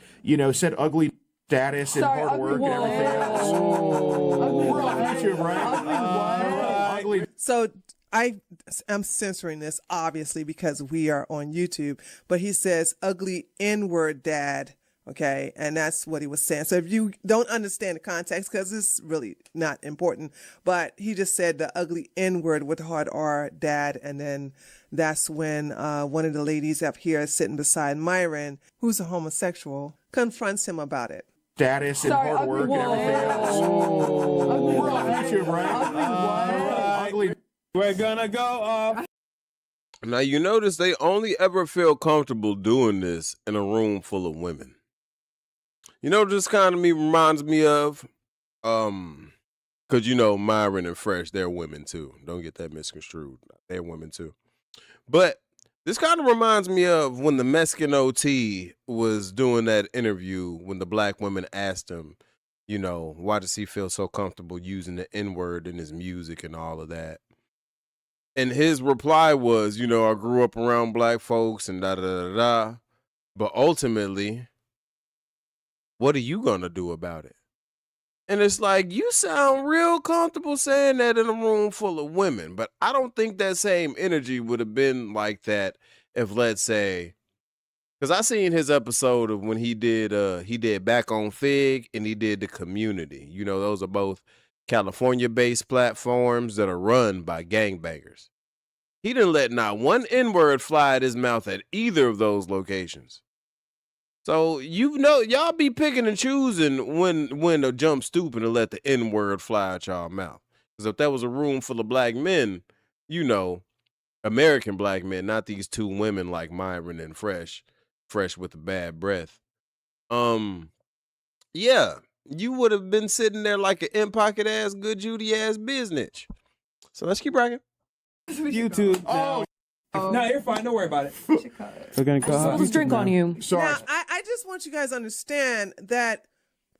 said ugly status and hard work and everything else. We're on YouTube, right? Ugly. So I'm censoring this, obviously, because we are on YouTube, but he says ugly N-word dad. Okay, and that's what he was saying. So if you don't understand the context, because it's really not important, but he just said the ugly N-word with the hard R, dad, and then that's when one of the ladies up here sitting beside Myron, who's a homosexual, confronts him about it. Status and hard work and everything else. We're on YouTube, right? Ugly. We're gonna go off. Now, you notice they only ever feel comfortable doing this in a room full of women. This kind of reminds me of, because, Myron and Fresh, they're women too. Don't get that misconstrued. They're women too. But this kind of reminds me of when the Mexican OT was doing that interview when the black women asked him, why does he feel so comfortable using the N-word in his music and all of that? And his reply was, I grew up around black folks and da-da-da-da. But ultimately, what are you going to do about it? And it's like, you sound real comfortable saying that in a room full of women, but I don't think that same energy would have been like that if, let's say, because I seen his episode of when he did Back on Fig and he did The Community. Those are both California-based platforms that are run by gangbangers. He didn't let not one N-word fly at his mouth at either of those locations. So, y'all be picking and choosing when to jump stupid and let the N-word fly at y'all mouth. Because if that was a room full of black men, American black men, not these two women like Myron and Fresh with a bad breath. Yeah, you would have been sitting there like an in-pocket ass, good Judy ass business. So let's keep rocking. YouTube. Oh. No, you're fine. Don't worry about it. We're gonna go. Let's drink on you. Sorry. Now, I just want you guys to understand that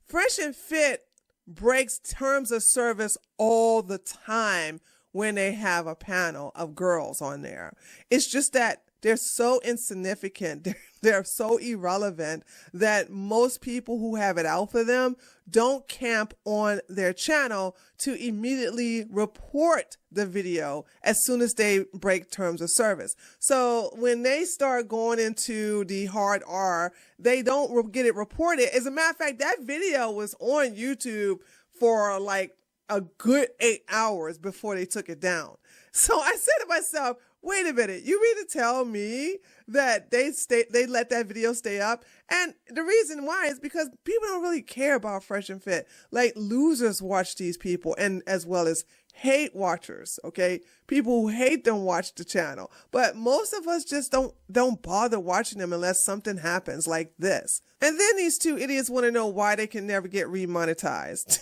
Fresh and Fit breaks terms of service all the time when they have a panel of girls on there. It's just that they're so insignificant. They're so irrelevant that most people who have it out for them don't camp on their channel to immediately report the video as soon as they break terms of service. So when they start going into the hard R, they don't get it reported. As a matter of fact, that video was on YouTube for like a good 8 hours before they took it down. So I said to myself, wait a minute, you mean to tell me that they let that video stay up? And the reason why is because people don't really care about Fresh and Fit. Like, losers watch these people, and as well as hate watchers, okay? People who hate them watch the channel. But most of us just don't bother watching them unless something happens like this. And then these two idiots want to know why they can never get remonetized.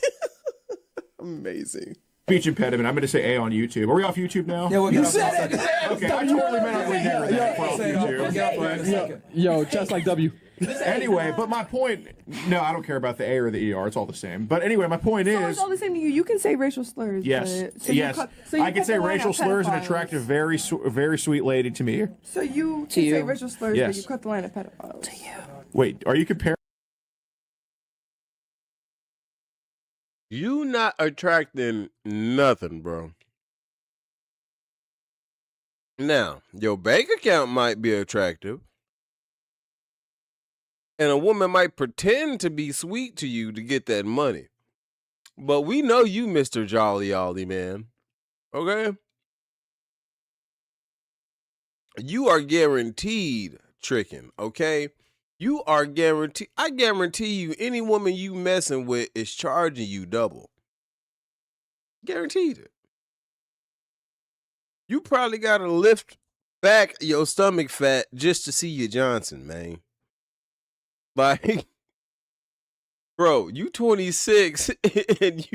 Amazing. Speech impediment. I'm going to say A on YouTube. Are we off YouTube now? Yeah, you said it. Okay, I totally meant ugly hair that we're off YouTube. Yo, just like W. Anyway, but my point, no, I don't care about the A or the ER. It's all the same. But anyway, my point is, it's all the same to you. You can say racial slurs. Yes, but, yes. I can say racial slurs and attractive, very sweet lady to me. So you can say racial slurs, yes. but you cut the line at pedophiles. To you. Wait, are you comparing? You not attracting nothing, bro. Now, your bank account might be attractive. And a woman might pretend to be sweet to you to get that money. But we know you, Mr. Jolly Ollie, man. Okay? You are guaranteed tricking, okay? You are guaranteed. I guarantee you, any woman you messing with is charging you double. Guaranteed it. You probably got to lift back your stomach fat just to see your Johnson, man. Like, Bro, you 26 and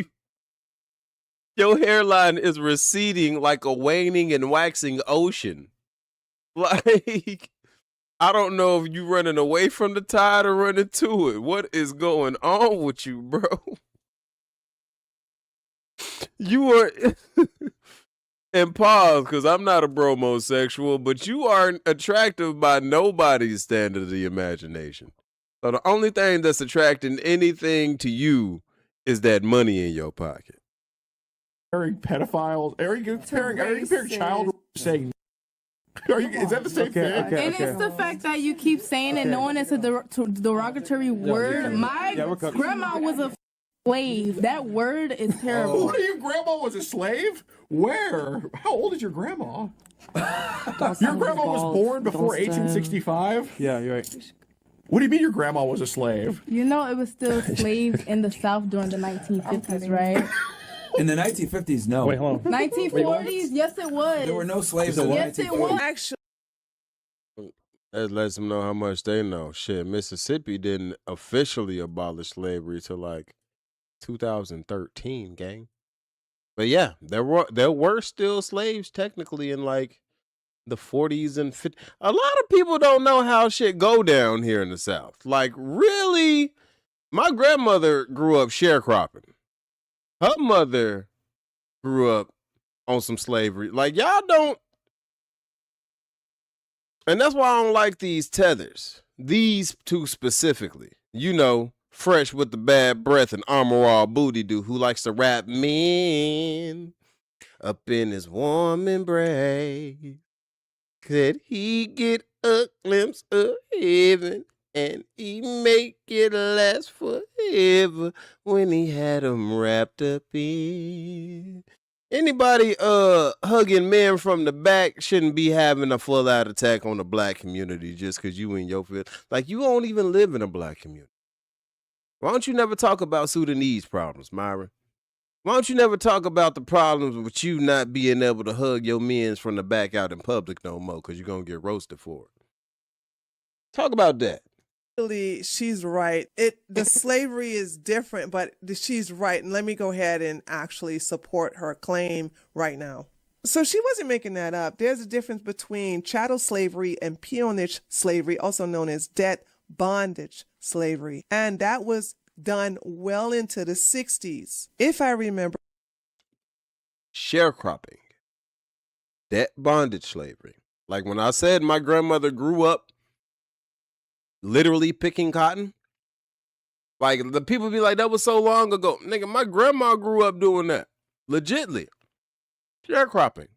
your hairline is receding like a waning and waxing ocean. Like, I don't know if you running away from the tide or running to it. What is going on with you, bro? You are... And pause, because I'm not a bromosexual, but you aren't attractive by nobody's standard of the imagination. So the only thing that's attracting anything to you is that money in your pocket. Comparing pedophiles. Are you comparing child saying? Is that the same thing? And it's the fact that you keep saying it, knowing it's a derogatory word. My grandma was a slave. That word is terrible. What, your grandma was a slave? Where? How old is your grandma? Your grandma was born before 1865? Yeah, you're right. What do you mean your grandma was a slave? You know it was still slaves in the South during the 1950s, right? In the 1950s, no. Wait, hold on. 1940s, yes it was. There were no slaves in the 1940s. Yes it was. Actually, That lets them know how much they know. Shit, Mississippi didn't officially abolish slavery till like 2013, gang. But yeah, there were still slaves technically in like the 40s and 50s. A lot of people don't know how shit go down here in the South. Like, really? My grandmother grew up sharecropping. Her mother grew up on some slavery. Like, y'all don't. And that's why I don't like these tethers. These two specifically. You know, Fresh with the bad breath and armor all booty dude who likes to rap men up in his warm embrace. Could he get a glimpse of heaven and he make it last forever when he had him wrapped up in? Anybody hugging men from the back shouldn't be having a full out attack on the black community just because you in your field. Like, you don't even live in a black community. Why don't you never talk about Sudanese problems, Myron? Why don't you never talk about the problems with you not being able to hug your mens from the back out in public no more because you're going to get roasted for it? Talk about that. She's right. The slavery is different, but she's right. And let me go ahead and actually support her claim right now. So she wasn't making that up. There's a difference between chattel slavery and peonage slavery, also known as debt bondage slavery. And that was done well into the 60s, if I remember. Sharecropping. Debt bondage slavery. Like when I said my grandmother grew up literally picking cotton. Like, the people be like, that was so long ago. Nigga, my grandma grew up doing that. Legitly. Sharecropping.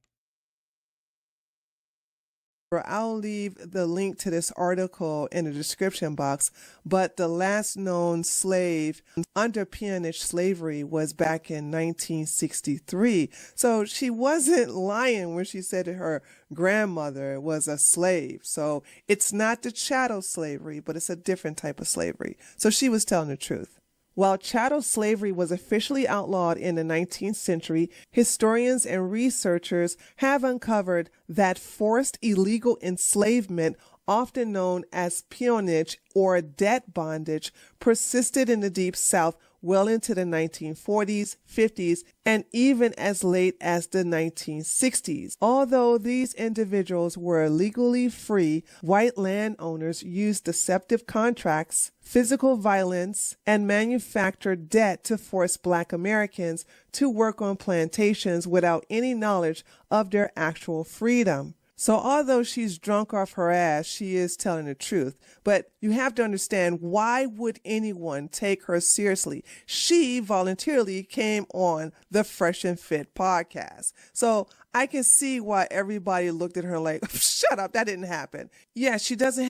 I'll leave the link to this article in the description box, but the last known slave under peonage slavery was back in 1963. So she wasn't lying when she said that her grandmother was a slave. So it's not the chattel slavery, but it's a different type of slavery. So she was telling the truth. While chattel slavery was officially outlawed in the 19th century, historians and researchers have uncovered that forced illegal enslavement, often known as peonage or debt bondage, persisted in the Deep South well into the 1940s, 50s, and even as late as the 1960s. Although these individuals were legally free, white landowners used deceptive contracts, physical violence, and manufactured debt to force Black Americans to work on plantations without any knowledge of their actual freedom. So although she's drunk off her ass, she is telling the truth. But you have to understand, why would anyone take her seriously? She voluntarily came on the Fresh and Fit podcast. So I can see why everybody looked at her like, shut up, that didn't happen. Yeah, she doesn't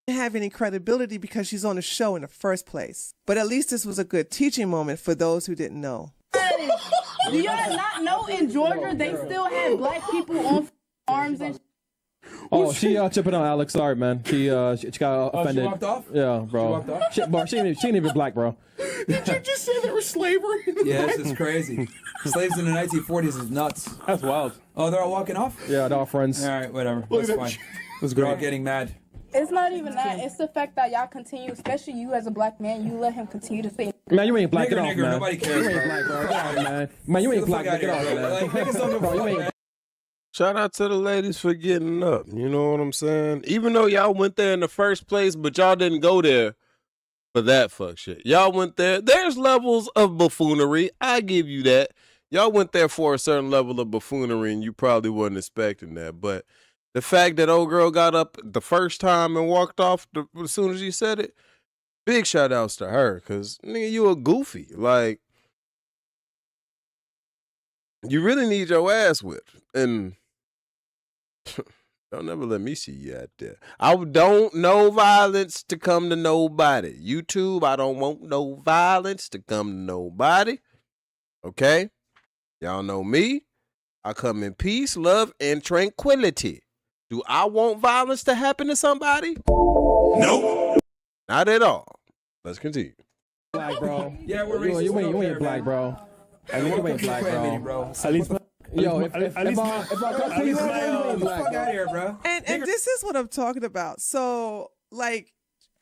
have any credibility because she's on the show in the first place. But at least this was a good teaching moment for those who didn't know. Do y'all not know in Georgia they still have Black people on arms and Oh, she chipping on Alex. Sorry, man. She got offended. She walked off? Yeah, bro. She walked off? She ain't even black, bro. Did you just say there was slavery in the Yeah, Bible? this is crazy. Slaves in the 1940s is nuts. That's wild. Oh, they're all walking off? Yeah, they're all friends. All right, whatever. Look That's at fine. that. That's They're all great. getting mad. It's not even that. It's the fact that y'all continue, especially you as a black man, you let him continue to say. Man, you ain't black Nigger, at all, nigger, man. nobody cares, You ain't bro. black, bro. Get out, man. Man, you ain't black at all, man. Like, niggas don't give a fuck, man. Shout out to the ladies for getting up. You know what I'm saying? Even though y'all went there in the first place, but y'all didn't go there for that fuck shit. Y'all went there. There's levels of buffoonery. I give you that. Y'all went there for a certain level of buffoonery, and you probably wasn't expecting that. But the fact that old girl got up the first time and walked off as soon as you said it, big shout outs to her. Because, nigga, you a goofy. Like, you really need your ass whipped. And don't never let me see you out there. I don't know violence to come to nobody. YouTube, I don't want no violence to come to nobody. Okay? Y'all know me. I come in peace, love, and tranquility. Do I want violence to happen to somebody? Nope. Not at all. Let's continue. Black, bro. Yeah, we're racist. You ain't black, bro. I mean, you ain't black, bro. At least, Yo, if I come to you, you ain't black, Fuck out of here, bro. And this is what I'm talking about. So, like,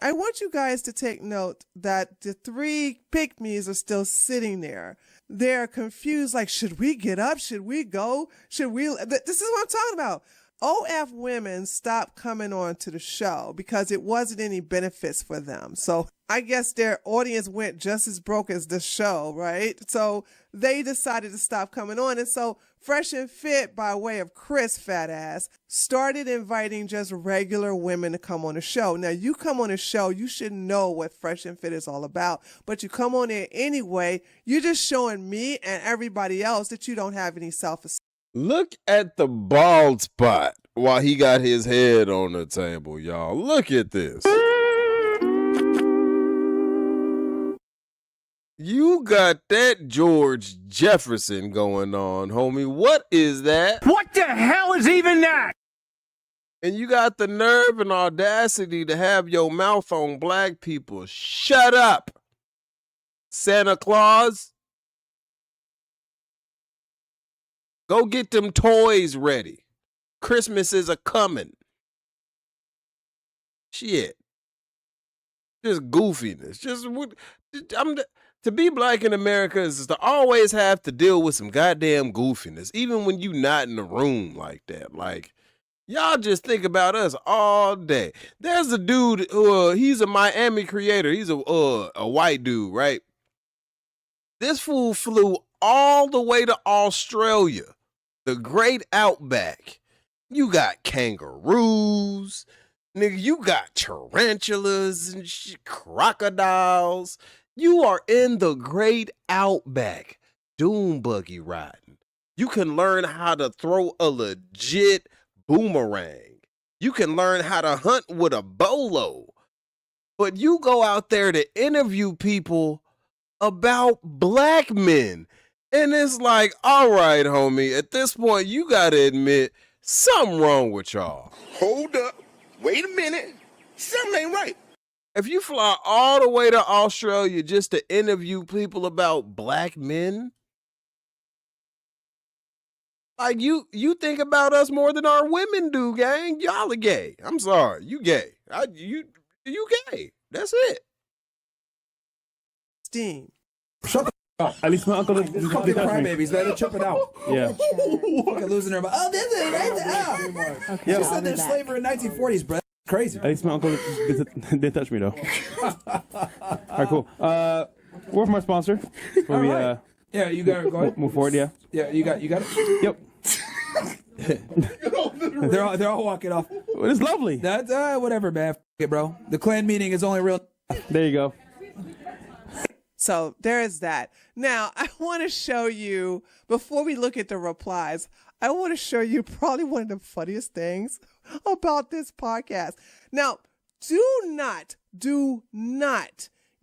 I want you guys to take note that the three pick-me's are still sitting there. They're confused, like, should we get up? Should we go? Should we? This is what I'm talking about. OF women stopped coming on to the show because it wasn't any benefits for them. So I guess their audience went just as broke as the show, right? So they decided to stop coming on. And so Fresh and Fit, by way of Chris fat ass, started inviting just regular women to come on the show. Now, you come on the show, you should know what Fresh and Fit is all about. But you come on there anyway, you're just showing me and everybody else that you don't have any self-esteem. Look at the bald spot while he got his head on the table, y'all. Look at this. You got that George Jefferson going on, homie. What is that? What the hell is even that? And you got the nerve and audacity to have your mouth on black people. Shut up, Santa Claus. Go get them toys ready. Christmas is a-coming. Shit. Just goofiness. To be black in America is to always have to deal with some goddamn goofiness, even when you not in the room like that. Like, y'all just think about us all day. There's a dude, he's a Miami creator. He's a white dude, right? This fool flew all the way to Australia, the great outback. You got kangaroos, nigga, you got tarantulas and crocodiles. You are in the great outback, doom buggy riding. You can learn how to throw a legit boomerang. You can learn how to hunt with a bolo. But you go out there to interview people about black men. And it's like, all right, homie, at this point, you got to admit something wrong with y'all. Hold up. Wait a minute. Something ain't right. If you fly all the way to Australia just to interview people about black men, like you think about us more than our women do, gang. Y'all are gay. I'm sorry, you gay. You gay. That's it. Steam. Shut the up. At least my uncle These fucking crybabies, man. They're tripping out. Yeah. Fucking losing their mind. Oh, this is right. Yeah. She said they're slavery in 1940s, bro. Crazy. At least my uncle didn't touch me though. All right, cool. Word from my sponsor. All right. Yeah, you got it. Go ahead. Move forward. Yeah. Yeah, you got it. Yep. they're all walking off. Well, it's lovely. That's whatever, man. F it, bro. The clan meeting is only real. There you go. So there is that. Now, I want to show you, before we look at the replies, I want to show you probably one of the funniest things about this podcast. Now, do not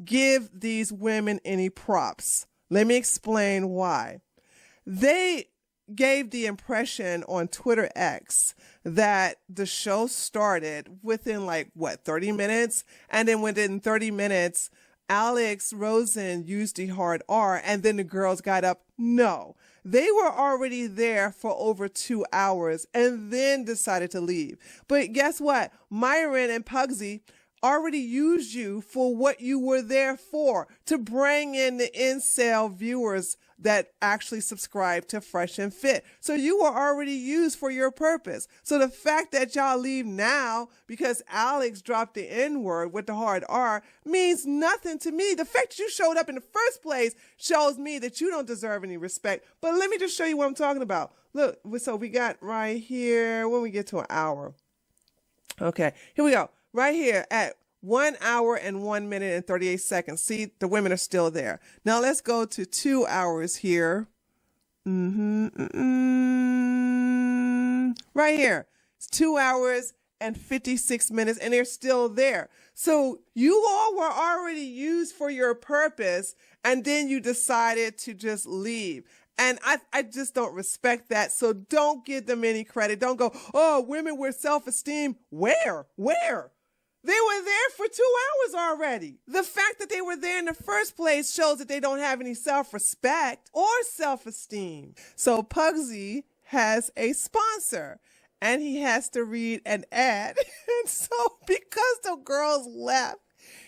give these women any props. Let me explain why. They gave the impression on Twitter X that the show started within 30 minutes? And then within 30 minutes, Rosen used the hard R, and then the girls got up No. They were already there for over 2 hours and then decided to leave. But guess what? Myron and Pugsy already used you for what you were there for, to bring in the incel viewers that actually subscribe to Fresh and Fit. So you were already used for your purpose. So the fact that y'all leave now because Alex dropped the N-word with the hard R means nothing to me. The fact that you showed up in the first place shows me that you don't deserve any respect. But let me just show you what I'm talking about. Look, so we got right here, when we get to an hour. Okay, here we go. Right here at 1 hour and 1 minute and 38 seconds. See, the women are still there. Now let's go to 2 hours here. Right here. It's 2 hours and 56 minutes, and they're still there. So you all were already used for your purpose, and then you decided to just leave. And I just don't respect that. So don't give them any credit. Don't go, oh, women with self-esteem. Where? They were there for 2 hours already. The fact that they were there in the first place shows that they don't have any self-respect or self-esteem. So Pugsy has a sponsor, and he has to read an ad. And so because the girls left,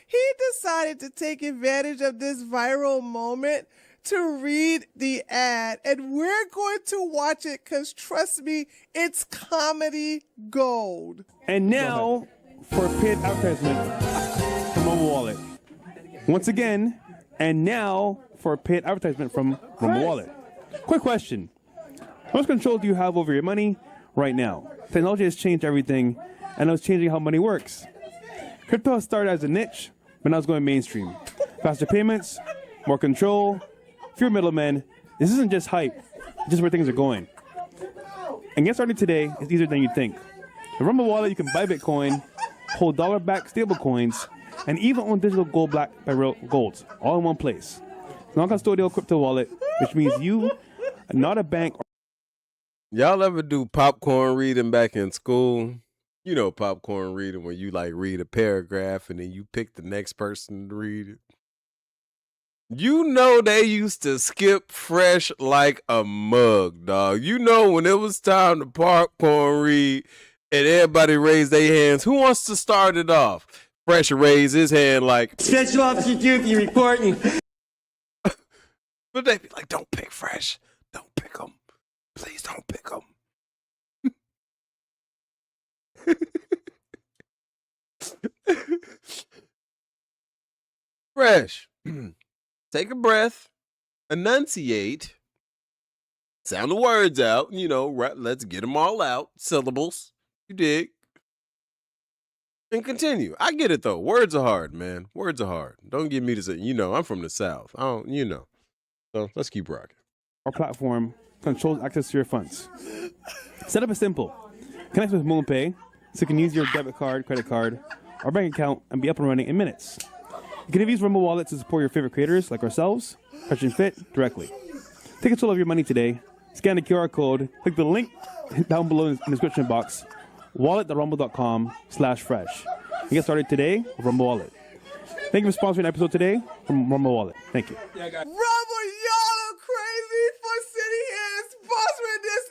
he decided to take advantage of this viral moment to read the ad. And we're going to watch it because, trust me, it's comedy gold. And now for a paid advertisement from Rumble Wallet. Once again, and now for a paid advertisement from Rumble Wallet. Quick question. How much control do you have over your money right now? Technology has changed everything, and it's changing how money works. Crypto has started as a niche, but now it's going mainstream. Faster payments, more control, fewer middlemen. This isn't just hype, it's just where things are going. And get started today is easier than you think. With Rumble Wallet, you can buy Bitcoin, hold dollar-backed stable coins, and even own digital gold-backed by real golds, all in one place. It's a non-custodial crypto wallet, which means you are not a bank. Y'all ever do popcorn reading back in school? You know popcorn reading when you like read a paragraph and then you pick the next person to read it. You know they used to skip Fresh like a mug, dog. You know when it was time to popcorn read and everybody raised their hands, who wants to start it off? Fresh raised his hand like, Special Officer Duke, you reporting. But they be like, don't pick Fresh. Don't pick him. Please don't pick him. Fresh. Take a breath. Enunciate. Sound the words out. You know, right, let's get them all out. Syllables. You dig? And continue. I get it, though. Words are hard, man. Words are hard. Don't get me to say, you know, I'm from the South. I don't, you know. So let's keep rocking. Our platform controls access to your funds. Setup is simple. Connect with MoonPay so you can use your debit card, credit card, or bank account and be up and running in minutes. You can even use Rumble Wallet to support your favorite creators like ourselves, Fresh and Fit, directly. Take control of your money today. Scan the QR code. Click the link down below in the description box. wallet.rumble.com/fresh. And get started today with Rumble Wallet. Thank you for sponsoring the episode today from Rumble Wallet. Thank you. Rumble, y'all are crazy for sitting here and sponsoring this.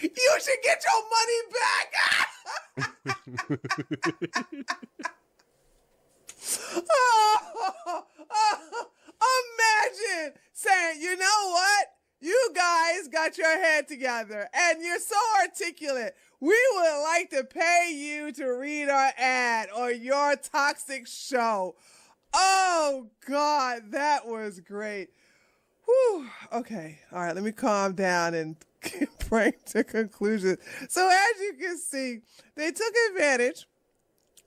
You should get your money back. Imagine saying, you know what? You guys got your head together and you're so articulate. We would like to pay you to read our ad on your toxic show. Oh, God, that was great. Whew. Okay. All right, let me calm down and bring to conclusion. So as you can see, they took advantage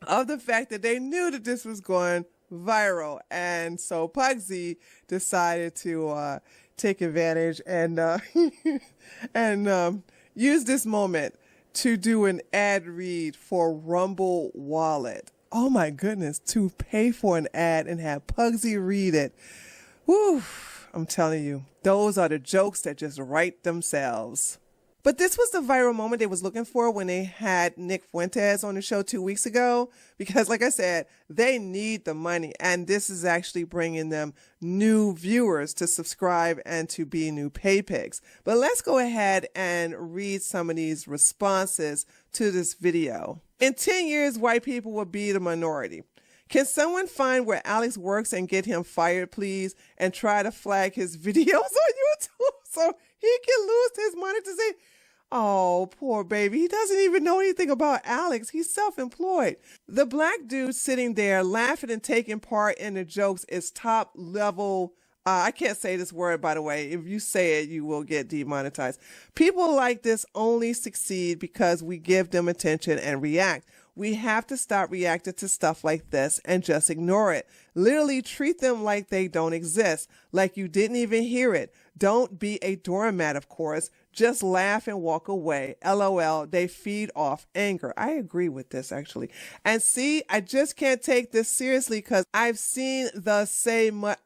of the fact that they knew that this was going viral. And so Pugsy decided to take advantage and use this moment to do an ad read for Rumble Wallet. Oh my goodness, to pay for an ad and have Pugsy read it. Woo, I'm telling you, those are the jokes that just write themselves. But this was the viral moment they was looking for when they had Nick Fuentes on the show 2 weeks ago, because like I said, they need the money, and this is actually bringing them new viewers to subscribe and to be new pay pigs. But let's go ahead and read some of these responses to this video. In 10 years, white people will be the minority. Can someone find where Alex works and get him fired, please, and try to flag his videos on YouTube so he can lose his monetization? Oh, poor baby. He doesn't even know anything about Alex. He's self-employed. The black dude sitting there laughing and taking part in the jokes is top level. I can't say this word, by the way. If you say it, you will get demonetized. People like this only succeed because we give them attention and react. We have to stop reacting to stuff like this and just ignore it. Literally treat them like they don't exist, like you didn't even hear it. Don't be a doormat, of course. Just laugh and walk away. LOL, they feed off anger. I agree with this, actually. And see, I just can't take this seriously because I've seen the same, I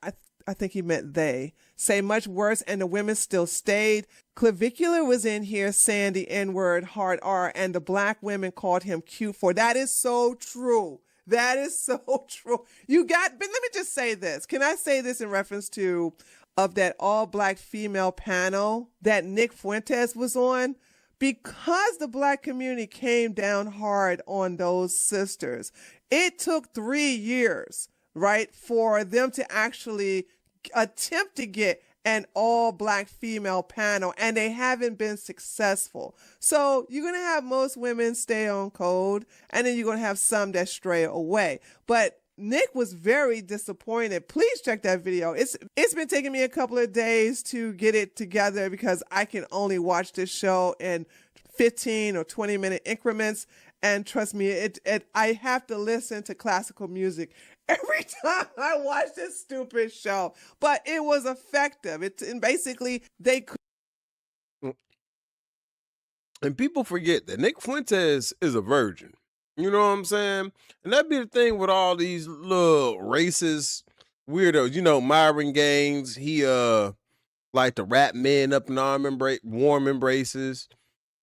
think he meant they, say much worse, and the women still stayed. Clavicular was in here saying the N-word, hard R, and the black women called him cute for. That is so true. That is so true. But let me just say this. Can I say this in reference to of that all-black female panel that Nick Fuentes was on? Because the black community came down hard on those sisters, it took 3 years, right, for them to actually attempt to get an all-black female panel, and they haven't been successful. So you're going to have most women stay on code, and then you're going to have some that stray away. But Nick was very disappointed. Please check that video. It's been taking me a couple of days to get it together because I can only watch this show in 15 or 20-minute increments. And trust me, I have to listen to classical music every time I watch this stupid show. But it was effective. And basically, they could. And people forget that Nick Fuentes is a virgin. You know what I'm saying? And that'd be the thing with all these little racist weirdos. You know, Myron Gainz, he like to wrap men up in warm embraces.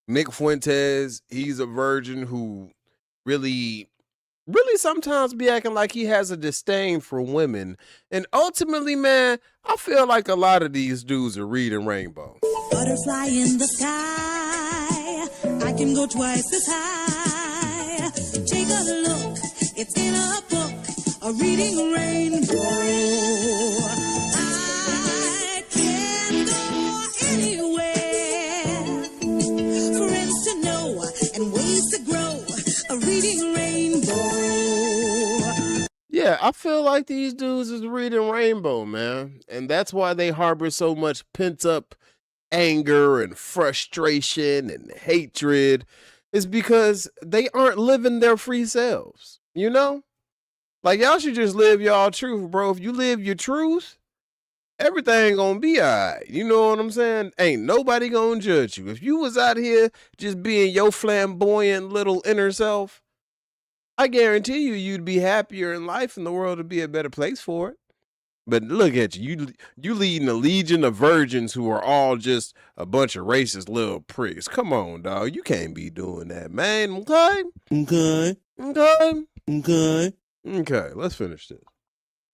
Nick Fuentes, he's a virgin who really sometimes be acting like he has a disdain for women. And ultimately, man, I feel like a lot of these dudes are reading Rainbow. Butterfly in the sky, I can go twice as high. Take a look, it's in a book, a reading rainbow. I can go anywhere, friends to know and ways to grow, a reading rainbow. Yeah, I feel like these dudes is reading Rainbow, man. And that's why they harbor so much pent up anger and frustration and hatred. Is because they aren't living their free selves, you know? Like, y'all should just live y'all truth, bro. If you live your truth, everything gonna be all right. You know what I'm saying? Ain't nobody gonna judge you. If you was out here just being your flamboyant little inner self, I guarantee you'd be happier in life and the world would be a better place for it. But look at you. You leading a legion of virgins who are all just a bunch of racist little pricks. Come on, dog. You can't be doing that, man. Okay? Okay, let's finish this.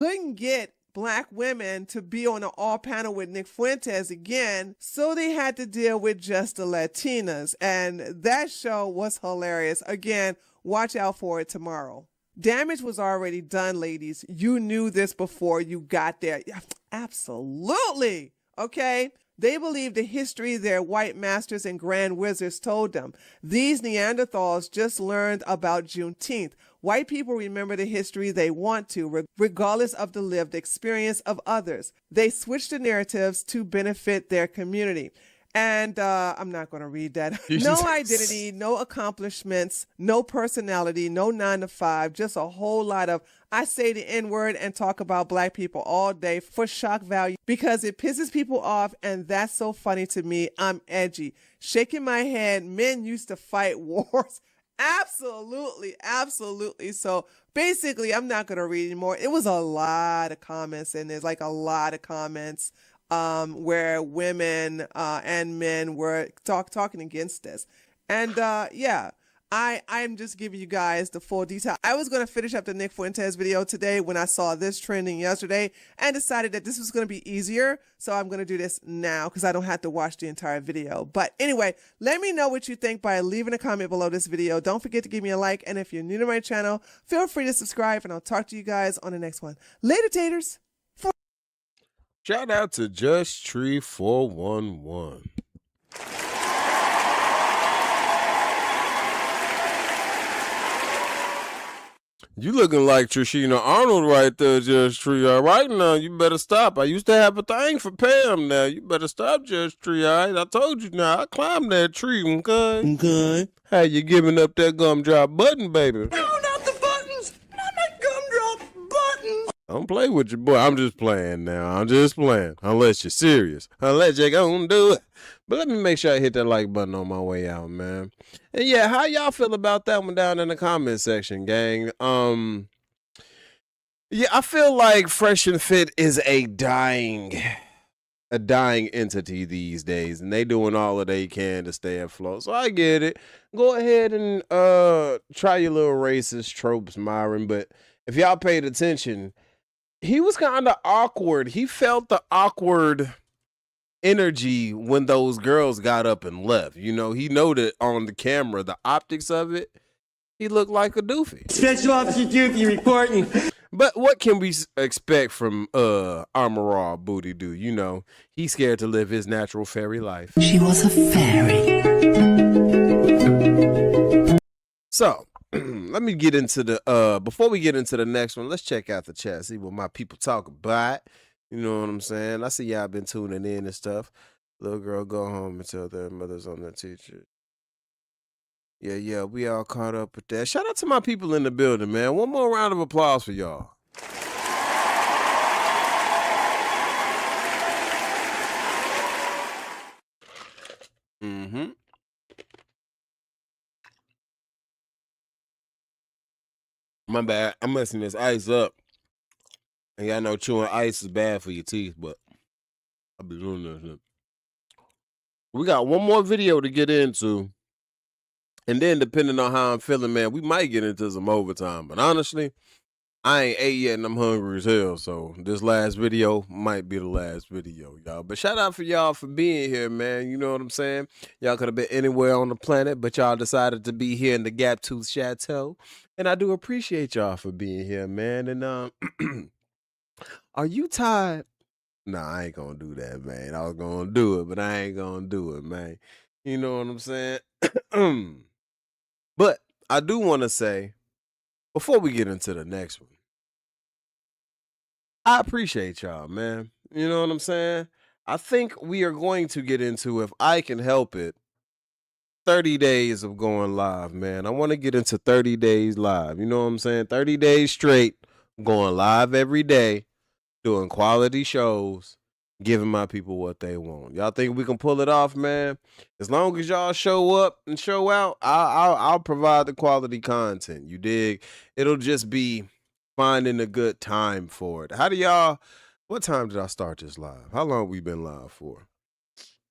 Couldn't get black women to be on an all panel with Nick Fuentes again, so they had to deal with just the Latinas. And that show was hilarious. Again, watch out for it tomorrow. Damage was already done, ladies. You knew this before you got there. Absolutely. Okay? They believed the history their white masters and grand wizards told them. These Neanderthals just learned about Juneteenth. White people remember the history they want to, regardless of the lived experience of others. They switch the narratives to benefit their community. And I'm not going to read that. No identity, no accomplishments, no personality, no 9 to 5, just a whole lot of I say the N-word and talk about black people all day for shock value because it pisses people off, and that's so funny to me. I'm edgy. Shaking my head, men used to fight wars. Absolutely, absolutely. So basically, I'm not going to read anymore. It was a lot of comments, and there's like a lot of comments. where women and men were talking against this. And yeah, I'm just giving you guys the full detail. I was going to finish up the Nick Fuentes video today when I saw this trending yesterday and decided that this was going to be easier. So I'm going to do this now because I don't have to watch the entire video. But anyway, let me know what you think by leaving a comment below this video. Don't forget to give me a like. And if you're new to my channel, feel free to subscribe and I'll talk to you guys on the next one. Later, taters. Shout out to Just Tree 411. You looking like Trishina Arnold right there, Just Tree. All right now, you better stop. I used to have a thing for Pam now. You better stop, Just Tree, all right? I told you now, I climbed that tree, okay? Okay. Hey, you giving up that gumdrop button, baby? No, not the buttons. Not my gumdrop buttons. Don't play with your boy. I'm just playing now. I'm just playing. Unless you're serious. Unless you're gonna do it. But let me make sure I hit that like button on my way out, man. And yeah, how y'all feel about that one down in the comment section, gang? Yeah, I feel like Fresh and Fit is a dying entity these days, and they doing all that they can to stay afloat. So I get it. Go ahead and try your little racist tropes, Myron. But if y'all paid attention, he was kind of awkward. He felt the awkward energy when those girls got up and left. You know, he noted on the camera, the optics of it, he looked like a doofy. Special Officer Doofy reporting. But what can we expect from Armor Raw Booty Doo? You know, he's scared to live his natural fairy life. She was a fairy. So let me get into the before we get into the next one, let's check out the chat, see what my people talk about. You know what I'm saying? I see y'all been tuning in and stuff. Little girl go home and tell their mothers on their teacher. Yeah, we all caught up with that. Shout out to my people in the building, man. One more round of applause for y'all. My bad. I'm messing this ice up. And y'all know chewing ice is bad for your teeth, but I'll be doing this. We got one more video to get into. And then depending on how I'm feeling, man, we might get into some overtime. But honestly, I ain't ate yet and I'm hungry as hell. So this last video might be the last video, y'all. But shout out for y'all for being here, man. You know what I'm saying? Y'all could have been anywhere on the planet, but y'all decided to be here in the Gaptooth Chateau. And I do appreciate y'all for being here, man. And are you tired? Nah, I ain't gonna do that, man. I was gonna do it, but I ain't gonna do it, man. You know what I'm saying? But I do want to say, before we get into the next one, I appreciate y'all, man. You know what I'm saying? I think we are going to get into, if I can help it, 30 days of going live, man. I want to get into 30 days live. You know what I'm saying? 30 days straight, going live every day, doing quality shows, giving my people what they want. Y'all think we can pull it off, man? As long as y'all show up and show out, I'll provide the quality content. You dig? It'll just be finding a good time for it. How do y'all, what time did I start this live? How long we been live for?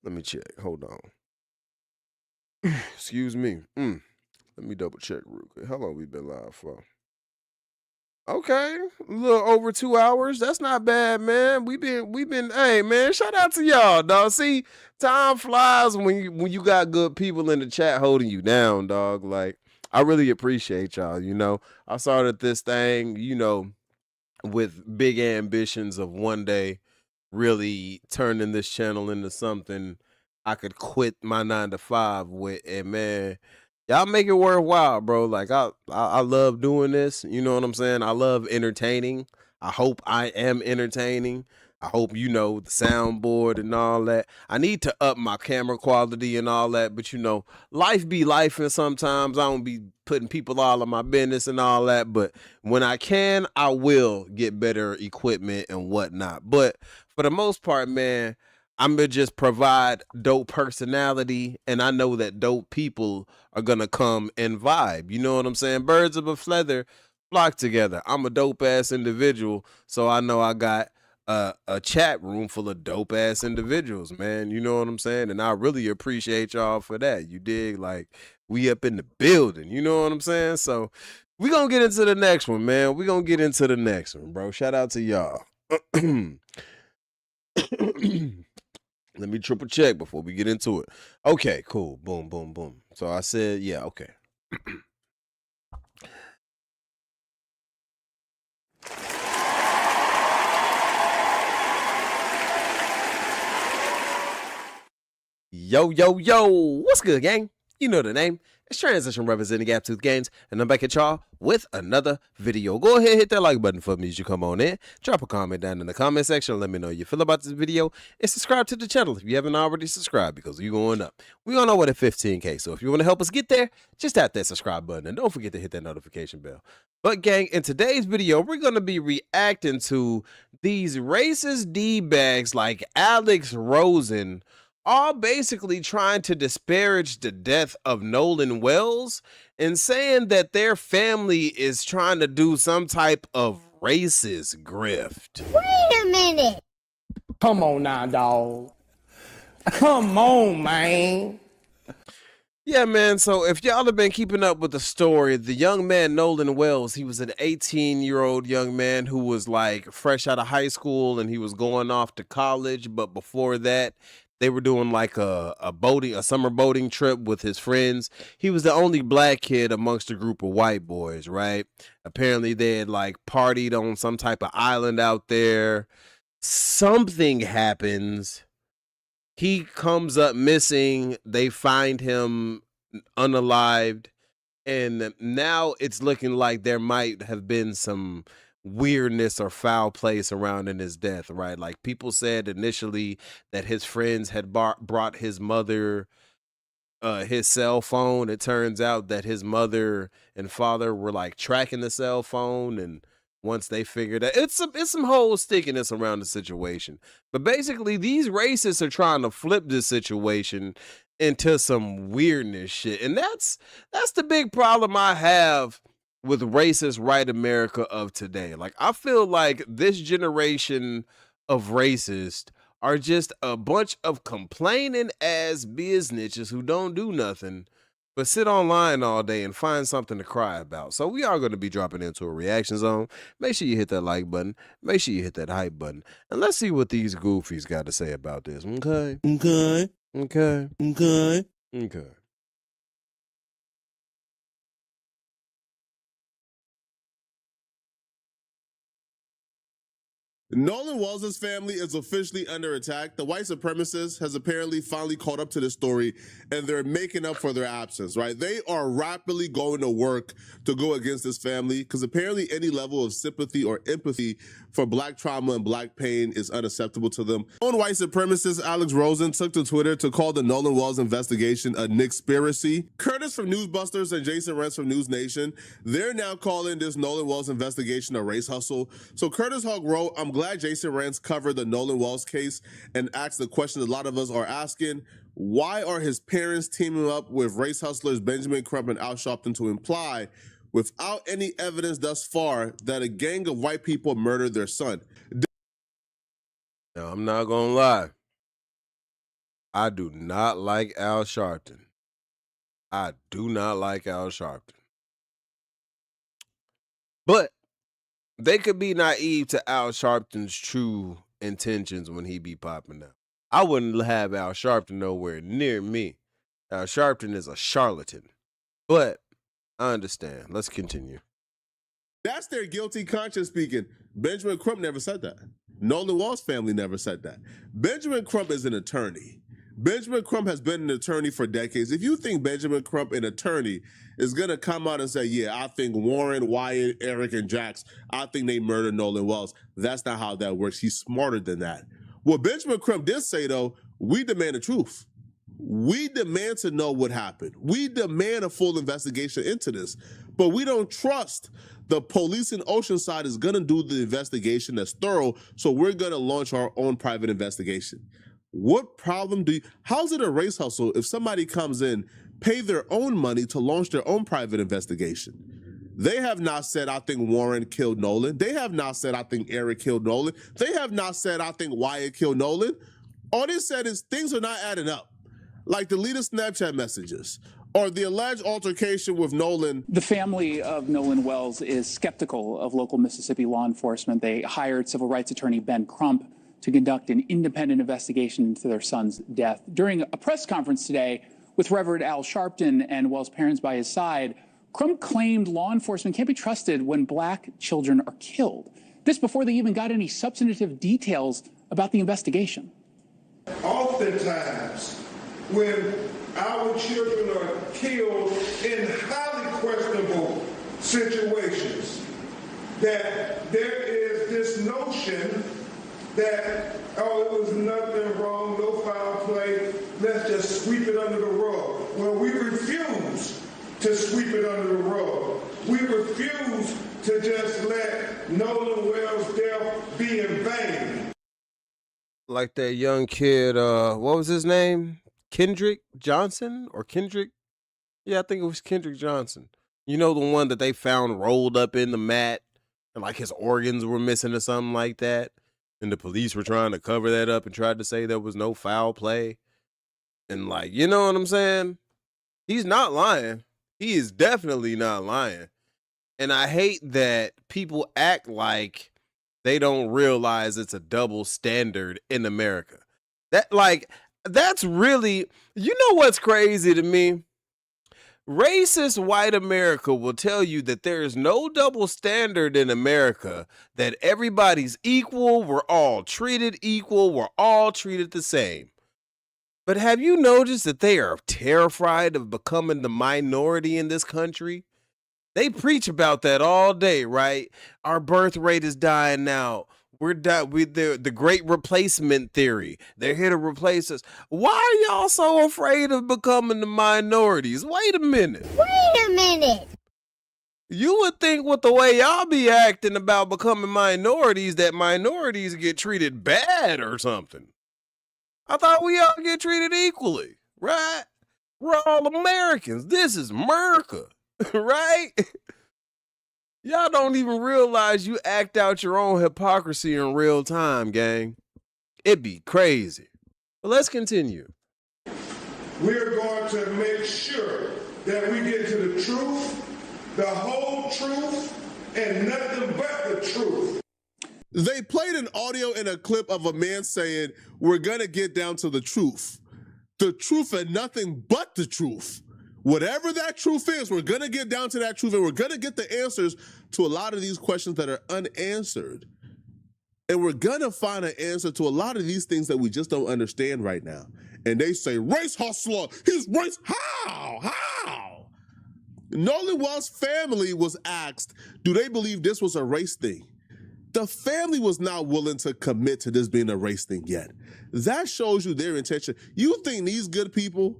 Let me check. Hold on. Excuse me. Let me double check real quick. How long we been live for? Okay, a little over 2 hours. That's not bad, man. We've been. Hey, man, shout out to y'all, dog. See, time flies when you got good people in the chat holding you down, dog. Like, I really appreciate y'all. You know, I started this thing, you know, with big ambitions of one day really turning this channel into something I could quit my 9-to-5 with, and man, y'all make it worthwhile, bro. Like, I love doing this. You know what I'm saying? I love entertaining. I hope I am entertaining. I hope you know the soundboard and all that. I need to up my camera quality and all that, but you know, life be life, and sometimes I don't be putting people all in my business and all that. But when I can, I will get better equipment and whatnot. But for the most part, man, I'm going to just provide dope personality, and I know that dope people are going to come and vibe. You know what I'm saying? Birds of a feather flock together. I'm a dope-ass individual, so I know I got a chat room full of dope ass individuals, man. You know what I'm saying? And I really appreciate y'all for that. You dig? Like, we up in the building. You know what I'm saying? So we gonna get into the next one, man. We gonna get into the next one, bro. Shout out to y'all. Let me triple check before we get into it. Okay, cool. Boom, boom, boom. So I said, yeah, okay. Yo, yo, yo. What's good, gang? You know the name. It's Transition representing Gaptooth Gainz, and I'm back at y'all with another video. Go ahead, hit that like button for me as you come on in. Drop a comment down in the comment section. Let me know how you feel about this video, and subscribe to the channel if you haven't already subscribed, because we're going up. We're on our way to 15K, so if you want to help us get there, just tap that subscribe button, and don't forget to hit that notification bell. But gang, in today's video, we're going to be reacting to these racist D-bags like Alex Rosen, all basically trying to disparage the death of Nolan Wells and saying that their family is trying to do some type of racist grift. Wait a minute. Come on now, dog. Come on, man. Yeah, man. So if y'all have been keeping up with the story, the young man, Nolan Wells, he was an 18-year-old young man who was like fresh out of high school and he was going off to college. But before that, they were doing like a summer boating trip with his friends. He was the only black kid amongst a group of white boys, right? Apparently they had like partied on some type of island out there. Something happens. He comes up missing. They find him unalived. And now it's looking like there might have been some weirdness or foul play surrounding his death, right? Like, people said initially that his friends had brought his mother his cell phone. It turns out that his mother and father were like tracking the cell phone, and once they figured out, it's some whole stickiness around the situation. But basically, these racists are trying to flip this situation into some weirdness shit, and that's the big problem I have with racist white America of today. Like, I feel like this generation of racists are just a bunch of complaining ass businessers who don't do nothing but sit online all day and find something to cry about. So we are going to be dropping into a reaction zone. Make sure you hit that like button. Make sure you hit that hype button. And let's see what these goofies got to say about this. Okay? Okay. Okay. Okay. Okay. Nolan Wells' family is officially under attack. The white supremacist has apparently finally caught up to the story, and they're making up for their absence, right? They are rapidly going to work to go against this family, because apparently any level of sympathy or empathy for black trauma and black pain is unacceptable to them. Own white supremacist Alex Rosen took to Twitter to call the Nolan Wells investigation a Nickspiracy. Curtis from Newsbusters and Jason Rentz from News Nation, they're now calling this Nolan Wells investigation a race hustle. So Curtis Hogg wrote, "I'm glad Jason Rentz covered the Nolan Wells case and asked the question a lot of us are asking. Why are his parents teaming up with race hustlers Benjamin Crump and Al Sharpton to imply, without any evidence thus far, that a gang of white people murdered their son?" Now, I'm not gonna lie. I do not like Al Sharpton. I do not like Al Sharpton. But they could be naive to Al Sharpton's true intentions when he be popping out. I wouldn't have Al Sharpton nowhere near me. Al Sharpton is a charlatan. But I understand. Let's continue. That's their guilty conscience speaking. Benjamin Crump never said that. Nolan Wells' family never said that. Benjamin Crump is an attorney. Benjamin Crump has been an attorney for decades. If you think Benjamin Crump, an attorney, is going to come out and say, yeah, I think Warren, Wyatt, Eric, and Jax, I think they murdered Nolan Wells, that's not how that works. He's smarter than that. What Benjamin Crump did say, though, we demand the truth. We demand to know what happened. We demand a full investigation into this. But we don't trust the police in Oceanside is going to do the investigation that's thorough, so we're going to launch our own private investigation. What problem how's it a race hustle if somebody comes in, pay their own money to launch their own private investigation? They have not said, I think Warren killed Nolan. They have not said, I think Eric killed Nolan. They have not said, I think Wyatt killed Nolan. All they said is things are not adding up. Like deleted Snapchat messages or the alleged altercation with Nolan. The family of Nolan Wells is skeptical of local Mississippi law enforcement. They hired civil rights attorney Ben Crump to conduct an independent investigation into their son's death. During a press conference today with Reverend Al Sharpton and Wells' parents by his side, Crump claimed law enforcement can't be trusted when black children are killed. This before they even got any substantive details about the investigation. Oftentimes, when our children are killed in highly questionable situations, that there is this notion that, oh, it was nothing wrong, no foul play, let's just sweep it under the rug. Well, we refuse to sweep it under the rug. We refuse to just let Nolan Wells' death be in vain. Like that young kid, what was his name? Kendrick Johnson or Kendrick? Yeah, I think it was Kendrick Johnson. You know, the one that they found rolled up in the mat and like his organs were missing or something like that. And the police were trying to cover that up and tried to say there was no foul play. And like, you know what I'm saying? He's not lying. He is definitely not lying. And I hate that people act like they don't realize it's a double standard in America. That's really, you know what's crazy to me? Racist white America will tell you that there is no double standard in America, that everybody's equal, we're all treated equal, we're all treated the same. But have you noticed that they are terrified of becoming the minority in this country? They preach about that all day, right? Our birth rate is dying now. We're the great replacement theory. They're here to replace us. Why are y'all so afraid of becoming the minorities? Wait a minute. Wait a minute. You would think with the way y'all be acting about becoming minorities that minorities get treated bad or something. I thought we all get treated equally, right? We're all Americans. This is America, right? Y'all don't even realize you act out your own hypocrisy in real time, gang. It'd be crazy. But let's continue. We're going to make sure that we get to the truth, the whole truth, and nothing but the truth. They played an audio and a clip of a man saying, we're going to get down to the truth and nothing but the truth. Whatever that truth is, we're going to get down to that truth and we're going to get the answers to a lot of these questions that are unanswered. And we're going to find an answer to a lot of these things that we just don't understand right now. And they say, race hustler, he's race, how? Nolan Wells' family was asked, do they believe this was a race thing? The family was not willing to commit to this being a race thing yet. That shows you their intention. You think these good people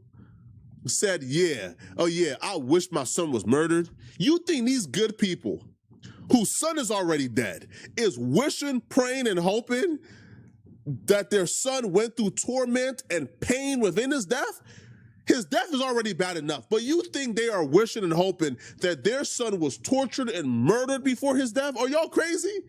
said, I wish my son was murdered? You think these good people whose son is already dead is wishing, praying, and hoping that their son went through torment and pain within his death? His death is already bad enough, but you think they are wishing and hoping that their son was tortured and murdered before his death? Are y'all crazy?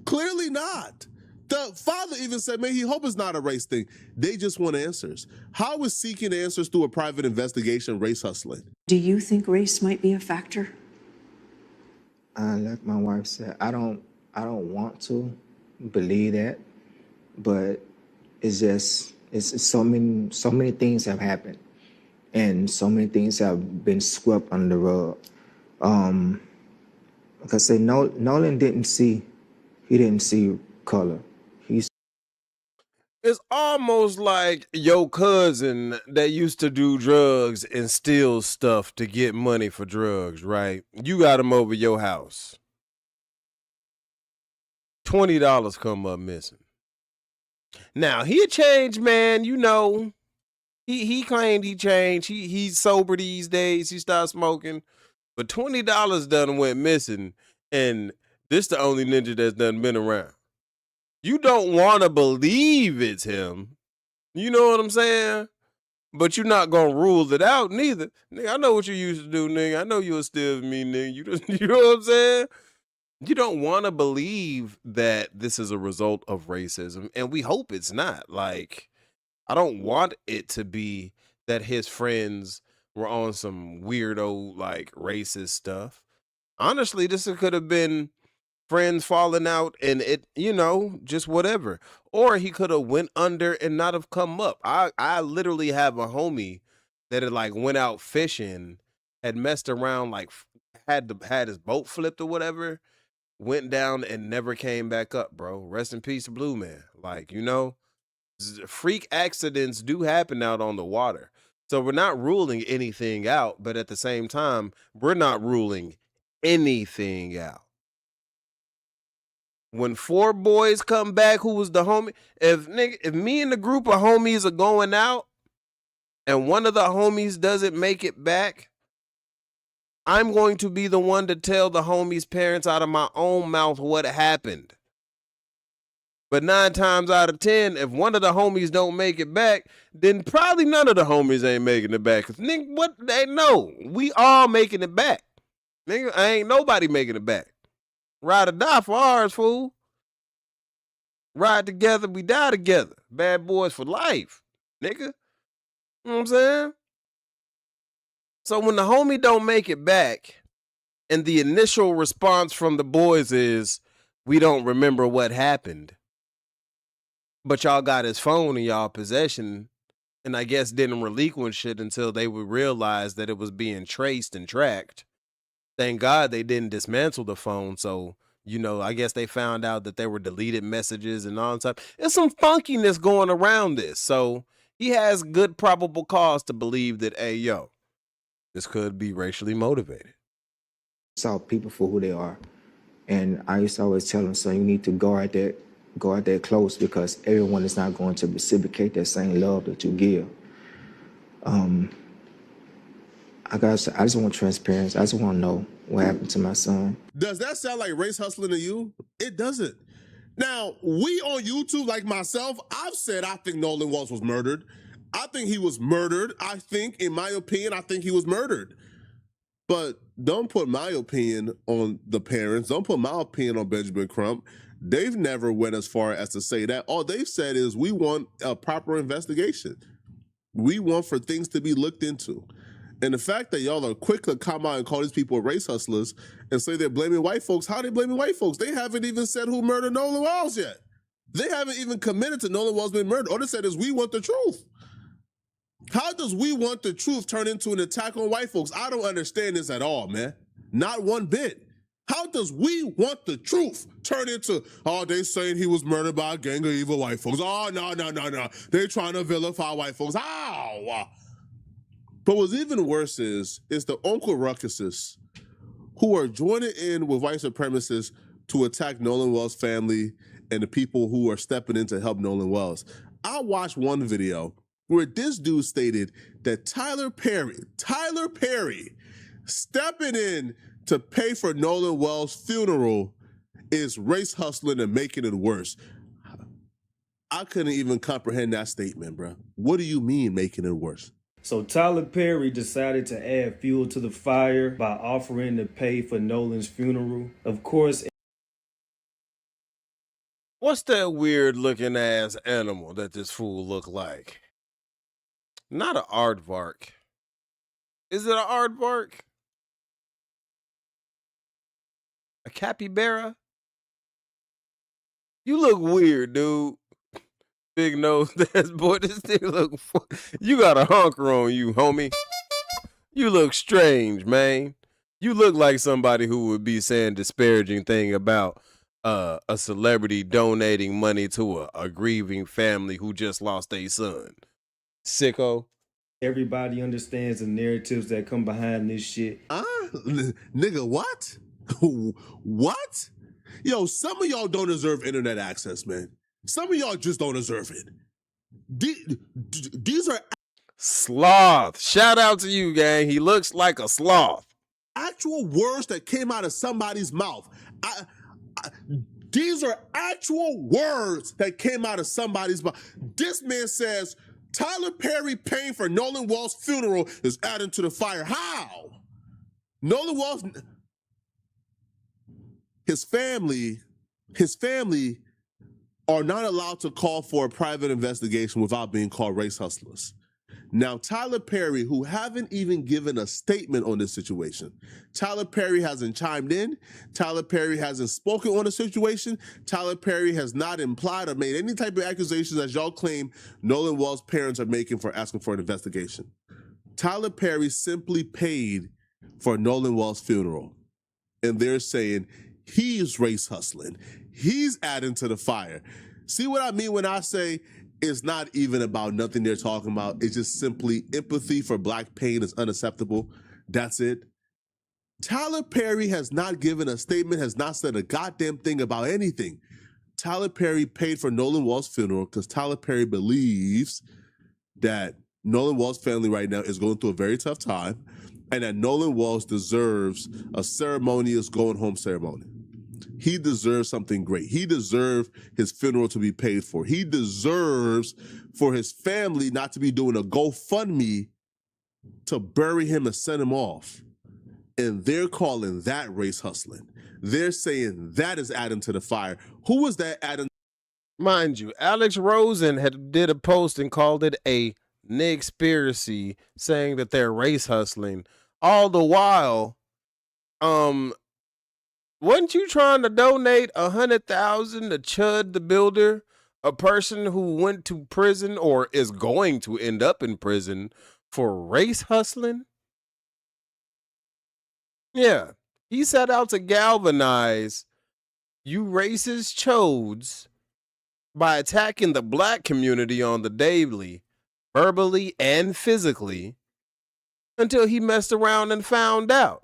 Clearly not. The father even said, man, he hope it's not a race thing. They just want answers. How is seeking answers through a private investigation race hustling? Do you think race might be a factor? Like my wife said, I don't want to believe that, but it's just so many things have happened, and so many things have been swept under the rug. Like I said, Nolan didn't see color. It's almost like your cousin that used to do drugs and steal stuff to get money for drugs, right? You got him over your house. $20 come up missing. Now, he a changed man, you know. He claimed he changed. He's sober these days. He stopped smoking. But $20 done went missing, and this the only ninja that's done been around. You don't want to believe it's him. You know what I'm saying? But you're not gonna rule it out neither. Nigga, I know what you used to do, nigga. I know you'll still me, nigga. You know what I'm saying? You don't want to believe that this is a result of racism, and we hope it's not. Like, I don't want it to be that his friends were on some weirdo, like, racist stuff. Honestly, this could have been friends falling out and it, just whatever. Or he could have went under and not have come up. I literally have a homie that had, like, went out fishing, had messed around, like, had his boat flipped or whatever, went down and never came back up, bro. Rest in peace, Blue Man. Like, freak accidents do happen out on the water. So we're not ruling anything out, but at the same time, we're not ruling anything out. When 4 boys come back, who was the homie? If me and the group of homies are going out and one of the homies doesn't make it back, I'm going to be the one to tell the homie's parents out of my own mouth what happened. But 9 times out of 10, if one of the homies don't make it back, then probably none of the homies ain't making it back. Cause nigga, what they know, we all making it back. Nigga, ain't nobody making it back. Ride or die for ours, fool. Ride together, we die together. Bad boys for life, nigga. You know what I'm saying? So when the homie don't make it back, and the initial response from the boys is, we don't remember what happened, but y'all got his phone in y'all possession, and I guess didn't relinquish it until they would realize that it was being traced and tracked. Thank God they didn't dismantle the phone, so, I guess they found out that there were deleted messages and all that stuff. There's some funkiness going around this, so he has good probable cause to believe that, hey, yo, this could be racially motivated. Saw people for who they are. And I used to always tell them, so you need to guard that close, because everyone is not going to reciprocate that same love that you give. I just want transparency. I just want to know what happened to my son. Does that sound like race hustling to you? It doesn't. Now, we on YouTube, like myself, I've said I think Nolan Walsh was murdered. I think he was murdered. In my opinion, I think he was murdered. But don't put my opinion on the parents. Don't put my opinion on Benjamin Crump. They've never went as far as to say that. All they've said is we want a proper investigation. We want for things to be looked into. And the fact that y'all are quick to come out and call these people race hustlers and say they're blaming white folks, how are they blaming white folks? They haven't even said who murdered Nolan Walsh yet. They haven't even committed to Nolan Walsh being murdered. All they said is we want the truth. How does we want the truth turn into an attack on white folks? I don't understand this at all, man. Not one bit. How does we want the truth turn into, they saying he was murdered by a gang of evil white folks. Oh, no. They trying to vilify white folks. Ow! But what's even worse is the Uncle Ruckuses who are joining in with white supremacists to attack Nolan Walsh's family and the people who are stepping in to help Nolan Walsh. I watched one video where this dude stated that Tyler Perry stepping in to pay for Nolan Walsh's funeral is race hustling and making it worse. I couldn't even comprehend that statement, bro. What do you mean making it worse? So Tyler Perry decided to add fuel to the fire by offering to pay for Nolan's funeral. Of course. What's that weird looking ass animal that this fool look like? Not an aardvark. Is it an aardvark? A capybara? You look weird, dude. Big nose, ass boy. This thing look. You got a honker on you, homie. You look strange, man. You look like somebody who would be saying disparaging thing about a celebrity donating money to a grieving family who just lost their son. Sicko. Everybody understands the narratives that come behind this shit. Nigga, what? What? Yo, some of y'all don't deserve internet access, man. Some of y'all just don't deserve it. These are sloth. Shout out to you, gang. He looks like a sloth. Actual words that came out of somebody's mouth. These are actual words that came out of somebody's mouth. This man says Tyler Perry paying for Nolan Wall's funeral is adding to the fire. How? Nolan Wall's, his family are not allowed to call for a private investigation without being called race hustlers. Now, Tyler Perry, who haven't even given a statement on this situation, Tyler Perry hasn't chimed in. Tyler Perry hasn't spoken on the situation. Tyler Perry has not implied or made any type of accusations as y'all claim Nolan Wall's parents are making for asking for an investigation. Tyler Perry simply paid for Nolan Wall's funeral. And they're saying he's race hustling. He's adding to the fire. See what I mean when I say it's not even about nothing they're talking about. It's just simply empathy for black pain is unacceptable. That's it. Tyler Perry has not given a statement, has not said a goddamn thing about anything. Tyler Perry paid for Nolan Wall's funeral because Tyler Perry believes that Nolan Wall's family right now is going through a very tough time and that Nolan Walls deserves a ceremonious going home ceremony. He deserves something great. He deserves his funeral to be paid for. He deserves for his family not to be doing a GoFundMe to bury him and send him off. And they're calling that race hustling. They're saying that is adding to the fire. Who was that adding? Mind you, Alex Rosen did a post and called it a nigspiracy, saying that they're race hustling. All the while, wasn't you trying to donate $100,000 to Chud the Builder, a person who went to prison or is going to end up in prison for race hustling? Yeah, he set out to galvanize you racist chodes by attacking the black community on the daily, verbally and physically, until he messed around and found out.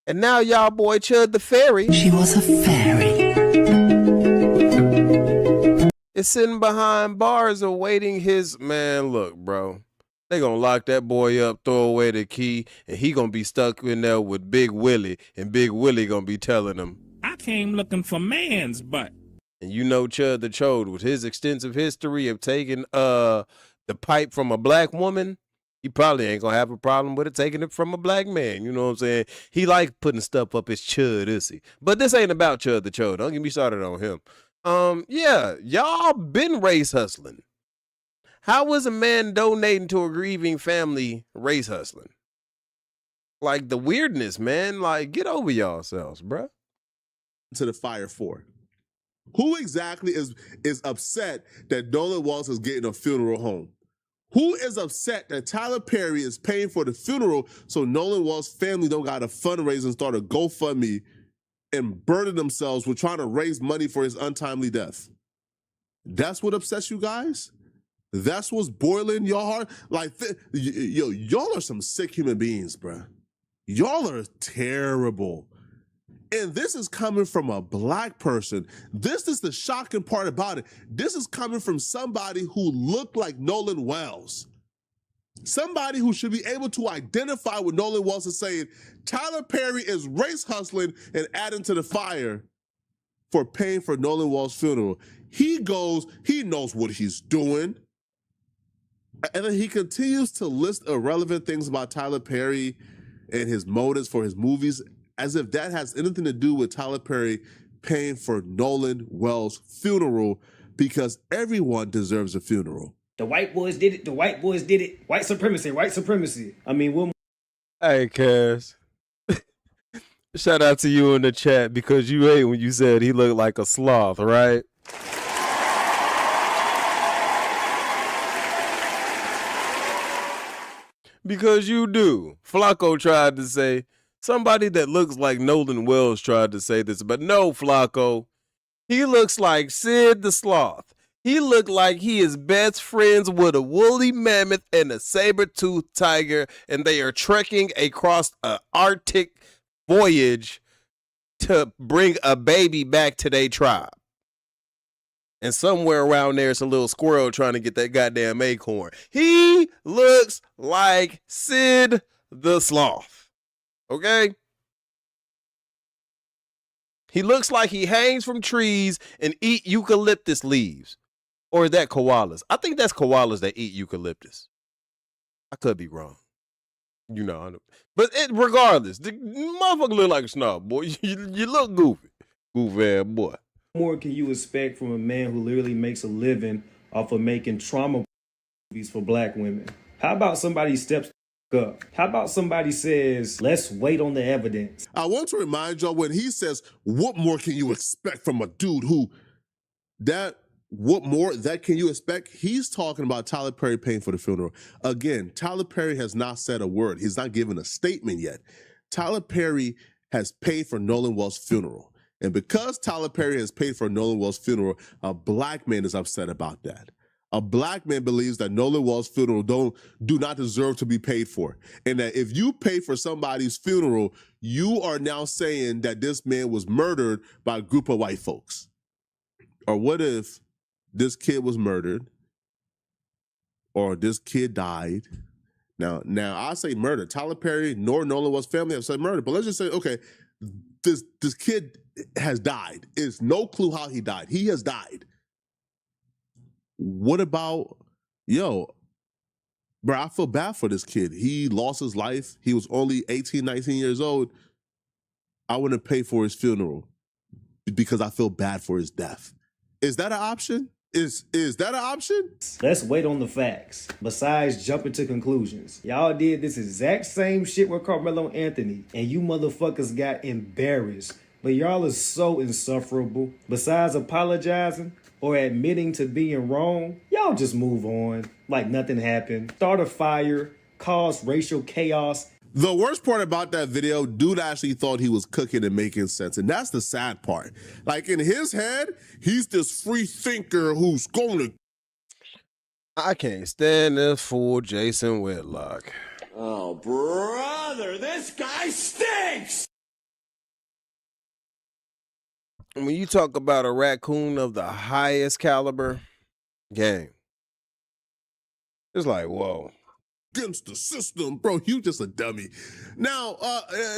And now y'all boy Chud the Fairy. She was a fairy. Is sitting behind bars awaiting his, man, look, bro. They gonna lock that boy up, throw away the key, and he gonna be stuck in there with Big Willie, and Big Willie gonna be telling him, I came looking for man's butt. And you know Chud the Chode, with his extensive history of taking the pipe from a black woman, he probably ain't gonna have a problem with it taking it from a black man. You know what I'm saying? He like putting stuff up his chud, is he? But this ain't about Chud the Chode. Don't get me started on him. Yeah, y'all been race hustling. How was a man donating to a grieving family race hustling? Like the weirdness, man. Like, get over yourselves, bruh. To the fire for? Who exactly is upset that Nolan Walls is getting a funeral home? Who is upset that Tyler Perry is paying for the funeral so Nolan Walls' family don't got to fundraise and start a GoFundMe and burden themselves with trying to raise money for his untimely death? That's what upsets you guys? That's what's boiling your heart? Like, y'all are some sick human beings, bruh. Y'all are terrible. And this is coming from a black person. This is the shocking part about it. This is coming from somebody who looked like Nolan Wells. Somebody who should be able to identify with Nolan Wells and saying, Tyler Perry is race hustling and adding to the fire for paying for Nolan Wells' funeral. He knows what he's doing. And then he continues to list irrelevant things about Tyler Perry and his motives for his movies, as if that has anything to do with Tyler Perry paying for Nolan Wells' funeral, because everyone deserves a funeral. The white boys did it. The white boys did it. White supremacy. White supremacy. I mean, what? Hey, Cass. Shout out to you in the chat, because you hate when you said he looked like a sloth, right? Because you do. Flacco tried to say, somebody that looks like Nolan Wells tried to say this, but no, Flacco. He looks like Sid the Sloth. He looked like he is best friends with a woolly mammoth and a saber-toothed tiger, and they are trekking across an Arctic voyage to bring a baby back to their tribe. And somewhere around there, it's a little squirrel trying to get that goddamn acorn. He looks like Sid the Sloth. Okay? He looks like he hangs from trees and eat eucalyptus leaves. Or is that koalas? I think that's koalas that eat eucalyptus. I could be wrong. You know, I know. But regardless, the motherfucker look like a snob, boy. You look goofy. Goofy ass boy. What more can you expect from a man who literally makes a living off of making trauma movies for black women? How about somebody steps up? How about somebody says, let's wait on the evidence? I want to remind y'all when he says, what more can you expect from a dude who what more that can you expect? He's talking about Tyler Perry paying for the funeral. Again, Tyler Perry has not said a word. He's not given a statement yet. Tyler Perry has paid for Nolan Wells' funeral. And because Tyler Perry has paid for Nolan Wells' funeral, a black man is upset about that. A black man believes that Nolan Wells' funeral do not deserve to be paid for. And that if you pay for somebody's funeral, you are now saying that this man was murdered by a group of white folks. Or what if this kid was murdered, or this kid died? Now I say murder. Tyler Perry nor Nolan Wells' family have said murder, but let's just say, okay, this kid has died. It's no clue how he died. He has died. What about, bro, I feel bad for this kid. He lost his life. He was only 18, 19 years old. I wouldn't pay for his funeral because I feel bad for his death. Is that an option? Is that an option? Let's wait on the facts. Besides jumping to conclusions. Y'all did this exact same shit with Carmelo Anthony, and you motherfuckers got embarrassed. But y'all are so insufferable. Besides apologizing or admitting to being wrong, y'all just move on like nothing happened. Start a fire, cause racial chaos. The worst part about that video, dude actually thought he was cooking and making sense. And that's the sad part. Like in his head, he's this free thinker who's going to... I can't stand this fool Jason Whitlock. Oh, brother, this guy stinks! When you talk about a raccoon of the highest caliber, gang, it's like, whoa. Against the system, bro, you just a dummy. Now,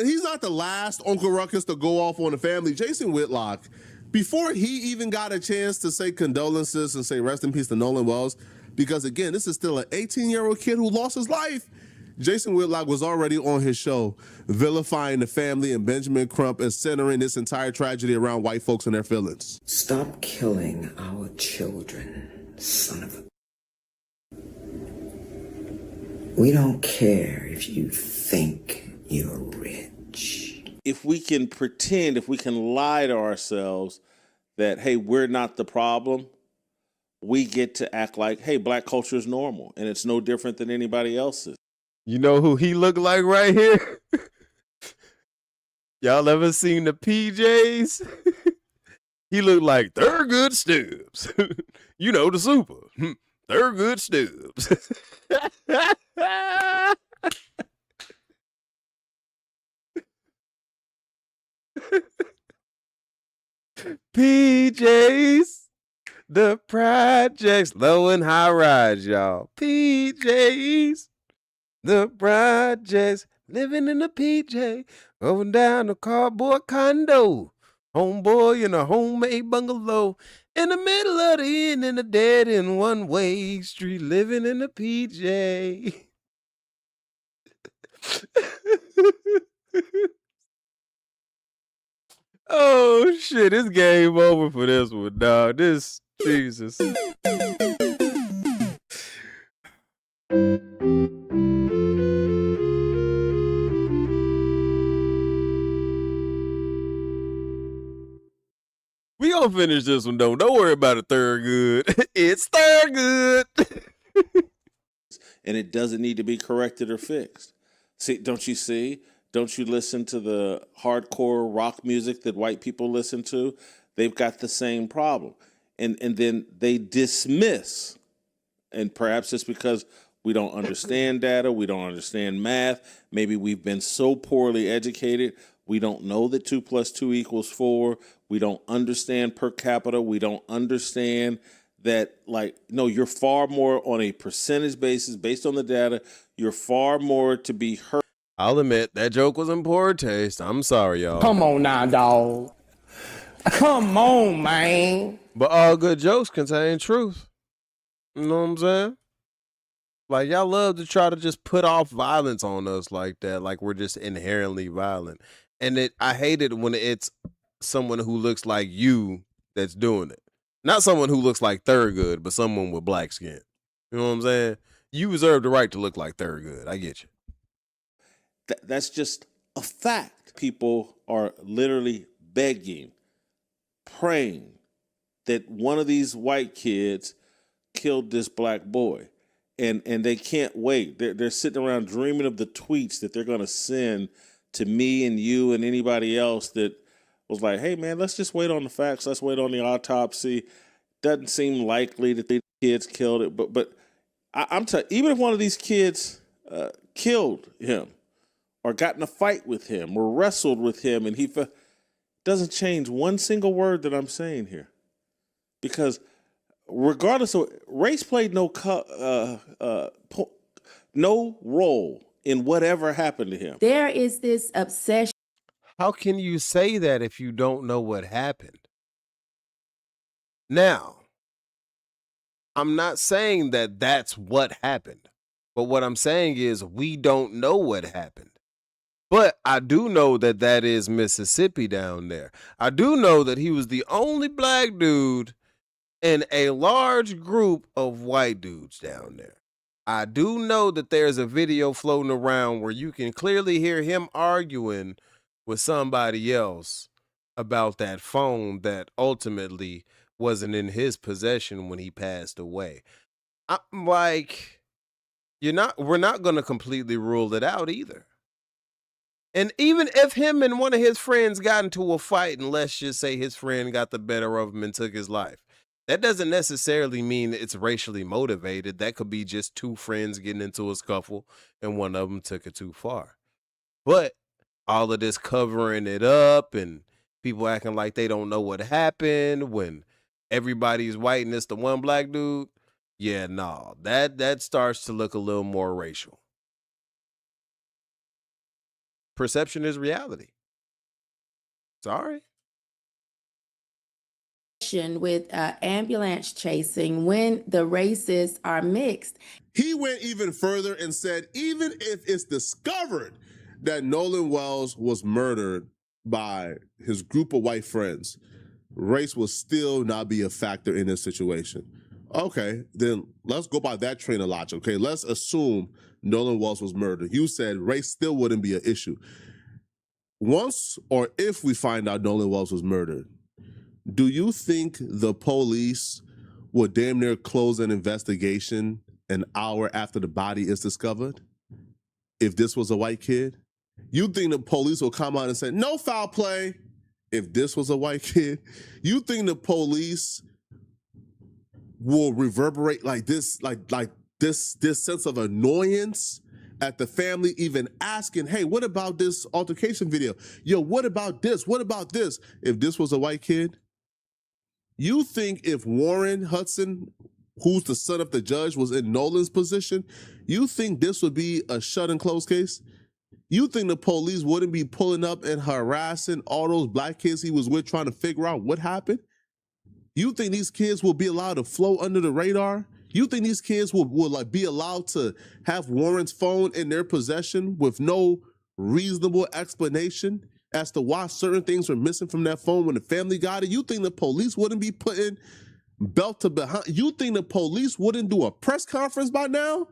he's not the last Uncle Ruckus to go off on the family. Jason Whitlock, before he even got a chance to say condolences and say rest in peace to Nolan Wells, because again, this is still an 18-year-old kid who lost his life. Jason Whitlock was already on his show vilifying the family and Benjamin Crump and centering this entire tragedy around white folks and their feelings. Stop killing our children, son of a... We don't care if you think you're rich. If we can pretend, if we can lie to ourselves that, hey, we're not the problem, we get to act like, hey, black culture is normal and it's no different than anybody else's. You know who he looked like right here? Y'all ever seen the PJs? He looked like Thurgood Stubbs. You know, the super. Thurgood Stubbs. PJs, the projects, low and high rise, y'all. PJs, the projects, living in the PJ, going down the cardboard condo, homeboy in a homemade bungalow, in the middle of the end in a dead end one-way street, living in the PJ. Oh shit, it's game over for this one, dog. This, Jesus. We gonna finish this one though. Don't worry about it, Thurgood. It's Thurgood. And it doesn't need to be corrected or fixed. See, don't you see? Don't you listen to the hardcore rock music that white people listen to? They've got the same problem. And then they dismiss. And perhaps it's because we don't understand data, we don't understand math. Maybe we've been so poorly educated, we don't know that 2 + 2 = 4. We don't understand per capita. We don't understand that, like, no, you're far more on a percentage basis based on the data. You're far more to be hurt. I'll admit, that joke was in poor taste. I'm sorry, y'all. Come on now, dog. Come on, man. But all good jokes contain truth. You know what I'm saying? Like, y'all love to try to just put off violence on us like that, like we're just inherently violent. And I hate it when it's someone who looks like you that's doing it. Not someone who looks like Thurgood, but someone with black skin. You know what I'm saying? You reserve the right to look like Thurgood. I get you. That's just a fact. People are literally begging, praying that one of these white kids killed this black boy. And they can't wait. They're sitting around dreaming of the tweets that they're going to send to me and you and anybody else that was like, hey, man, let's just wait on the facts. Let's wait on the autopsy. Doesn't seem likely that the kids killed it. But I'm telling you, even if one of these kids killed him or got in a fight with him or wrestled with him and he doesn't change one single word that I'm saying here. Because regardless of race, played no role in whatever happened to him. There is this obsession. How can you say that if you don't know what happened? Now, I'm not saying that that's what happened, but what I'm saying is we don't know what happened. But I do know that that is Mississippi down there. I do know that he was the only black dude in a large group of white dudes down there. I do know that there's a video floating around where you can clearly hear him arguing with somebody else about that phone that ultimately wasn't in his possession when he passed away. I'm like, we're not going to completely rule it out either. And even if him and one of his friends got into a fight, and let's just say his friend got the better of him and took his life, that doesn't necessarily mean it's racially motivated. That could be just two friends getting into a scuffle and one of them took it too far. But all of this covering it up and people acting like they don't know what happened when everybody's white and it's the one black dude, yeah, no, that starts to look a little more racial. Perception is reality. Sorry. With ambulance chasing when the races are mixed. He went even further and said, even if it's discovered that Nolan Wells was murdered by his group of white friends, race will still not be a factor in this situation. Okay, then let's go by that train of logic. Okay, let's assume Nolan Wells was murdered. You said race still wouldn't be an issue. Once or if we find out Nolan Wells was murdered, do you think the police will damn near close an investigation an hour after the body is discovered? If this was a white kid? You think the police will come out and say, no foul play, if this was a white kid? You think the police will reverberate like this, like this sense of annoyance at the family even asking, hey, what about this altercation video? Yo, what about this? What about this? If this was a white kid? You think if Warren Hudson, who's the son of the judge, was in Nolan's position, you think this would be a shut and close case? You think the police wouldn't be pulling up and harassing all those black kids he was with trying to figure out what happened? You think these kids will be allowed to flow under the radar? You think these kids will like be allowed to have Warren's phone in their possession with no reasonable explanation as to why certain things were missing from that phone when the family got it? You think the police wouldn't be putting belt to behind? You think the police wouldn't do a press conference by now?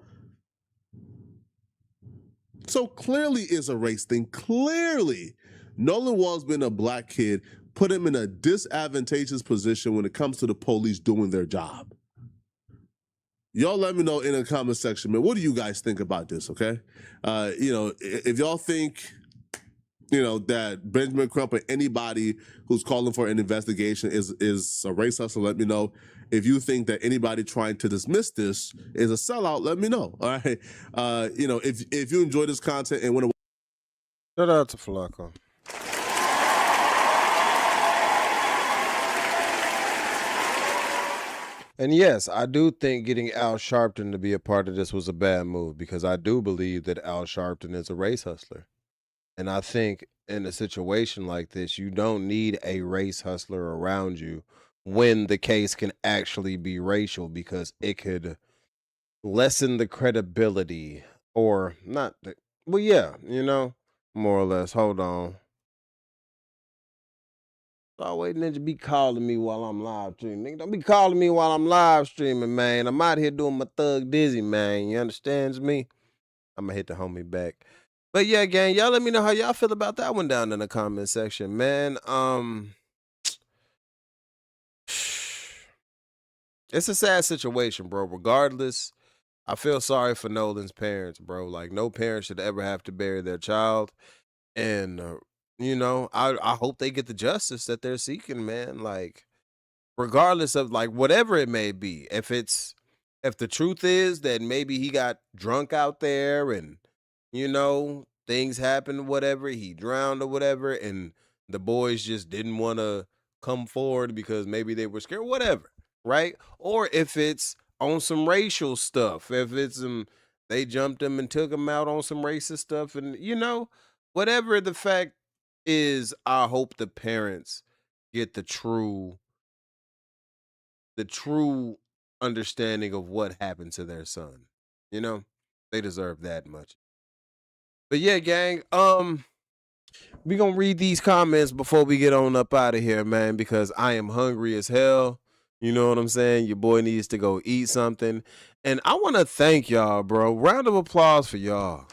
So clearly it's a race thing. Clearly, Nolan Wells being a black kid put him in a disadvantageous position when it comes to the police doing their job. Y'all let me know in the comment section, man. What do you guys think about this, okay? If y'all think, that Benjamin Crump or anybody who's calling for an investigation is a race hustler, let me know. If you think that anybody trying to dismiss this is a sellout, let me know, all right? If you enjoy this content and want to... Shout out to Flacco. And yes, I do think getting Al Sharpton to be a part of this was a bad move because I do believe that Al Sharpton is a race hustler. And I think in a situation like this, you don't need a race hustler around you when the case can actually be racial, because it could lessen the credibility, or not. Well, yeah, more or less. Hold on. Always ninja be calling me while I'm live streaming. Nigga, don't be calling me while I'm live streaming, man. I'm out here doing my thug dizzy, man. You understands me? I'm gonna hit the homie back. But yeah, gang, y'all let me know how y'all feel about that one down in the comment section, man. It's a sad situation, bro. Regardless, I feel sorry for Nolan's parents, bro. Like, no parent should ever have to bury their child. And, I hope they get the justice that they're seeking, man. Like, regardless of, like, whatever it may be. If the truth is that maybe he got drunk out there and, things happened, whatever, he drowned or whatever, and the boys just didn't want to come forward because maybe they were scared, whatever, right? Or if it's on some racial stuff, if it's they jumped him and took him out on some racist stuff, and whatever the fact is, I hope the parents get the true understanding of what happened to their son. They deserve that much. But yeah, gang, we gonna read these comments before we get on up out of here, man, because I am hungry as hell. You know what I'm saying? Your boy needs to go eat something. And I want to thank y'all, bro. Round of applause for y'all.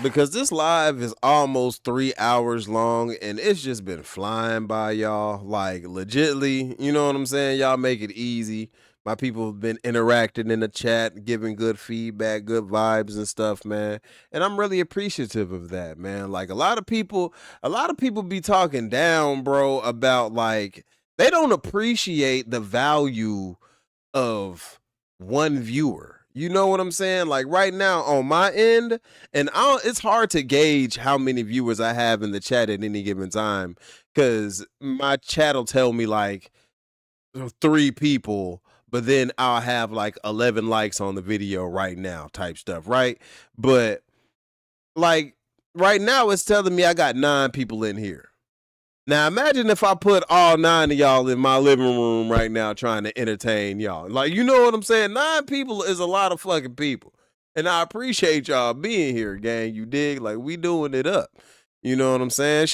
Because this live is almost 3 hours long, and it's just been flying by, y'all. Like, legitly, you know what I'm saying? Y'all make it easy. My people have been interacting in the chat, giving good feedback, good vibes and stuff, man. And I'm really appreciative of that, man. Like, a lot of people be talking down, bro, about, like, they don't appreciate the value of one viewer. You know what I'm saying? Like, right now on my end, and it's hard to gauge how many viewers I have in the chat at any given time, because my chat will tell me like 3 people, but then I'll have like 11 likes on the video right now type stuff, right? But like right now it's telling me I got 9 people in here. Now imagine if I put all 9 of y'all in my living room right now trying to entertain y'all. Like, you know what I'm saying? 9 people is a lot of fucking people. And I appreciate y'all being here, gang. You dig? Like, we doing it up. You know what I'm saying?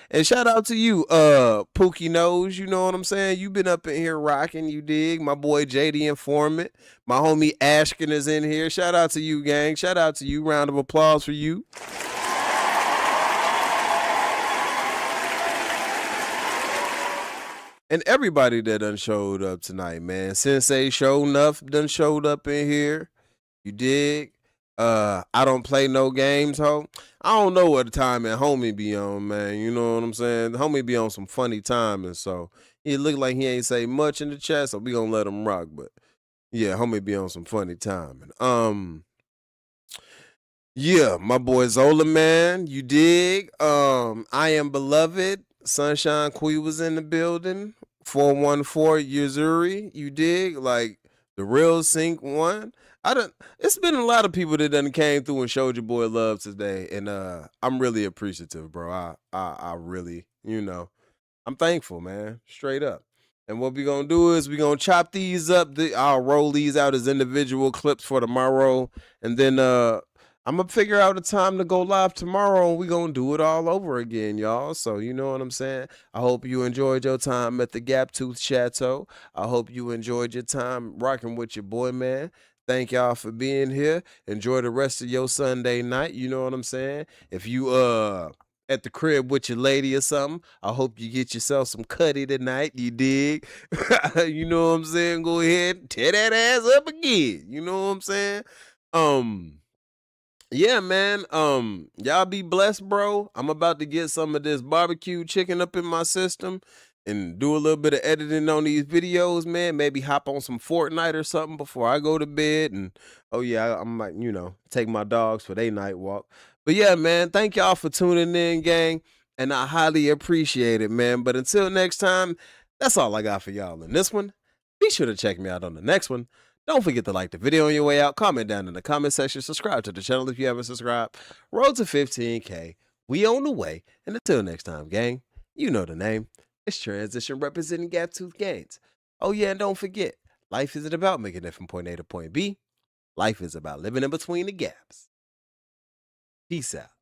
And shout out to you, Pookie Nose. You know what I'm saying? You been up in here rocking, you dig? My boy JD Informant. My homie Ashkin is in here. Shout out to you, gang. Shout out to you. Round of applause for you. And everybody that done showed up tonight, man. Sensei Show Enough done showed up in here. You dig? I don't play no games, ho. I don't know what time and homie be on, man. You know what I'm saying? Homie be on some funny timing, so it look like he ain't say much in the chat, so we gonna let him rock. But yeah, homie be on some funny timing. Yeah, my boy Zola, man. You dig? I Am Beloved. Sunshine Queen was in the building. 414 Yuzuri, you dig? Like the real Sync one. It's been a lot of people that done came through and showed your boy love today, and I'm really appreciative, bro. I really, I'm thankful, man. Straight up. And what we gonna do is we gonna chop these up. I'll roll these out as individual clips for tomorrow, and then I'm going to figure out a time to go live tomorrow, and we're going to do it all over again, y'all. So, you know what I'm saying? I hope you enjoyed your time at the Gaptooth Chateau. I hope you enjoyed your time rocking with your boy, man. Thank y'all for being here. Enjoy the rest of your Sunday night. You know what I'm saying? If you at the crib with your lady or something, I hope you get yourself some cutty tonight. You dig? You know what I'm saying? Go ahead and tear that ass up again. You know what I'm saying? Yeah, man. Y'all be blessed, bro. I'm about to get some of this barbecue chicken up in my system and do a little bit of editing on these videos, man. Maybe hop on some Fortnite or something before I go to bed. And oh yeah, I might, take my dogs for their night walk. But yeah, man, thank y'all for tuning in, gang. And I highly appreciate it, man. But until next time, that's all I got for y'all in this one. Be sure to check me out on the next one. Don't forget to like the video on your way out. Comment down in the comment section. Subscribe to the channel if you haven't subscribed. Road to 15K. We on the way, and until next time, gang, you know the name. It's Transition representing Gaptooth Gainz. Oh yeah, and don't forget, life isn't about making it from point A to point B. Life is about living in between the gaps. Peace out.